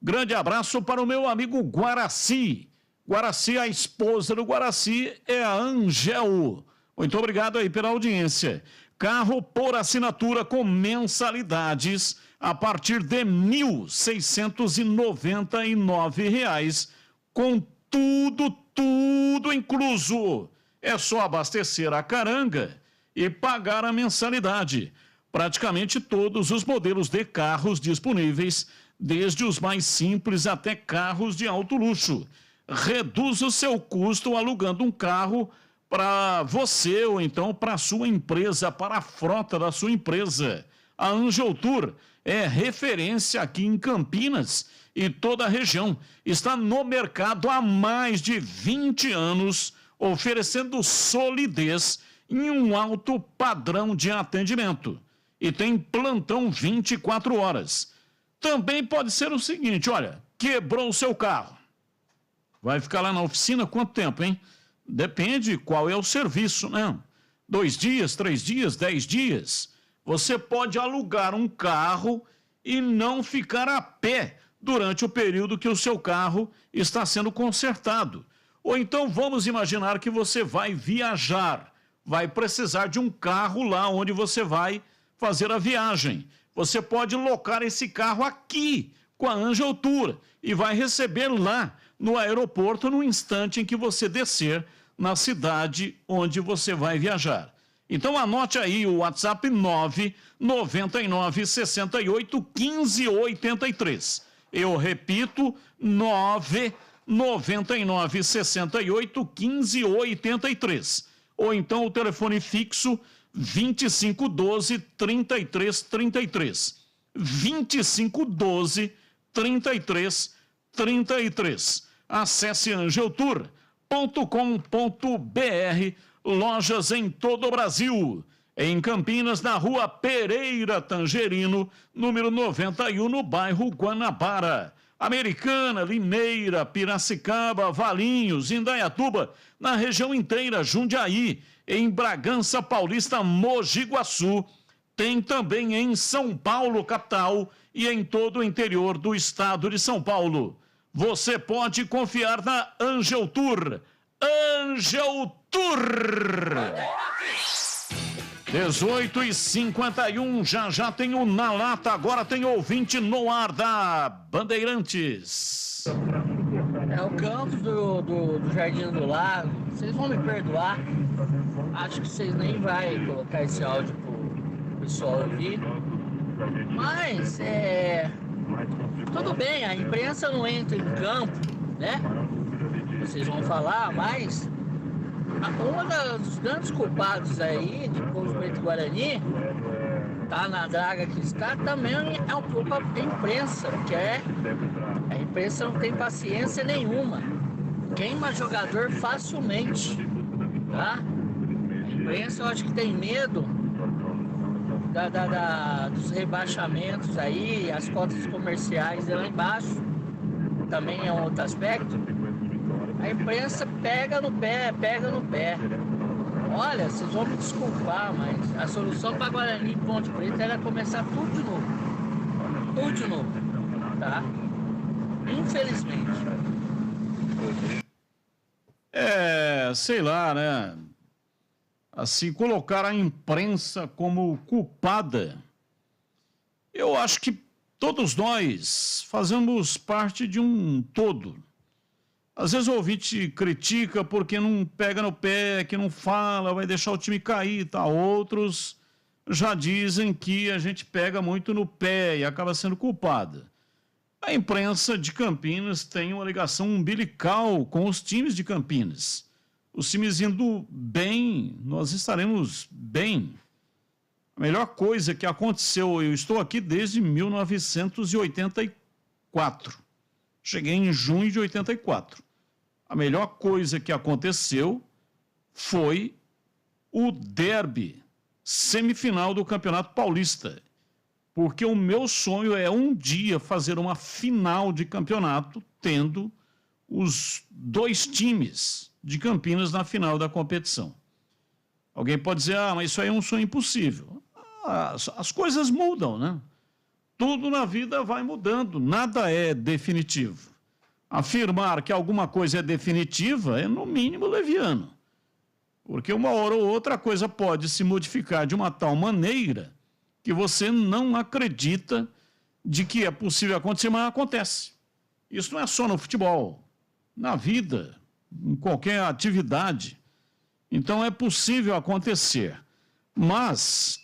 Grande abraço para o meu amigo Guaraci. Guaraci, a esposa do Guaraci é a Angel. Muito obrigado aí pela audiência. Carro por assinatura com mensalidades a partir de R$ 1.699, com tudo incluso. É só abastecer a caranga e pagar a mensalidade. Praticamente todos os modelos de carros disponíveis, desde os mais simples até carros de alto luxo. Reduz o seu custo alugando um carro para você ou então para a sua empresa, para a frota da sua empresa. A Angel Tour é referência aqui em Campinas e toda a região. Está no mercado há mais de 20 anos, oferecendo solidez em um alto padrão de atendimento. E tem plantão 24 horas. Também pode ser o seguinte, olha, quebrou o seu carro. Vai ficar lá na oficina quanto tempo, hein? Depende qual é o serviço, né? 2 dias, 3 dias, 10 dias. Você pode alugar um carro e não ficar a pé durante o período que o seu carro está sendo consertado. Ou então vamos imaginar que você vai viajar. Vai precisar de um carro lá onde você vai fazer a viagem. Você pode locar esse carro aqui com a Angel Tour e vai receber lá no aeroporto no instante em que você descer na cidade onde você vai viajar. Então anote aí o WhatsApp 999 68 15 83. Eu repito, 999 68 15 83. Ou então o telefone fixo 2512 3333. 2512 3333. Acesse angeltour.com.br, lojas em todo o Brasil. Em Campinas, na rua Pereira Tangerino, número 91, no bairro Guanabara. Americana, Limeira, Piracicaba, Valinhos, Indaiatuba, na região inteira, Jundiaí, em Bragança Paulista, Mogi Guaçu. Tem também em São Paulo, capital, e em todo o interior do estado de São Paulo. Você pode confiar na Angel Tour. Angel Tour! 18h51, já tem o Na Lata, agora tem ouvinte no ar da Bandeirantes. É o canto do Jardim do Lago. Vocês vão me perdoar. Acho que vocês nem vão colocar esse áudio pro pessoal ouvir. Mas, tudo bem, a imprensa não entra em campo, né? Vocês vão falar, mas dos grandes culpados aí de Pouso Preto e Guarani, tá na draga que está, também é um pouco a imprensa, que a imprensa não tem paciência nenhuma, queima jogador facilmente, tá? A imprensa eu acho que tem medo dos rebaixamentos aí, as cotas comerciais lá embaixo, também é um outro aspecto. A imprensa pega no pé. Olha, vocês vão me desculpar, mas a solução para Guarani e Ponte Preta era começar tudo de novo, tá? Infelizmente. Sei lá, né? Assim, colocar a imprensa como culpada. Eu acho que todos nós fazemos parte de um todo. Às vezes o ouvinte critica porque não pega no pé, que não fala, vai deixar o time cair, tá? Outros já dizem que a gente pega muito no pé e acaba sendo culpada. A imprensa de Campinas tem uma ligação umbilical com os times de Campinas. Os times indo bem, nós estaremos bem. A melhor coisa que aconteceu, eu estou aqui desde 1984. Cheguei em junho de 84. A melhor coisa que aconteceu foi o derby semifinal do Campeonato Paulista. Porque o meu sonho é um dia fazer uma final de campeonato tendo os dois times de Campinas na final da competição. Alguém pode dizer, mas isso aí é um sonho impossível. As coisas mudam, né? Tudo na vida vai mudando, nada é definitivo. Afirmar que alguma coisa é definitiva é, no mínimo, leviano. Porque uma hora ou outra a coisa pode se modificar de uma tal maneira que você não acredita de que é possível acontecer, mas acontece. Isso não é só no futebol, na vida, em qualquer atividade. Então é possível acontecer. Mas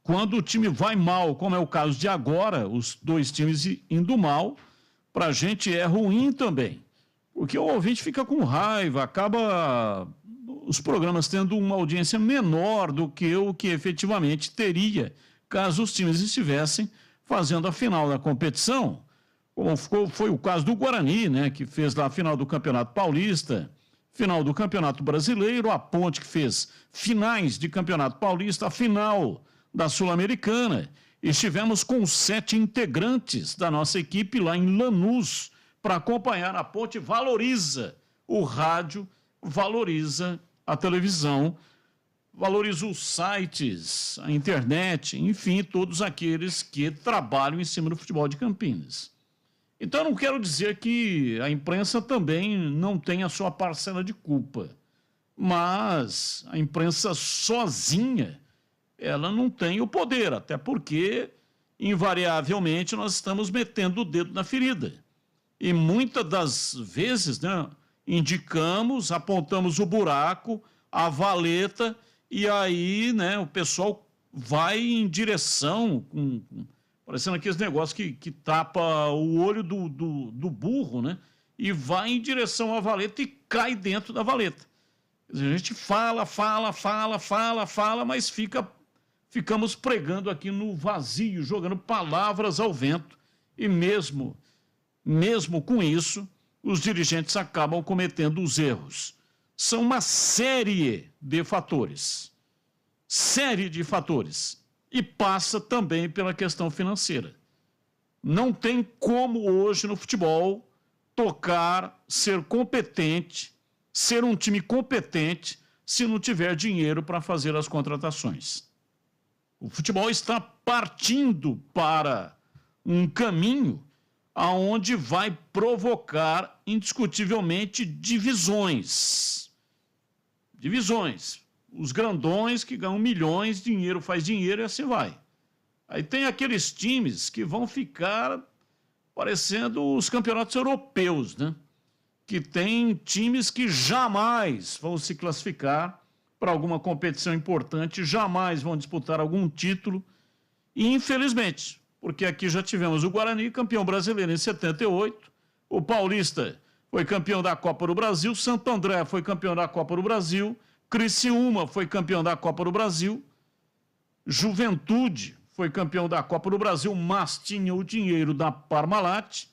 quando o time vai mal, como é o caso de agora, os dois times indo mal, para a gente é ruim também. Porque o ouvinte fica com raiva, acaba os programas tendo uma audiência menor do que o que efetivamente teria, caso os times estivessem fazendo a final da competição, como foi o caso do Guarani, né, que fez lá a final do Campeonato Paulista, final do Campeonato Brasileiro, a Ponte que fez finais de Campeonato Paulista, a final da Sul-Americana. Estivemos com 7 integrantes da nossa equipe lá em Lanús para acompanhar a Ponte. Valoriza o rádio, valoriza a televisão, valoriza os sites, a internet, enfim, todos aqueles que trabalham em cima do futebol de Campinas. Então, eu não quero dizer que a imprensa também não tem a sua parcela de culpa, mas a imprensa sozinha, ela não tem o poder, até porque, invariavelmente, nós estamos metendo o dedo na ferida. E muitas das vezes, né, indicamos, apontamos o buraco, a valeta, e aí, né, o pessoal vai em direção, parecendo aqueles negócios que tapa o olho do burro, né, e vai em direção à valeta e cai dentro da valeta. Quer dizer, a gente fala, mas ficamos pregando aqui no vazio, jogando palavras ao vento, e mesmo com isso, os dirigentes acabam cometendo os erros. São uma série de fatores, e passa também pela questão financeira. Não tem como hoje no futebol tocar, ser competente, ser um time competente, se não tiver dinheiro para fazer as contratações. O futebol está partindo para um caminho aonde vai provocar, indiscutivelmente, divisões. Os grandões que ganham milhões, dinheiro faz dinheiro e assim vai. Aí tem aqueles times que vão ficar parecendo os campeonatos europeus, né? Que tem times que jamais vão se classificar para alguma competição importante, jamais vão disputar algum título, e infelizmente, porque aqui já tivemos o Guarani, campeão brasileiro em 78, o Paulista foi campeão da Copa do Brasil, Santo André foi campeão da Copa do Brasil, Criciúma foi campeão da Copa do Brasil, Juventude foi campeão da Copa do Brasil, mas tinha o dinheiro da Parmalat,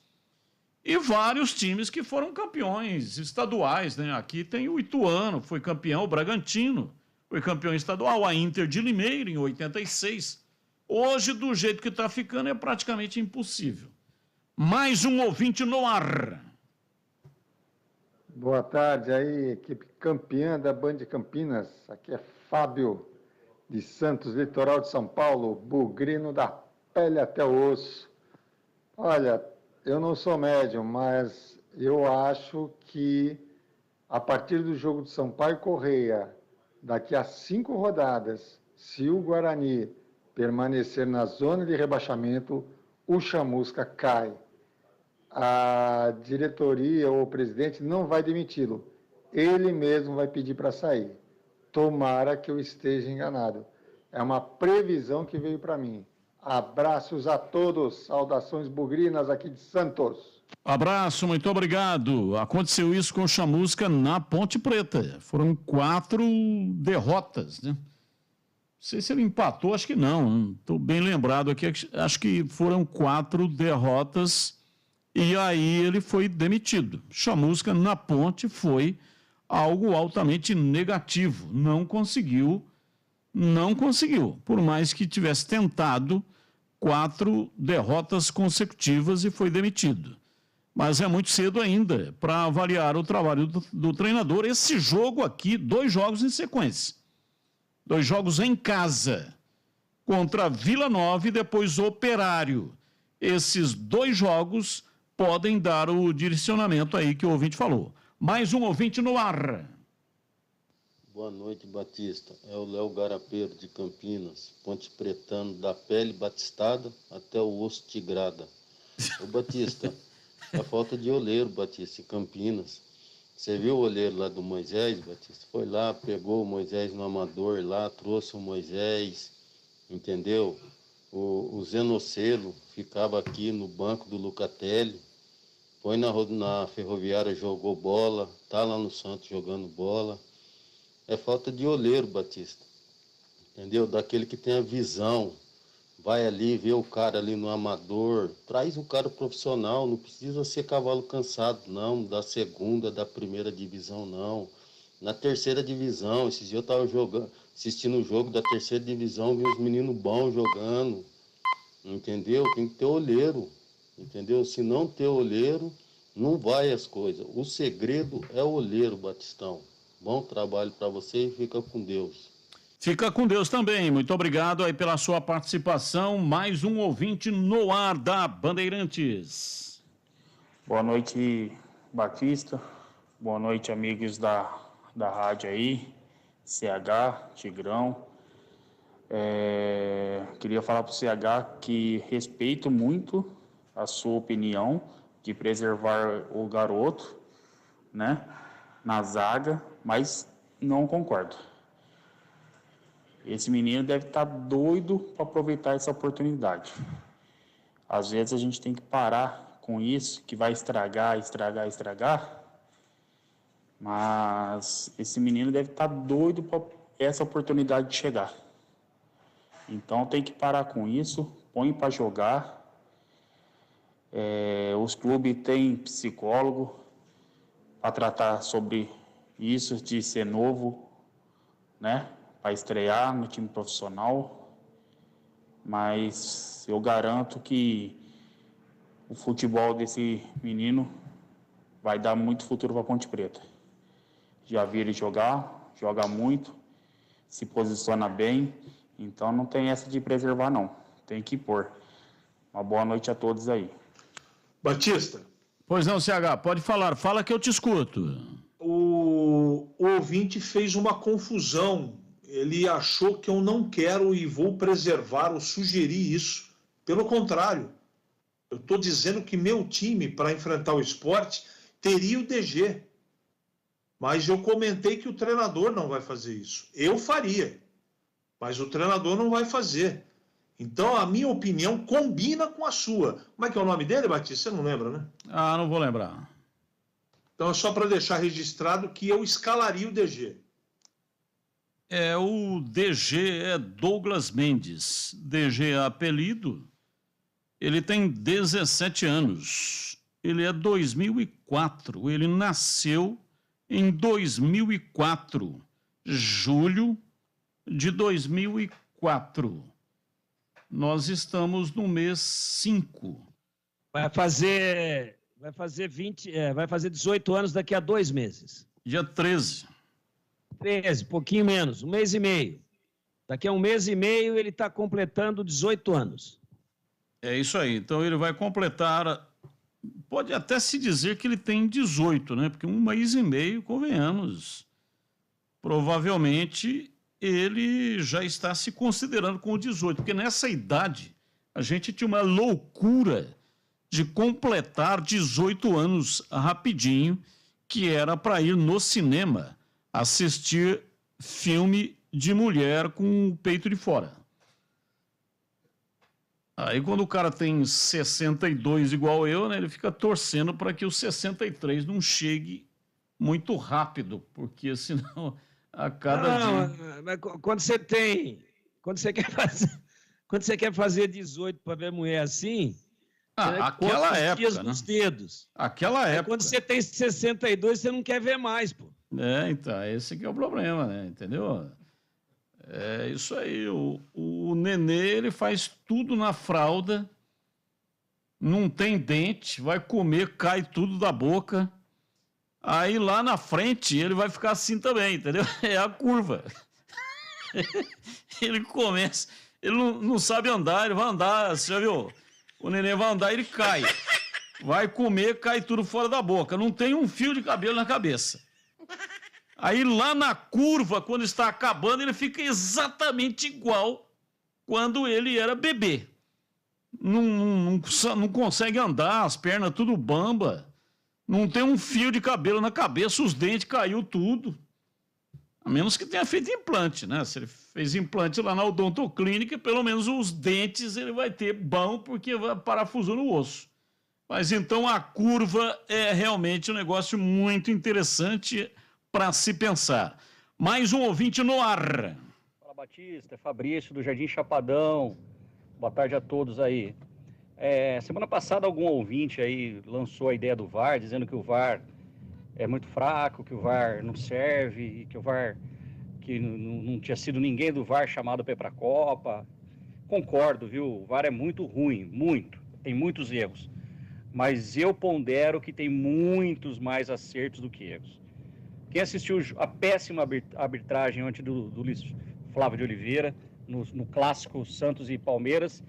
e vários times que foram campeões estaduais, né? Aqui tem o Ituano, foi campeão, o Bragantino foi campeão estadual, a Inter de Limeira em 86. Hoje, do jeito que está ficando, é praticamente impossível. Mais um ouvinte no ar. Boa tarde aí, equipe campeã da Band Campinas. Aqui é Fábio de Santos, litoral de São Paulo, bugrino da pele até o osso. Olha, eu não sou médium, mas eu acho que a partir do jogo de Sampaio Correia, daqui a 5 rodadas, se o Guarani permanecer na zona de rebaixamento, o Chamusca cai. A diretoria ou o presidente não vai demiti-lo. Ele mesmo vai pedir para sair. Tomara que eu esteja enganado. É uma previsão que veio para mim. Abraços a todos. Saudações bugrinas aqui de Santos. Abraço, muito obrigado. Aconteceu isso com o Chamusca na Ponte Preta. Foram 4 derrotas, né? Não sei se ele empatou, acho que não. Estou bem lembrado aqui. Acho que foram 4 derrotas e aí ele foi demitido. Chamusca na Ponte foi algo altamente negativo. Não conseguiu. Por mais que tivesse tentado 4 derrotas consecutivas e foi demitido. Mas é muito cedo ainda para avaliar o trabalho do treinador. Esse jogo aqui, 2 jogos em sequência. 2 jogos em casa, contra Vila Nova e depois Operário. Esses 2 jogos podem dar o direcionamento aí que o ouvinte falou. Mais um ouvinte no ar. Boa noite, Batista. É o Léo Garapeiro, de Campinas, Ponte Pretano, da pele batistada até o osso tigrada. Ô, Batista, a falta de olheiro, Batista, em Campinas. Você viu o olheiro lá do Moisés, Batista? Foi lá, pegou o Moisés no amador lá, trouxe o Moisés, entendeu? O Zenocelo ficava aqui no banco do Lucatelli, foi na Ferroviária, jogou bola, tá lá no Santos jogando bola. É falta de olheiro, Batista, entendeu? Daquele que tem a visão. Vai ali, vê o cara ali no amador, traz um cara profissional, não precisa ser cavalo cansado, não, da segunda, da primeira divisão, não. Na terceira divisão, esses dias eu estava assistindo o jogo da terceira divisão, vi uns meninos bons jogando, entendeu? Tem que ter olheiro, entendeu? Se não ter olheiro, não vai as coisas. O segredo é o olheiro, Batistão. Bom trabalho para você e fica com Deus. Fica com Deus também. Muito obrigado aí pela sua participação. Mais um ouvinte no ar da Bandeirantes. Boa noite, Batista. Boa noite, amigos da rádio aí. CH, Tigrão. Queria falar para o CH que respeito muito a sua opinião de preservar o garoto, né, na zaga, mas não concordo. Esse menino deve estar doido para aproveitar essa oportunidade. Às vezes a gente tem que parar com isso, que vai estragar. Mas esse menino deve estar doido para essa oportunidade de chegar. Então tem que parar com isso, põe para jogar. Os clubes têm psicólogo para tratar sobre isso, de ser novo, né? Para estrear no time profissional, mas eu garanto que o futebol desse menino vai dar muito futuro para Ponte Preta. Já vi ele jogar, joga muito, se posiciona bem, então não tem essa de preservar não, tem que pôr. Uma boa noite a todos aí. Batista. Pois não, CH, pode falar, fala que eu te escuto. O ouvinte fez uma confusão. Ele achou que eu não quero e vou preservar ou sugerir isso. Pelo contrário, eu estou dizendo que meu time, para enfrentar o Sport, teria o DG. Mas eu comentei que o treinador não vai fazer isso. Eu faria, mas o treinador não vai fazer. Então, a minha opinião combina com a sua. Como é que é o nome dele, Batista? Você não lembra, né? Ah, não vou lembrar. Então, é só para deixar registrado que eu escalaria o DG. O DG é Douglas Mendes. DG é apelido. Ele tem 17 anos. Ele é 2004. Ele nasceu em 2004. Julho de 2004. Nós estamos no mês 5. Vai fazer 18 anos daqui a 2 meses. Dia 13. 13, pouquinho menos, 1 mês e meio. Daqui a 1 mês e meio ele está completando 18 anos. É isso aí. Então ele vai completar. Pode até se dizer que ele tem 18, né? Porque 1 mês e meio, convenhamos. Provavelmente ele já está se considerando com 18, porque nessa idade a gente tinha uma loucura de completar 18 anos rapidinho, que era para ir no cinema assistir filme de mulher com o peito de fora. Aí quando o cara tem 62 igual eu, né, ele fica torcendo para que o 63 não chegue muito rápido, porque senão a cada dia... Mas quando você quer fazer 18 para ver mulher assim, aquela época, né? Nos dedos. Aquela época. Quando você tem 62, você não quer ver mais, pô. Então, esse que é o problema, né? Entendeu? É isso aí. O nenê, ele faz tudo na fralda, não tem dente, vai comer, cai tudo da boca. Aí lá na frente ele vai ficar assim também, entendeu? É a curva. Ele começa, ele não sabe andar, ele vai andar, você já viu? O neném vai andar e ele cai. Vai comer, cai tudo fora da boca. Não tem um fio de cabelo na cabeça. Aí lá na curva, quando está acabando, ele fica exatamente igual quando ele era bebê. Não consegue andar, as pernas tudo bamba. Não tem um fio de cabelo na cabeça, os dentes caiu tudo. A menos que tenha feito implante, né? Se ele fez implante lá na odontoclínica, pelo menos os dentes ele vai ter bom, porque vai parafusou no osso. Mas então a curva é realmente um negócio muito interessante para se pensar. Mais um ouvinte no ar. Fala, Batista, é Fabrício do Jardim Chapadão. Boa tarde a todos aí. Semana passada algum ouvinte aí lançou a ideia do VAR, dizendo que o VAR é muito fraco, que o VAR não serve, que o VAR, que não tinha sido ninguém do VAR chamado para ir para a Copa. Concordo, viu? O VAR é muito ruim, muito. Tem muitos erros. Mas eu pondero que tem muitos mais acertos do que erros. Quem assistiu a péssima arbitragem ontem do Luiz Flávio de Oliveira, no clássico Santos e Palmeiras,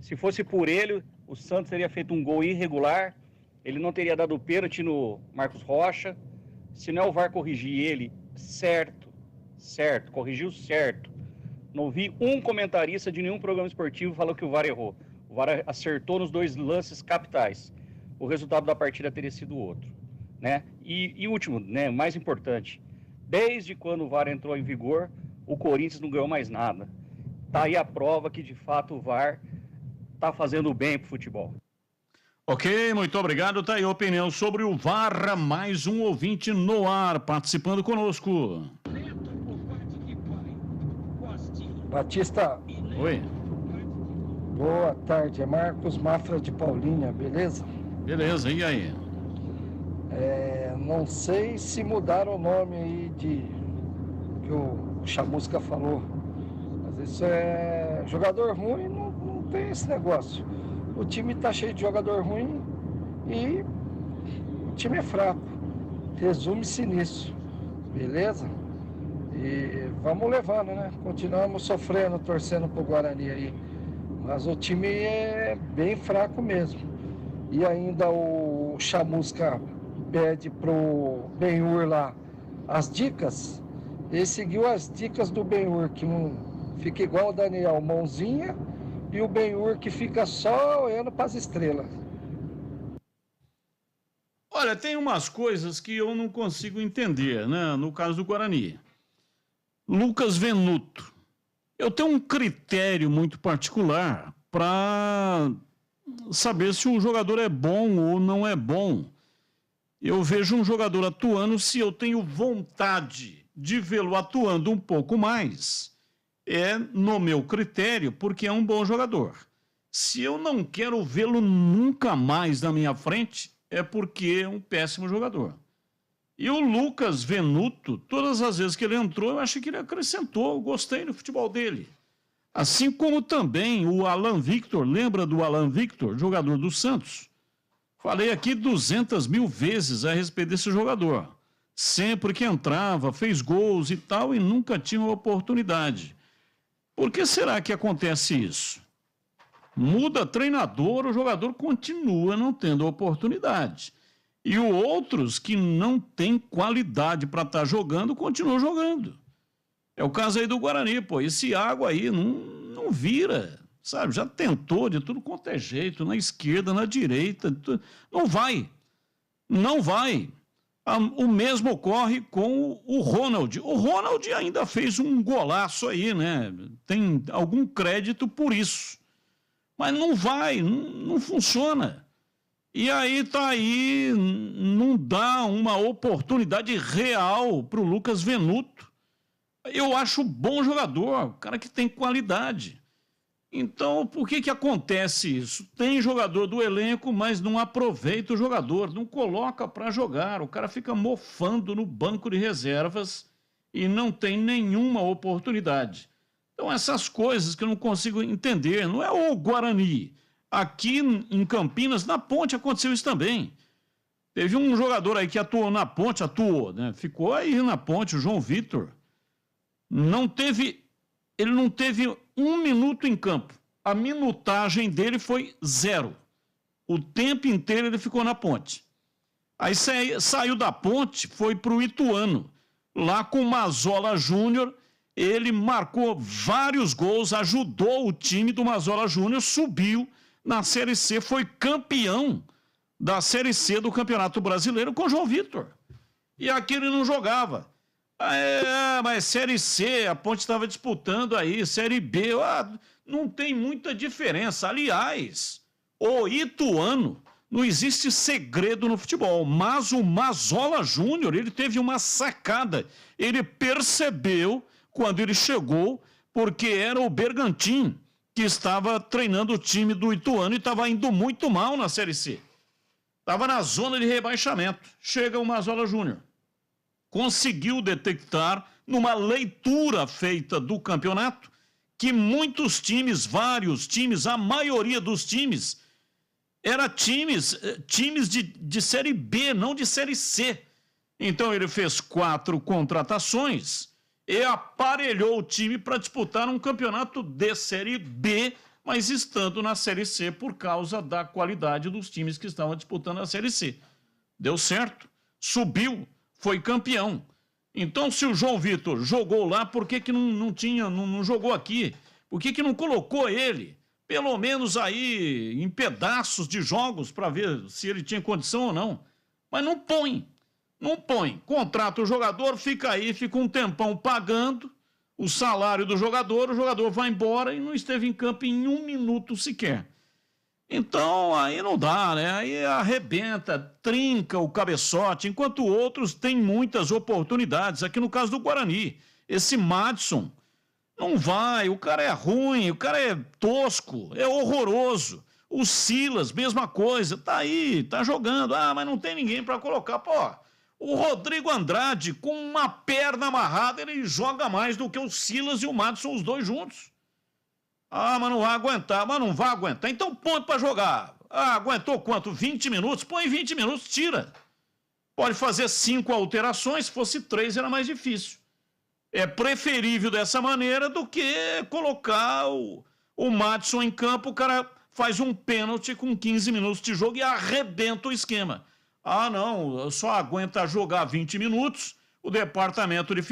se fosse por ele, o Santos teria feito um gol irregular, ele não teria dado o pênalti no Marcos Rocha. Se não é o VAR corrigir ele, certo, corrigiu certo. Não vi um comentarista de nenhum programa esportivo falando que o VAR errou. O VAR acertou nos 2 lances capitais. O resultado da partida teria sido outro, né? E último, né, mais importante, desde quando o VAR entrou em vigor, o Corinthians não ganhou mais nada. Tá aí a prova que, de fato, o VAR tá fazendo bem pro futebol. Ok, muito obrigado. Tá aí a opinião sobre o VAR. Mais um ouvinte no ar, participando conosco. Batista. Oi. Boa tarde, é Marcos Mafra de Paulínia, beleza? Beleza, e aí? Não sei se mudaram o nome aí que o Chamusca falou. Mas isso é jogador ruim, não tem esse negócio. O time tá cheio de jogador ruim e o time é fraco. Resume-se nisso, beleza? E vamos levando, né? Continuamos sofrendo, torcendo pro Guarani aí. Mas o time é bem fraco mesmo. E ainda o Chamusca pede pro Benhur lá as dicas. Ele seguiu as dicas do Benhur, que não fica igual o Daniel, mãozinha, e o Benhur que fica só olhando para as estrelas. Olha, tem umas coisas que eu não consigo entender, né? No caso do Guarani. Lucas Venuto. Eu tenho um critério muito particular para saber se o jogador é bom ou não é bom. Eu vejo um jogador atuando se eu tenho vontade de vê-lo atuando um pouco mais. É no meu critério, porque é um bom jogador. Se eu não quero vê-lo nunca mais na minha frente, é porque é um péssimo jogador. E o Lucas Venuto, todas as vezes que ele entrou, eu acho que ele acrescentou, eu gostei do futebol dele. Assim como também o Alan Victor, lembra do Alan Victor, jogador do Santos? Falei aqui 200 mil vezes a respeito desse jogador. Sempre que entrava, fez gols e tal, e nunca tinha uma oportunidade. Por que será que acontece isso? Muda treinador, o jogador continua não tendo oportunidade. E os outros que não têm qualidade para estar jogando, continuam jogando. É o caso aí do Guarani, pô. Esse Água aí não vira, sabe? Já tentou de tudo quanto é jeito, na esquerda, na direita. Não vai. Não vai. O mesmo ocorre com o Ronald. O Ronald ainda fez um golaço aí, né? Tem algum crédito por isso. Mas não vai, não funciona. E aí não dá uma oportunidade real para o Lucas Venuto. Eu acho bom jogador, cara que tem qualidade. Então, por que acontece isso? Tem jogador do elenco, mas não aproveita o jogador, não coloca para jogar. O cara fica mofando no banco de reservas e não tem nenhuma oportunidade. Então, essas coisas que eu não consigo entender. Não é o Guarani. Aqui em Campinas, na Ponte, aconteceu isso também. Teve um jogador aí que atuou na Ponte, né? Ficou aí na Ponte, o João Vitor. Ele não teve 1 minuto em campo. A minutagem dele foi 0. O tempo inteiro ele ficou na Ponte. Aí saiu da Ponte, foi para o Ituano. Lá com o Mazola Júnior, ele marcou vários gols, ajudou o time do Mazola Júnior, subiu na Série C, foi campeão da Série C do Campeonato Brasileiro com o João Vitor. E aqui ele não jogava. Mas Série C, a Ponte estava disputando aí, Série B, não tem muita diferença. Aliás, o Ituano, não existe segredo no futebol, mas o Mazola Júnior, ele teve uma sacada. Ele percebeu quando ele chegou, porque era o Bergantin que estava treinando o time do Ituano e estava indo muito mal na Série C. Estava na zona de rebaixamento. Chega o Mazola Júnior. Conseguiu detectar, numa leitura feita do campeonato, que muitos times, vários times, a maioria dos times, era times de Série B, não de Série C. Então ele fez 4 contratações e aparelhou o time para disputar um campeonato de Série B, mas estando na Série C por causa da qualidade dos times que estavam disputando a Série C. Deu certo, subiu, foi campeão. Então, se o João Vitor jogou lá, por que não jogou aqui? Por que não colocou ele, pelo menos aí, em pedaços de jogos, para ver se ele tinha condição ou não? Mas não põe. Contrata o jogador, fica aí, fica um tempão pagando o salário do jogador, o jogador vai embora e não esteve em campo em 1 minuto sequer. Então, aí não dá, né? Aí arrebenta, trinca o cabeçote, enquanto outros têm muitas oportunidades. Aqui no caso do Guarani, esse Madison não vai, o cara é ruim, o cara é tosco, é horroroso. O Silas, mesma coisa, tá aí, tá jogando. Mas não tem ninguém para colocar. Pô, o Rodrigo Andrade, com uma perna amarrada, ele joga mais do que o Silas e o Madison, os dois juntos. Mas não vai aguentar, então põe para jogar. Aguentou quanto? 20 minutos? Põe 20 minutos, tira. Pode fazer 5 alterações, se fosse 3 era mais difícil. É preferível dessa maneira do que colocar o Madison em campo, o cara faz um pênalti com 15 minutos de jogo e arrebenta o esquema. Não, só aguenta jogar 20 minutos, o departamento de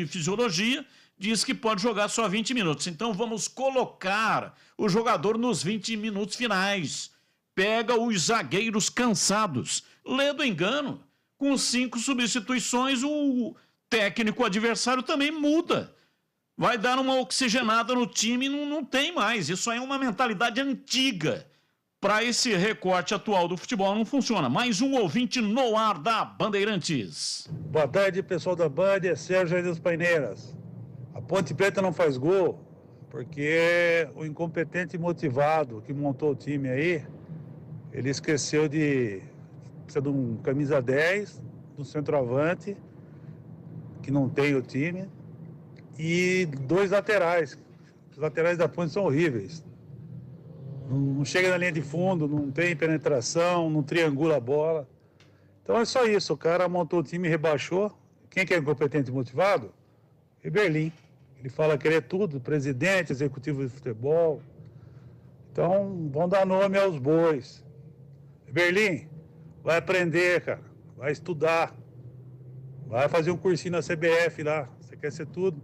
fisiologia diz que pode jogar só 20 minutos. Então vamos colocar o jogador nos 20 minutos finais. Pega os zagueiros cansados. Lê do engano. Com 5 substituições, o técnico adversário também muda. Vai dar uma oxigenada no time e não tem mais. Isso aí é uma mentalidade antiga. para esse recorte atual do futebol não funciona. Mais um ouvinte no ar da Bandeirantes. Boa tarde, pessoal da Band, é Sérgio aí das Paineiras. A Ponte Preta não faz gol porque o incompetente motivado que montou o time aí, ele esqueceu de precisa de um camisa 10, de um centroavante, que não tem o time, e 2 laterais. Os laterais da Ponte são horríveis. Não chega na linha de fundo, não tem penetração, não triangula a bola. Então é só isso, o cara montou o time e rebaixou. Quem que é incompetente motivado? Eberlin. Ele fala querer tudo, presidente, executivo de futebol. Então, vão dar nome aos bois. Eberlin, vai aprender, cara. Vai estudar. Vai fazer um cursinho na CBF lá. Você quer ser tudo?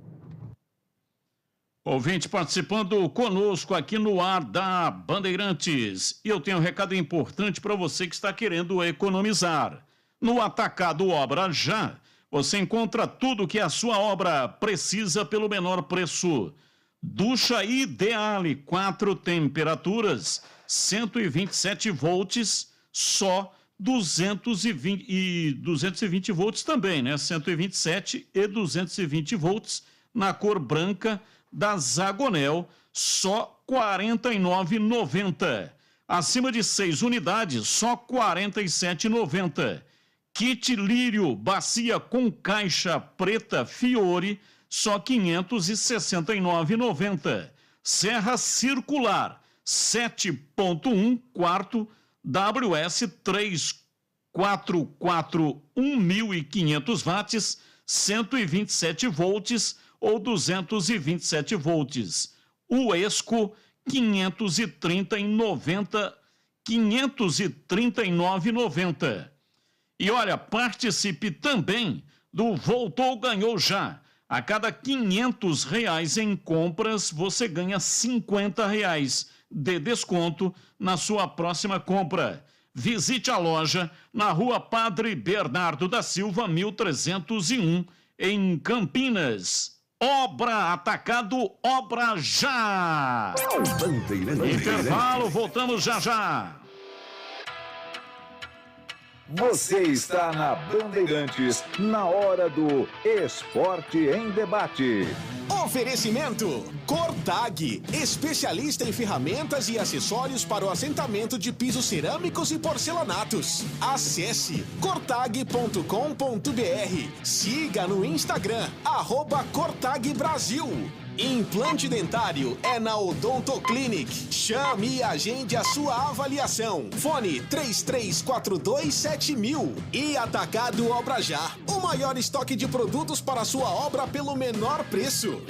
Ouvinte participando conosco aqui no ar da Bandeirantes. E eu tenho um recado importante para você que está querendo economizar. No Atacado Obra Já, você encontra tudo que a sua obra precisa pelo menor preço. Ducha Ideale, 4 temperaturas, 127 volts, só 220 volts também, né? 127 e 220 volts na cor branca da Zagonel, só R$ 49,90. Acima de 6 unidades, só R$ 47,90. Kit Lírio, bacia com caixa preta Fiore, só R$ 569,90. Serra circular, 7.1 quarto, WS 344 1.500 watts, 127 volts ou 227 volts. O Esco, 539,90. E olha, participe também do Voltou Ganhou Já. A cada R$ 500 em compras, você ganha R$ 50 de desconto na sua próxima compra. Visite a loja na Rua Padre Bernardo da Silva, 1301, em Campinas. Obra Atacado, Obra Já! Intervalo, voltamos já já. Você está na Bandeirantes, na hora do Esporte em Debate. Oferecimento Cortag, especialista em ferramentas e acessórios para o assentamento de pisos cerâmicos e porcelanatos. Acesse cortag.com.br. Siga no Instagram, @CortagBrasil. Implante dentário é na Odonto Clinic. Chame e agende a sua avaliação. Fone 33427000. E Atacado Obra Já, o maior estoque de produtos para a sua obra pelo menor preço.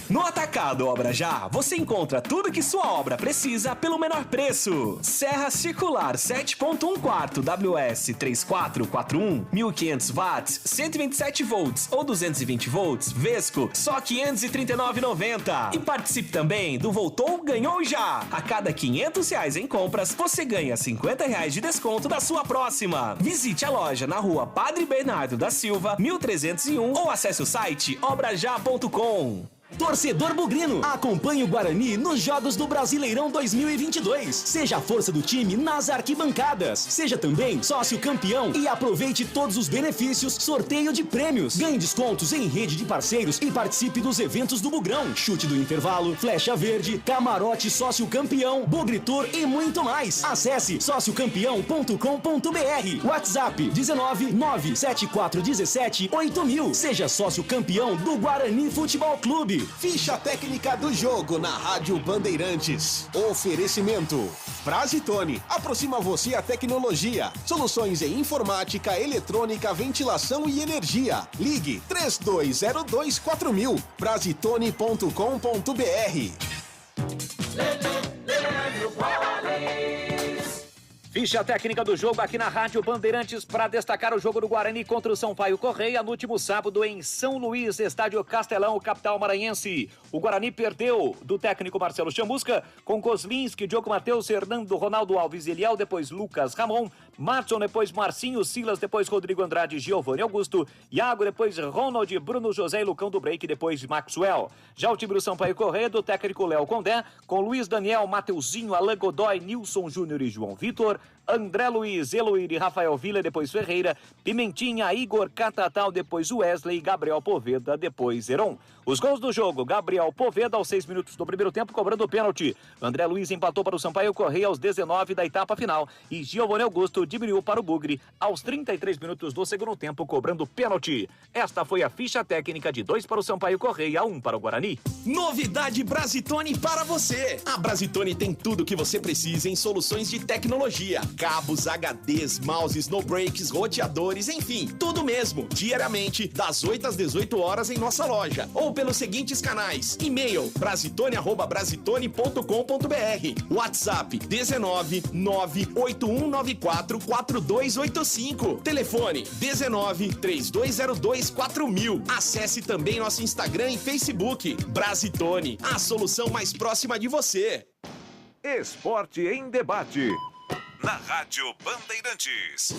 No Atacado Obra Já, você encontra tudo que sua obra precisa pelo menor preço. Serra circular 7.1 quarto WS 3441, 1.500 watts, 127 volts ou 220 volts, Vesco, só R$ 539,90. E participe também do Voltou Ganhou Já. A cada R$ 500 em compras, você ganha R$ 50 de desconto da sua próxima. Visite a loja na Rua Padre Bernardo da Silva, 1301 ou acesse o site obraja.com. Torcedor bugrino, acompanhe o Guarani nos Jogos do Brasileirão 2022. Seja a força do time nas arquibancadas. Seja também sócio campeão e aproveite todos os benefícios, sorteio de prêmios. Ganhe descontos em rede de parceiros e participe dos eventos do Bugrão. Chute do intervalo, flecha verde, camarote sócio campeão, Bugritur e muito mais. Acesse sociocampeão.com.br. WhatsApp 19974178000. Seja sócio campeão do Guarani Futebol Clube. Ficha técnica do jogo na Rádio Bandeirantes. Oferecimento Frazitone, aproxima você a tecnologia. Soluções em informática, eletrônica, ventilação e energia. Ligue 32024000. Frazitone.com.br. Ficha técnica do jogo aqui na Rádio Bandeirantes para destacar o jogo do Guarani contra o Sampaio Correia no último sábado em São Luís, estádio Castelão, capital maranhense. O Guarani perdeu do técnico Marcelo Chamusca com Kozlinski, Diogo Matheus, Hernando, Ronaldo Alves, Eliel, depois Lucas Ramon, Matson, depois Marcinho, Silas, depois Rodrigo Andrade, Giovanni Augusto, Iago, depois Ronald, Bruno José e Lucão do Break, depois Maxwell. Já o time do Sampaio Correia do técnico Léo Condé, com Luiz Daniel, Mateuzinho, Alain Godoy, Nilson Júnior e João Vitor, André Luiz, Eloir e Rafael Villa, depois Ferreira, Pimentinha, Igor Catatal, depois Wesley, Gabriel Poveda, depois Heron. Os gols do jogo: Gabriel Poveda aos 6 minutos do primeiro tempo, cobrando o pênalti. André Luiz empatou para o Sampaio Correia aos 19 da etapa final. E Giovanni Augusto diminuiu para o Bugre aos 33 minutos do segundo tempo, cobrando pênalti. Esta foi a ficha técnica de 2 para o Sampaio Correia, 1 para o Guarani. Novidade Brasitone para você. A Brasitone tem tudo o que você precisa em soluções de tecnologia. Cabos, HDs, mouses, no breaks, roteadores, enfim, tudo mesmo. Diariamente, das 8 às 18 horas em nossa loja. Ou pelos seguintes canais: e-mail brasitone@brasitone.com.br, WhatsApp 19 98194 4285, telefone 19 3202 4000. Acesse também nosso Instagram e Facebook. Brasitone, a solução mais próxima de você. Esporte em debate. Na Rádio Bandeirantes.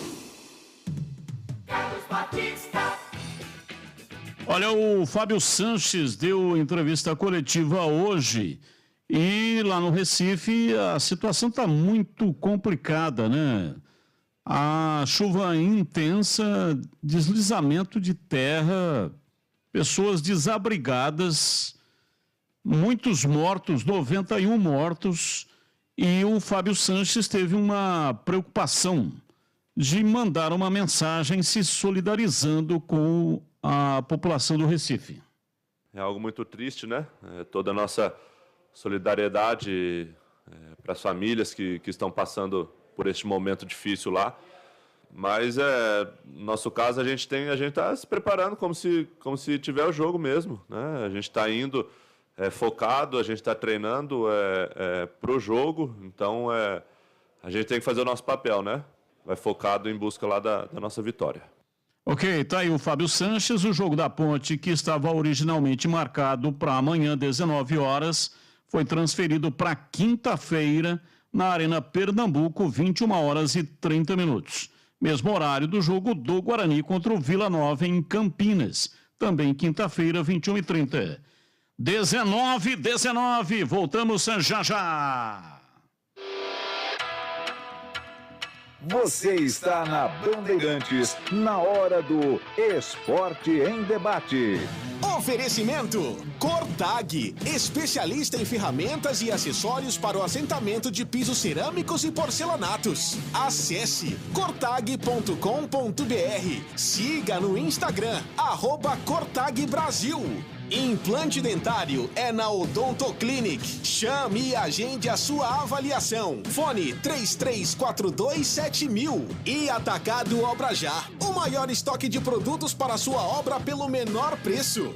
Carlos Batista. Olha, o Fábio Sanches deu entrevista coletiva hoje e lá no Recife a situação está muito complicada, né? A chuva intensa, deslizamento de terra, pessoas desabrigadas, muitos mortos, 91 mortos, e o Fábio Sanches teve uma preocupação de mandar uma mensagem se solidarizando com a população do Recife. É algo muito triste, né? Toda a nossa solidariedade para as famílias que estão passando por este momento difícil lá. Mas, no nosso caso, a gente está se preparando como se tiver o jogo mesmo, né? A gente está indo focado, a gente está treinando para o jogo, então a gente tem que fazer o nosso papel, né? Vai focado em busca lá da nossa vitória. Ok, tá aí o Fábio Sanches. O jogo da Ponte, que estava originalmente marcado para amanhã, 19 horas, foi transferido para quinta-feira, na Arena Pernambuco, 21 horas e 30 minutos. Mesmo horário do jogo do Guarani contra o Vila Nova em Campinas, também quinta-feira, 21h30. 19, voltamos já já. Você está na Bandeirantes, na hora do Esporte em Debate. Oferecimento Cortag, especialista em ferramentas e acessórios para o assentamento de pisos cerâmicos e porcelanatos. Acesse cortag.com.br. Siga no Instagram, @CortagBrasil. Implante dentário é na Odonto Clinic. Chame e agende a sua avaliação. Fone 33427000. E Atacado Obra Já, o maior estoque de produtos para a sua obra pelo menor preço.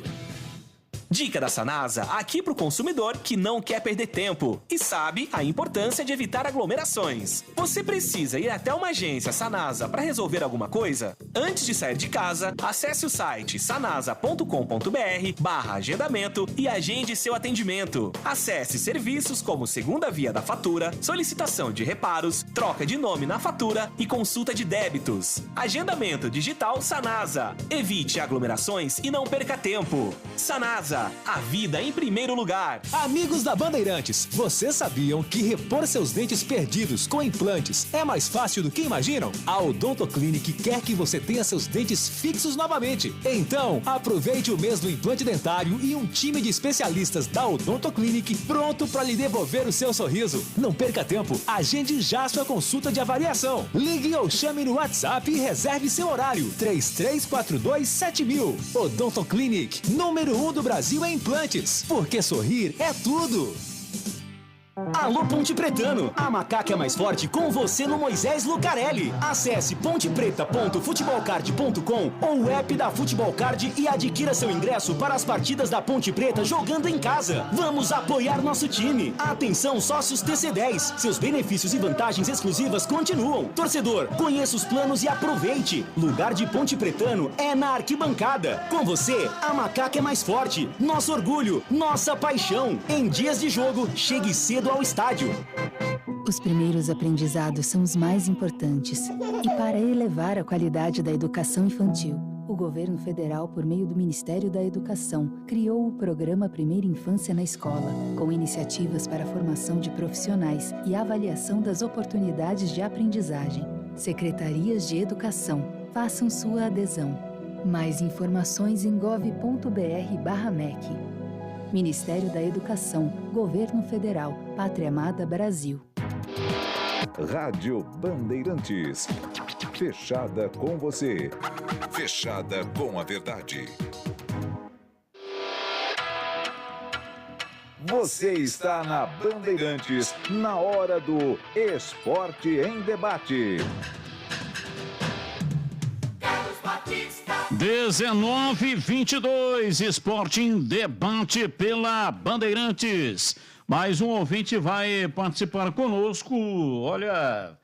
Dica da Sanasa, aqui para o consumidor que não quer perder tempo e sabe a importância de evitar aglomerações. Você precisa ir até uma agência Sanasa para resolver alguma coisa? Antes de sair de casa, acesse o site sanasa.com.br/agendamento e agende seu atendimento. Acesse serviços como segunda via da fatura, solicitação de reparos, troca de nome na fatura e consulta de débitos. Agendamento digital Sanasa. Evite aglomerações e não perca tempo. Sanasa. A vida em primeiro lugar. Amigos da Bandeirantes, vocês sabiam que repor seus dentes perdidos com implantes é mais fácil do que imaginam? A Odonto Clinic quer que você tenha seus dentes fixos novamente. Então, aproveite o mês do implante dentário e um time de especialistas da Odonto Clinic pronto para lhe devolver o seu sorriso. Não perca tempo, agende já sua consulta de avaliação. Ligue ou chame no WhatsApp e reserve seu horário. 33427000. Odonto Clinic, número 1 do Brasil em implantes, porque sorrir é tudo. Alô Ponte Pretano, a macaca é mais forte com você no Moisés Lucarelli. Acesse pontepreta.futebolcard.com ou o app da Futebol Card e adquira seu ingresso para as partidas da Ponte Preta jogando em casa. Vamos apoiar nosso time. Atenção, sócios TC10. Seus benefícios e vantagens exclusivas continuam. Torcedor, conheça os planos e aproveite. Lugar de Ponte Pretano é na arquibancada. Com você, a macaca é mais forte. Nosso orgulho, nossa paixão. Em dias de jogo, chegue cedo ao estádio. Os primeiros aprendizados são os mais importantes. E para elevar a qualidade da educação infantil, o governo federal, por meio do Ministério da Educação, criou o programa Primeira Infância na Escola, com iniciativas para a formação de profissionais e avaliação das oportunidades de aprendizagem. Secretarias de Educação, façam sua adesão. Mais informações em gov.br/MEC. Ministério da Educação, Governo Federal, Pátria Amada Brasil. Rádio Bandeirantes. Fechada com você. Fechada com a verdade. Você está na Bandeirantes, na hora do Esporte em Debate. 19h22, Esporte em Debate pela Bandeirantes. Mais um ouvinte vai participar conosco. Olha,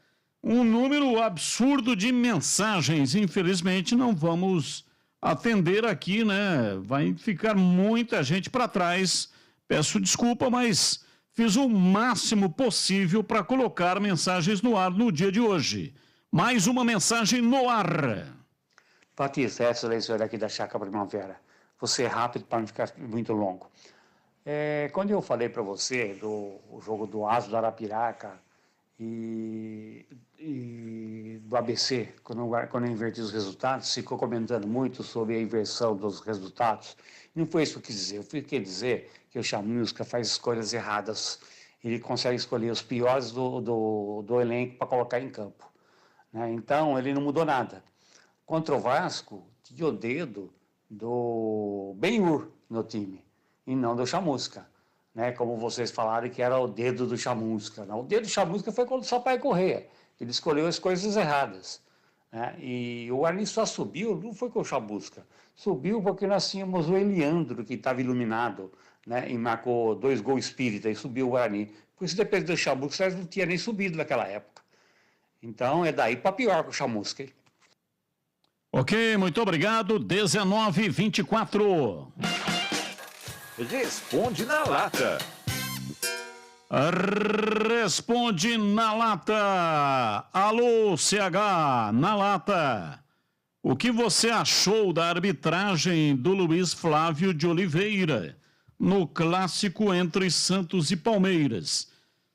um número absurdo de mensagens. Infelizmente não vamos atender aqui, né? Vai ficar muita gente para trás. Peço desculpa, mas fiz o máximo possível para colocar mensagens no ar no dia de hoje. Mais uma mensagem no ar. Batista, essa leitura aqui da Chácara Primavera. Vou ser rápido para não ficar muito longo. Quando eu falei para você do jogo do Aso do Arapiraca e do ABC, quando eu inverti os resultados, ficou comentando muito sobre a inversão dos resultados. Não foi isso que eu quis dizer. Eu quis dizer que o Chamusca faz escolhas erradas. Ele consegue escolher os piores do elenco para colocar em campo, né? Então, ele não mudou nada. Contra o Vasco, tinha o dedo do Ben-Hur no time, e não do Chamusca, né? Como vocês falaram que era o dedo do Chamusca. Não, o dedo do Chamusca foi quando o Sampaio Corrêa. Ele escolheu as coisas erradas, né? E o Guarani só subiu, não foi com o Chamusca. Subiu porque nós tínhamos o Eliandro, que estava iluminado, né? E marcou 2 gols espírita e subiu o Guarani. Por isso, depois do Chamusca, nós não tinha nem subido naquela época. Então, é daí para pior que o Chamusca, hein? Ok, muito obrigado. 19h24. Responde na lata. Responde na lata. Alô, CH, na lata. O que você achou da arbitragem do Luiz Flávio de Oliveira no clássico entre Santos e Palmeiras?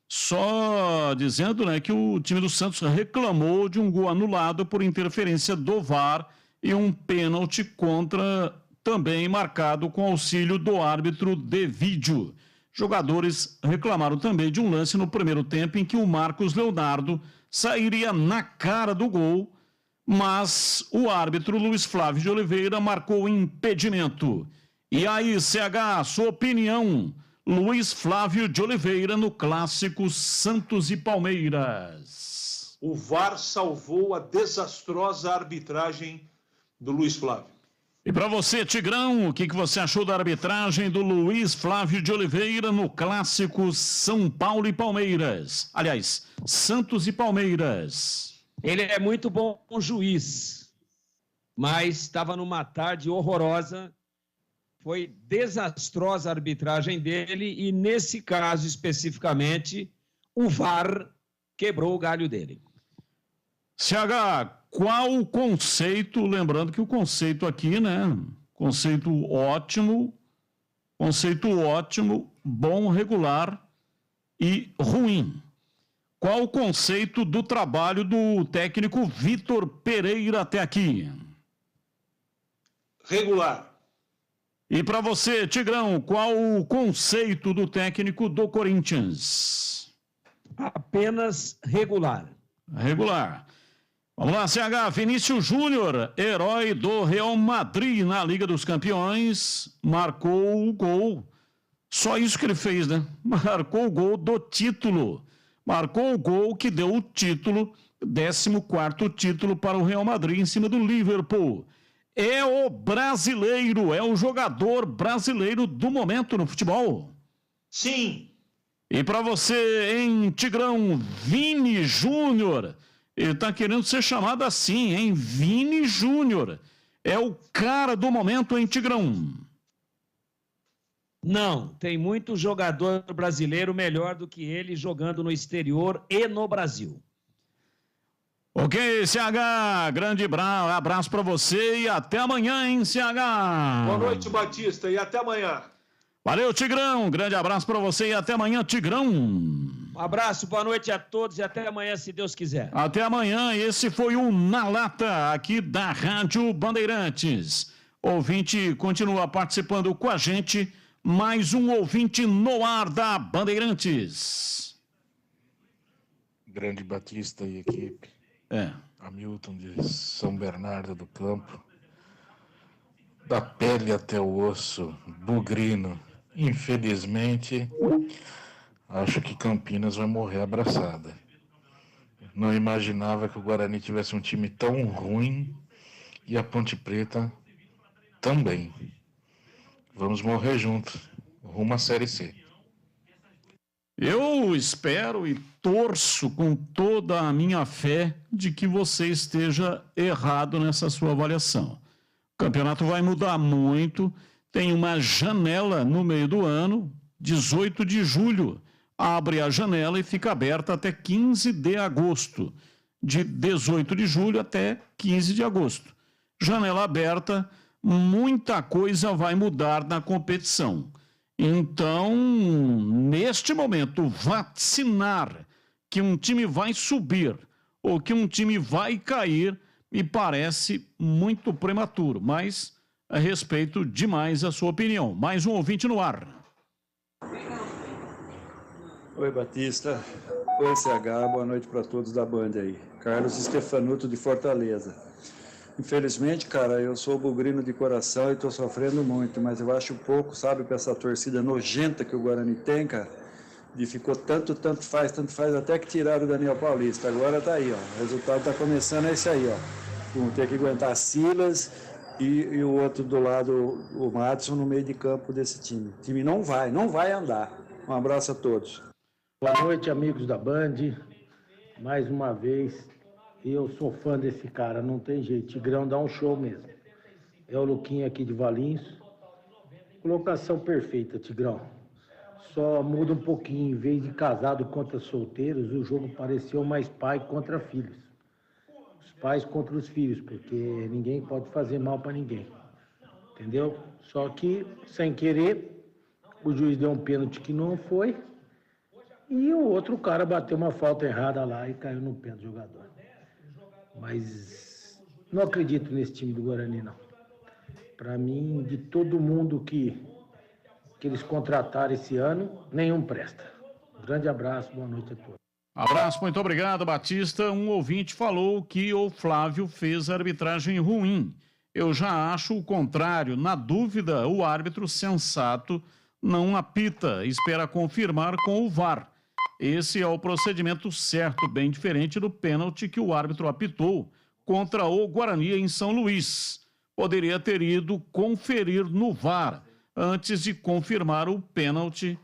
Só dizendo, né, que o time do Santos reclamou de um gol anulado por interferência do VAR e um pênalti contra, também marcado com auxílio do árbitro de vídeo. Jogadores reclamaram também de um lance no primeiro tempo em que o Marcos Leonardo sairia na cara do gol, mas o árbitro Luiz Flávio de Oliveira marcou impedimento. E aí, CH, sua opinião? Luiz Flávio de Oliveira no clássico Santos e Palmeiras. O VAR salvou a desastrosa arbitragem do Luiz Flávio. E para você, Tigrão, o que você achou da arbitragem do Luiz Flávio de Oliveira no clássico São Paulo e Palmeiras? Aliás, Santos e Palmeiras. Ele é muito bom juiz, mas estava numa tarde horrorosa. Foi desastrosa a arbitragem dele e, nesse caso especificamente, o VAR quebrou o galho dele. CH, qual o conceito, lembrando que o conceito aqui, né, conceito ótimo, bom, regular e ruim. Qual o conceito do trabalho do técnico Vitor Pereira até aqui? Regular. E para você, Tigrão, qual o conceito do técnico do Corinthians? Apenas regular. Regular. Vamos lá, CH. Vinícius Júnior, herói do Real Madrid na Liga dos Campeões, marcou o gol Só isso que ele fez, né? Marcou o gol do título. Marcou o gol que deu o título, 14º título para o Real Madrid em cima do Liverpool. É o brasileiro, é o jogador brasileiro do momento no futebol. Sim. E para você, hein, Tigrão, Vini Júnior. Ele tá querendo ser chamado assim, hein? Vini Júnior. É o cara do momento, hein, Tigrão? Não, tem muito jogador brasileiro melhor do que ele jogando no exterior e no Brasil. Ok, CH, grande abraço para você e até amanhã, hein, CH? Boa noite, Batista, e até amanhã. Valeu, Tigrão, grande abraço para você e até amanhã, Tigrão. Um abraço, boa noite a todos e até amanhã, se Deus quiser. Até amanhã, esse foi o Na Lata, aqui da Rádio Bandeirantes. Ouvinte continua participando com a gente, mais um ouvinte no ar da Bandeirantes. Grande Batista e equipe. Hamilton de São Bernardo do Campo. Da pele até o osso, bugrino. Infelizmente, acho que Campinas vai morrer abraçada. Não imaginava que o Guarani tivesse um time tão ruim e a Ponte Preta também. Vamos morrer juntos, rumo à Série C. Eu espero e torço com toda a minha fé de que você esteja errado nessa sua avaliação. O campeonato vai mudar muito, tem uma janela no meio do ano, 18 de julho. Abre a janela e fica aberta até 15 de agosto. De 18 de julho até 15 de agosto. Janela aberta, muita coisa vai mudar na competição. Então, neste momento, vacinar que um time vai subir ou que um time vai cair me parece muito prematuro, mas respeito demais a sua opinião. Mais um ouvinte no ar. Oi, Batista. Oi, CH. Boa noite para todos da Band aí. Carlos Stefanuto de Fortaleza. Infelizmente, cara, eu sou bugrino de coração e estou sofrendo muito, mas eu acho pouco, sabe, para essa torcida nojenta que o Guarani tem, cara, de ficou tanto faz, até que tiraram o Daniel Paulista. Agora tá aí, ó, o resultado tá começando, é esse aí, ó. Vamos ter que aguentar Silas e o outro do lado, o Madison, no meio de campo desse time. O time não vai andar. Um abraço a todos. Boa noite, amigos da Band. Mais uma vez, eu sou fã desse cara, não tem jeito. Tigrão dá um show mesmo. É o Luquinha aqui de Valinhos. Colocação perfeita, Tigrão. Só muda um pouquinho. Em vez de casado contra solteiros, o jogo pareceu mais pai contra filhos. Os pais contra os filhos, porque ninguém pode fazer mal para ninguém. Entendeu? Só que, sem querer, o juiz deu um pênalti que não foi. E o outro cara bateu uma falta errada lá e caiu no pé do jogador. Mas não acredito nesse time do Guarani, não. Para mim, de todo mundo que eles contrataram esse ano, nenhum presta. Um grande abraço, boa noite a todos. Abraço, muito obrigado, Batista. Um ouvinte falou que o Flávio fez a arbitragem ruim. Eu já acho o contrário. Na dúvida, o árbitro sensato não apita, espera confirmar com o VAR. Esse é o procedimento certo, bem diferente do pênalti que o árbitro apitou contra o Guarani em São Luís. Poderia ter ido conferir no VAR antes de confirmar o pênalti.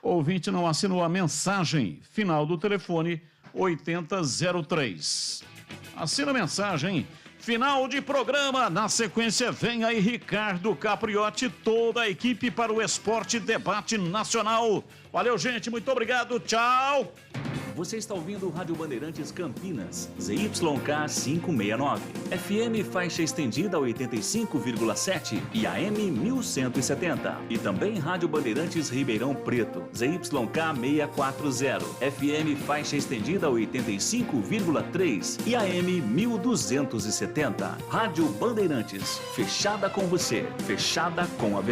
O ouvinte não assinou a mensagem. Final do telefone 8003. Assina a mensagem. Final de programa. Na sequência, vem aí Ricardo Capriotti, toda a equipe para o Esporte Debate Nacional. Valeu, gente. Muito obrigado. Tchau. Você está ouvindo o Rádio Bandeirantes Campinas, ZYK 569, FM faixa estendida 85,7 e AM 1170. E também Rádio Bandeirantes Ribeirão Preto, ZYK 640, FM faixa estendida 85,3 e AM 1270. Rádio Bandeirantes, fechada com você, fechada com a